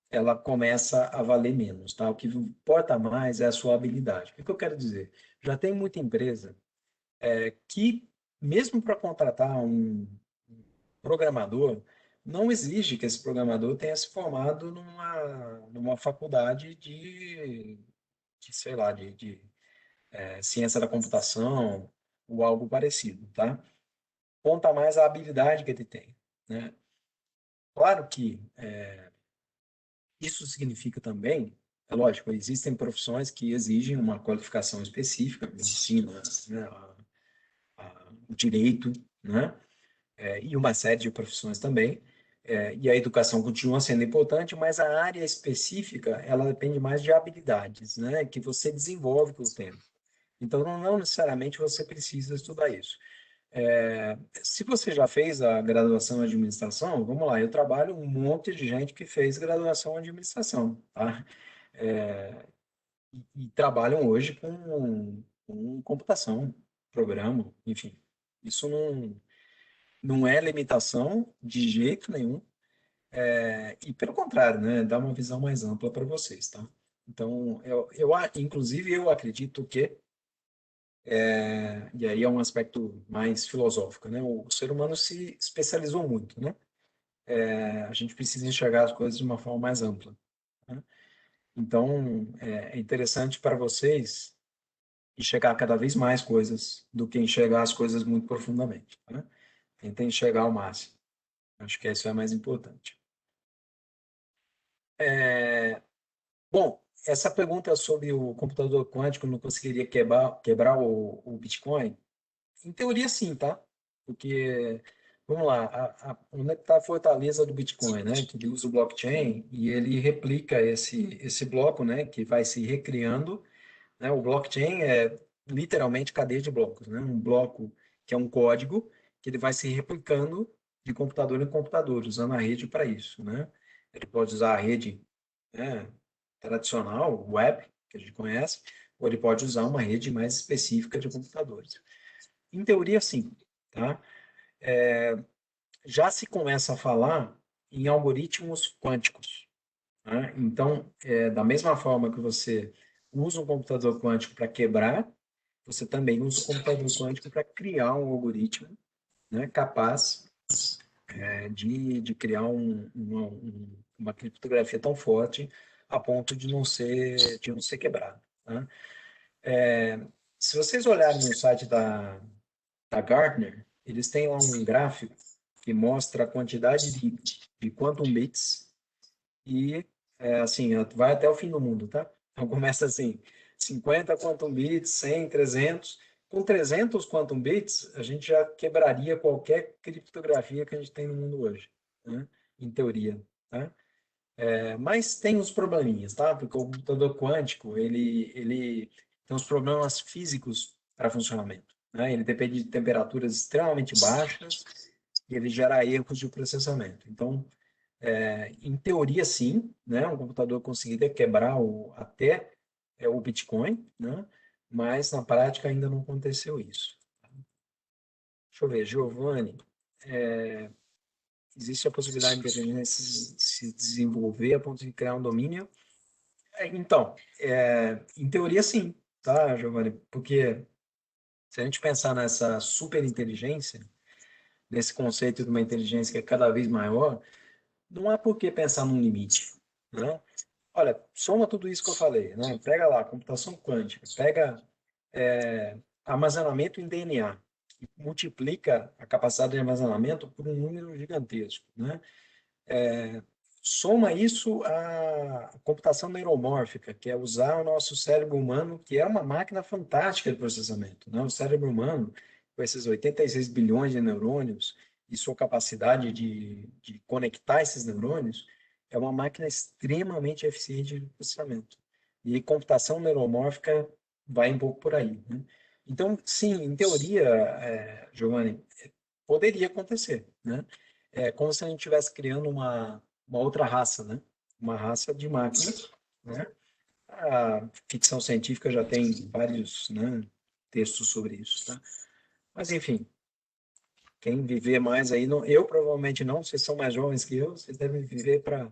ela começa a valer menos, tá? O que importa mais é a sua habilidade. O que eu quero dizer? Já tem muita empresa que, mesmo para contratar um programador, não exige que esse programador tenha se formado numa faculdade sei lá, de ciência da computação ou algo parecido, tá? Conta mais a habilidade que ele tem, né? Claro que isso significa também, é lógico, existem profissões que exigem uma qualificação específica, medicina, né, o direito, né, e uma série de profissões também, e a educação continua sendo importante, mas a área específica, ela depende mais de habilidades, né, que você desenvolve com o tempo. Então, não necessariamente você precisa estudar isso. Se você já fez a graduação em administração, vamos lá, eu trabalho um monte de gente que fez graduação em administração, tá? E trabalham hoje com computação, programa, enfim. Isso não é limitação de jeito nenhum, e pelo contrário, né, dá uma visão mais ampla para vocês, tá? Então, inclusive, eu acredito que e aí é um aspecto mais filosófico, né? O ser humano se especializou muito, né? A gente precisa enxergar as coisas de uma forma mais ampla, né? Então, é interessante para vocês enxergar cada vez mais coisas do que enxergar as coisas muito profundamente, né? Tenta enxergar ao máximo. Acho que isso é mais importante. Bom, essa pergunta sobre o computador quântico não conseguiria quebrar o Bitcoin? Em teoria, sim, tá? Porque, vamos lá, onde é que está a fortaleza do Bitcoin, né? Que ele usa o blockchain e ele replica esse bloco, né? Que vai se recriando, né? O blockchain é literalmente cadeia de blocos, né? Um bloco que é um código que ele vai se replicando de computador em computador, usando a rede para isso, né? Ele pode usar a rede, né, tradicional, web, que a gente conhece, ou ele pode usar uma rede mais específica de computadores. Em teoria, sim, tá? Já se começa a falar em algoritmos quânticos, né? Então, da mesma forma que você usa um computador quântico para quebrar, você também usa o computador quântico para criar um algoritmo, né, capaz de criar uma criptografia tão forte a ponto de não ser quebrado, tá? Se vocês olharem no site da Gartner, eles têm lá um gráfico que mostra a quantidade de quantum bits e, assim, vai até o fim do mundo, tá? Então, começa assim, 50 quantum bits, 100, 300. Com 300 quantum bits, a gente já quebraria qualquer criptografia que a gente tem no mundo hoje, né? Em teoria, tá? Mas tem uns probleminhas, tá? Porque o computador quântico, ele tem uns problemas físicos para funcionamento, né? Ele depende de temperaturas extremamente baixas e ele gera erros de processamento. Então, em teoria, sim, né? Um computador conseguiria quebrar até o Bitcoin, né? Mas na prática ainda não aconteceu isso. Deixa eu ver, Giovanni, existe a possibilidade de a inteligência se desenvolver a ponto de criar um domínio? Então, em teoria, sim, tá, Giovanni? Porque se a gente pensar nessa superinteligência, nesse conceito de uma inteligência que é cada vez maior, não há por que pensar num limite, né? Olha, soma tudo isso que eu falei, né? Pega lá, computação quântica, pega armazenamento em DNA, e multiplica a capacidade de armazenamento por um número gigantesco, né? Soma isso à computação neuromórfica, que é usar o nosso cérebro humano, que é uma máquina fantástica de processamento, né? O cérebro humano, com esses 86 bilhões de neurônios e sua capacidade de conectar esses neurônios, é uma máquina extremamente eficiente de processamento. E computação neuromórfica vai um pouco por aí, né? Então, sim, em teoria, Giovanni, poderia acontecer, né? É como se a gente estivesse criando uma outra raça, né? Uma raça de máquinas, né? A ficção científica já tem vários, né, textos sobre isso, tá? Mas, enfim, quem viver mais aí, não, eu provavelmente não, vocês são mais jovens que eu, vocês devem viver para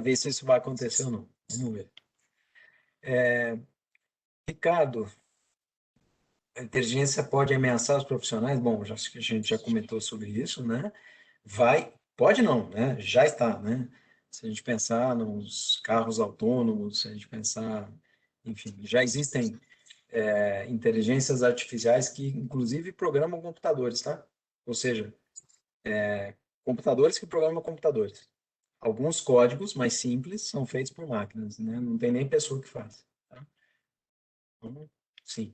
ver se isso vai acontecer ou não. Vamos ver. Ricardo, a inteligência pode ameaçar os profissionais? Bom, já, a gente já comentou sobre isso, né? Pode não, né? Já está, né? Se a gente pensar nos carros autônomos, se a gente pensar, enfim, já existem inteligências artificiais que, inclusive, programam computadores, tá? Ou seja, computadores que programam computadores. Alguns códigos mais simples são feitos por máquinas, né? Não tem nem pessoa que faz, tá? Então, sim.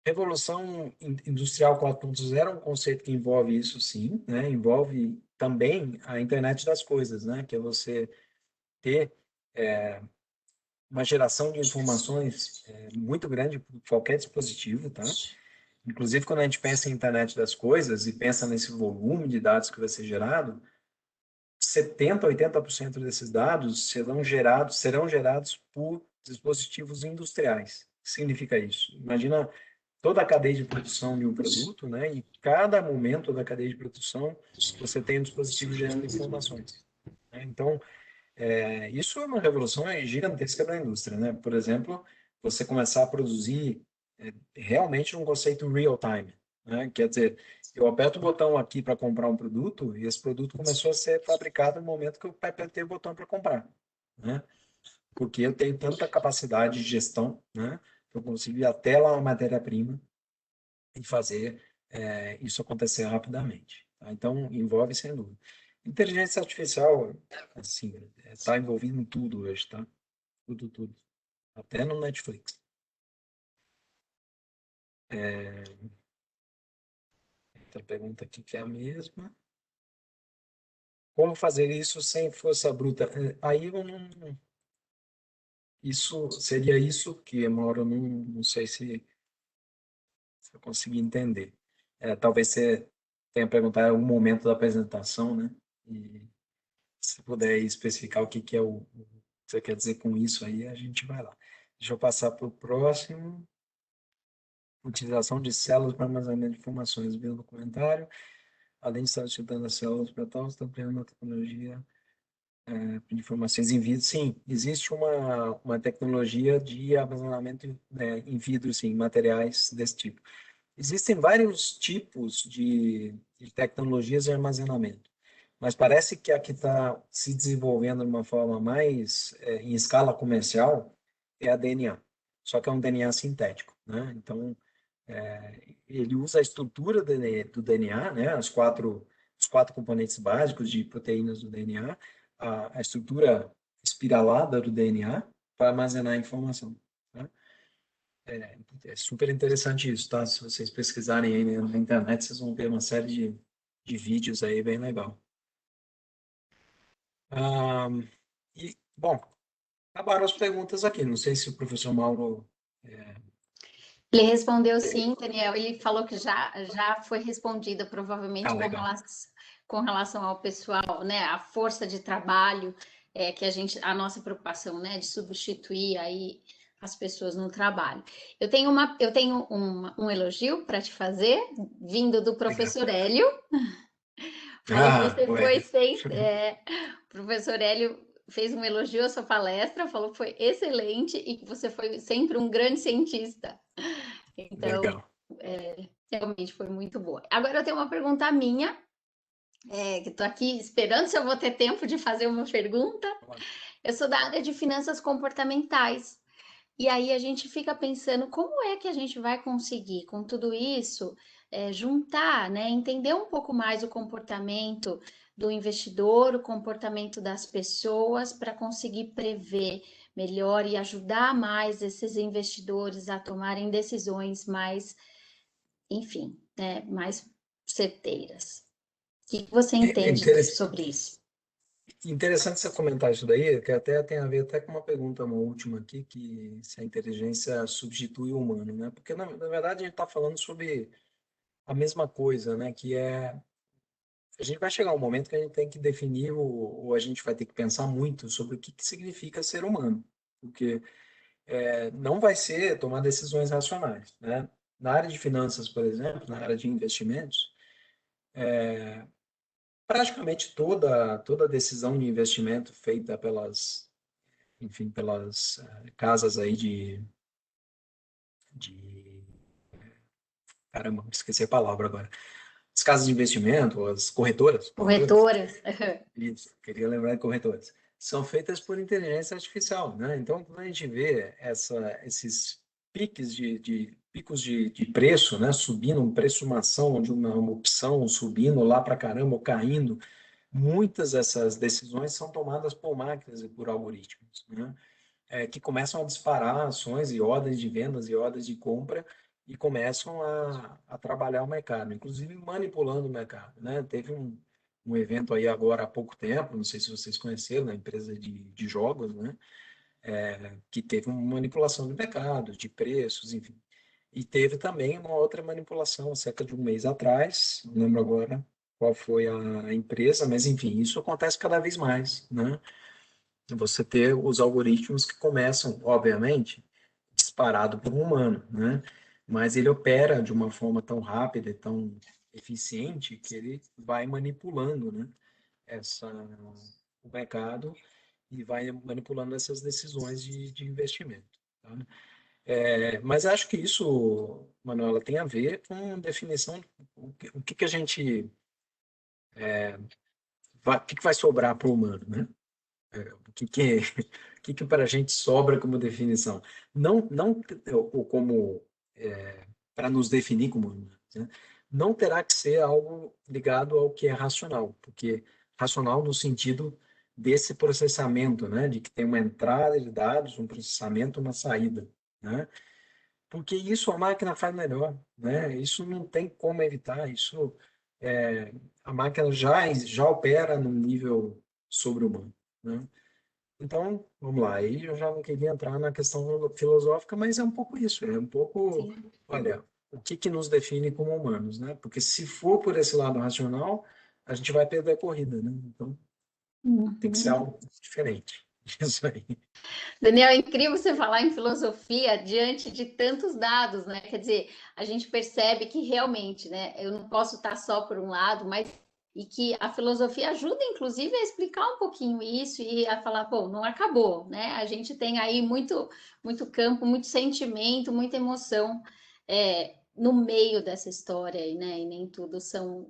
Revolução Industrial 4.0 é um conceito que envolve isso, sim, né? Envolve também a internet das coisas, né? Que é você ter uma geração de informações muito grande por qualquer dispositivo, tá? Inclusive, quando a gente pensa em internet das coisas e pensa nesse volume de dados que vai ser gerado, 70, 80% desses dados serão gerados por dispositivos industriais. O que significa isso? Imagina toda a cadeia de produção de um produto, né? E cada momento da cadeia de produção você tem um dispositivo gerando informações, né? Então, isso é uma revolução gigantesca para a indústria, né? Por exemplo, você começar a produzir realmente um conceito real time, né? Quer dizer, eu aperto o botão aqui para comprar um produto e esse produto começou a ser fabricado no momento que eu apertei o botão para comprar, né? porque eu tenho tanta capacidade de gestão, né? Eu consigo ir até lá uma matéria-prima e fazer isso acontecer rapidamente. Tá? Então, envolve sem dúvida. Inteligência artificial, assim, está envolvido em tudo hoje, tá? Tudo, tudo. Até no Netflix. Outra pergunta aqui que é a mesma. Como fazer isso sem força bruta? Aí eu não... Isso seria isso que, Mauro, eu não sei se eu consegui entender. Talvez você tenha perguntado em algum momento da apresentação, né? E se puder especificar o que que é o que você quer dizer com isso aí, a gente vai lá. Deixa eu passar para o próximo. Utilização de células para armazenamento de informações via documentário. Além de estar estudando as células para tal, está criando uma tecnologia de informações em vidro. Sim, existe uma tecnologia de armazenamento em vidro, sim, materiais desse tipo. Existem vários tipos de tecnologias de armazenamento, mas parece que a que está se desenvolvendo de uma forma mais em escala comercial é a DNA, só que é um DNA sintético, né? Então, ele usa a estrutura do DNA, né? Os quatro componentes básicos de proteínas do DNA, a estrutura espiralada do DNA para armazenar a informação. Tá? É super interessante isso, tá? Se vocês pesquisarem aí na internet, vocês vão ver uma série de vídeos aí bem legal. Bom, acabaram as perguntas aqui. Não sei se o professor Mauro... Ele respondeu sim, Daniel. Ele falou que já foi respondida, provavelmente, legal. com relação ao pessoal, né? A força de trabalho, que a nossa preocupação, né? De substituir aí as pessoas no trabalho. Eu tenho um elogio para te fazer, vindo do professor Hélio. Falou que você foi o professor Hélio fez um elogio à sua palestra, falou que foi excelente e que você foi sempre um grande cientista. Então, realmente foi muito boa. Agora eu tenho uma pergunta minha, que estou aqui esperando se eu vou ter tempo de fazer uma pergunta. Eu sou da área de finanças comportamentais. E aí a gente fica pensando como é que a gente vai conseguir, com tudo isso, juntar, né, entender um pouco mais o comportamento do investidor, o comportamento das pessoas, para conseguir prever melhor e ajudar mais esses investidores a tomarem decisões mais, enfim, né, mais certeiras. O que você entende sobre isso? Interessante você comentar isso daí, que até tem a ver até com uma pergunta, uma última aqui, que se a inteligência substitui o humano, né? Porque, na verdade, a gente está falando sobre a mesma coisa, né? Que é... A gente vai chegar um momento que a gente tem que definir, ou a gente vai ter que pensar muito sobre o que significa ser humano. Porque não vai ser tomar decisões racionais, né? Na área de finanças, por exemplo, na área de investimentos, praticamente toda decisão de investimento feita pelas, enfim, pelas casas aí de... Caramba, esqueci a palavra agora. As casas de investimento, as corretoras. Corretoras. Isso, queria lembrar de corretoras. São feitas por inteligência artificial, né? Então, quando a gente vê esses picos de preço, né? Subindo um preço, uma ação, de uma opção, subindo lá para caramba, ou caindo, muitas dessas decisões são tomadas por máquinas e por algoritmos, né? Que começam a disparar ações e ordens de vendas e ordens de compra e começam a trabalhar o mercado, inclusive manipulando o mercado, né? Teve um evento aí agora há pouco tempo, não sei se vocês conheceram, na empresa de jogos, né? Que teve uma manipulação do mercado, de preços, enfim. E teve também uma outra manipulação, cerca de um mês atrás, não lembro agora qual foi a empresa, mas enfim, isso acontece cada vez mais, né? Você ter os algoritmos que começam, obviamente, disparado por um humano, né? Mas ele opera de uma forma tão rápida e tão eficiente que ele vai manipulando, né? O mercado e vai manipulando essas decisões de investimento. Tá? Mas acho que isso, Manuela, tem a ver com definição, o que a gente o que vai sobrar para o humano, né? O que para a gente sobra como definição? Não ou como para nos definir como humanos, né? Não terá que ser algo ligado ao que é racional, porque racional no sentido desse processamento, né? De que tem uma entrada de dados, um processamento, uma saída, né? Porque isso a máquina faz melhor, né? Isso não tem como evitar, isso a máquina já opera num nível sobre-humano, né? Então, vamos lá, aí eu já não queria entrar na questão filosófica, mas é um pouco isso, é um pouco, Sim. olha, o que nos define como humanos, né? Porque se for por esse lado racional, a gente vai perder a corrida, né? Então, tem que ser Uhum. algo diferente. Isso aí. Daniel, é incrível você falar em filosofia diante de tantos dados, né? Quer dizer, a gente percebe que realmente, né? Eu não posso estar só por um lado, mas e que a filosofia ajuda, inclusive, a explicar um pouquinho isso e a falar, pô, não acabou, né? A gente tem aí muito, muito campo, muito sentimento, muita emoção no meio dessa história aí, né? E nem tudo são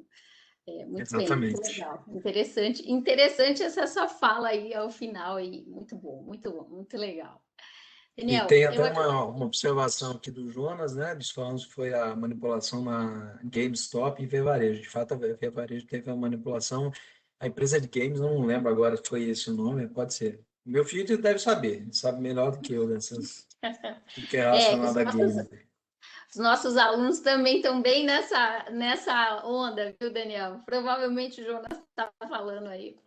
muito bem, muito Exatamente. legal, interessante, interessante essa sua fala aí ao final aí, muito bom, muito legal. E Daniel, tem eu até uma observação aqui do Jonas, né? Eles falando que foi a manipulação na GameStop e Via-Varejo. De fato, a Via-Varejo teve a manipulação. A empresa de games, não lembro agora se foi esse o nome, pode ser. Meu filho deve saber, ele sabe melhor do que eu dessas, do que é relacionado a game. os nossos alunos também estão bem nessa onda, viu, Daniel? Provavelmente o Jonas está falando aí,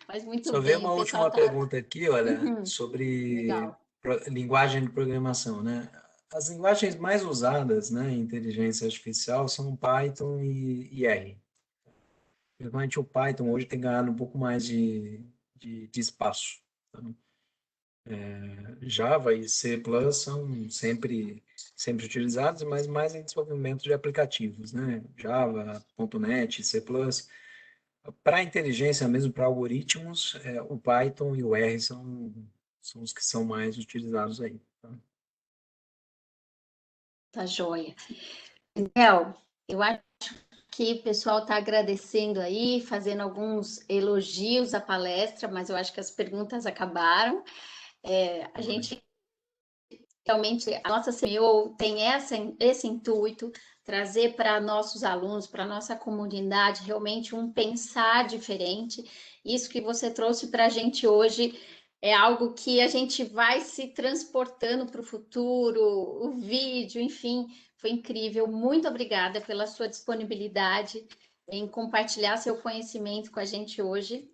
mas muito Só veio bem, o uma pessoal última está pergunta aqui, olha, uhum, sobre legal. linguagem de programação, né? As linguagens mais usadas, né, em inteligência artificial são Python e R. Principalmente o Python hoje tem ganhado um pouco mais de espaço. Então, Java e C++ são sempre utilizados, mas mais em desenvolvimento de aplicativos, né? Java, .NET, C++. Para inteligência mesmo, para algoritmos, o Python e o R são os que são mais utilizados aí. Tá? Tá joia. Daniel, eu acho que o pessoal está agradecendo aí, fazendo alguns elogios à palestra, mas eu acho que as perguntas acabaram. A gente realmente, a nossa CMO tem esse intuito, trazer para nossos alunos, para nossa comunidade, realmente um pensar diferente. Isso que você trouxe para a gente hoje é algo que a gente vai se transportando para o futuro, o vídeo, enfim, foi incrível. Muito obrigada pela sua disponibilidade em compartilhar seu conhecimento com a gente hoje.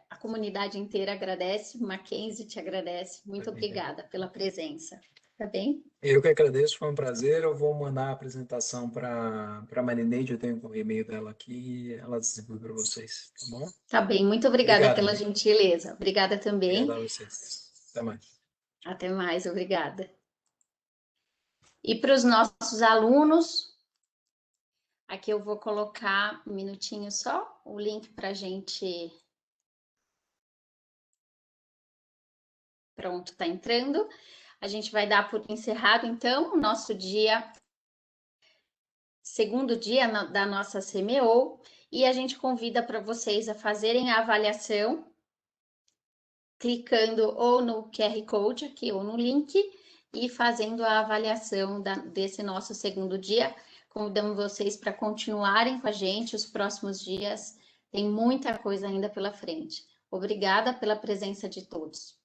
A comunidade inteira agradece, Mackenzie te agradece. Muito obrigada pela presença. Tá bem? Eu que agradeço, foi um prazer. Eu vou mandar a apresentação para a Marineide, eu tenho o e-mail dela aqui, e ela distribui para vocês, tá bom? Tá bem. Muito obrigada Obrigado, pela viu? gentileza. Obrigada Obrigado também. a vocês. Até mais. Até mais. Obrigada. E para os nossos alunos, aqui eu vou colocar um minutinho só o link para a gente. Pronto, tá entrando. A gente vai dar por encerrado, então, o nosso segundo dia da nossa CMO, e a gente convida para vocês a fazerem a avaliação, clicando ou no QR Code aqui ou no link, e fazendo a avaliação desse nosso segundo dia. Convidamos vocês para continuarem com a gente os próximos dias, tem muita coisa ainda pela frente. Obrigada pela presença de todos.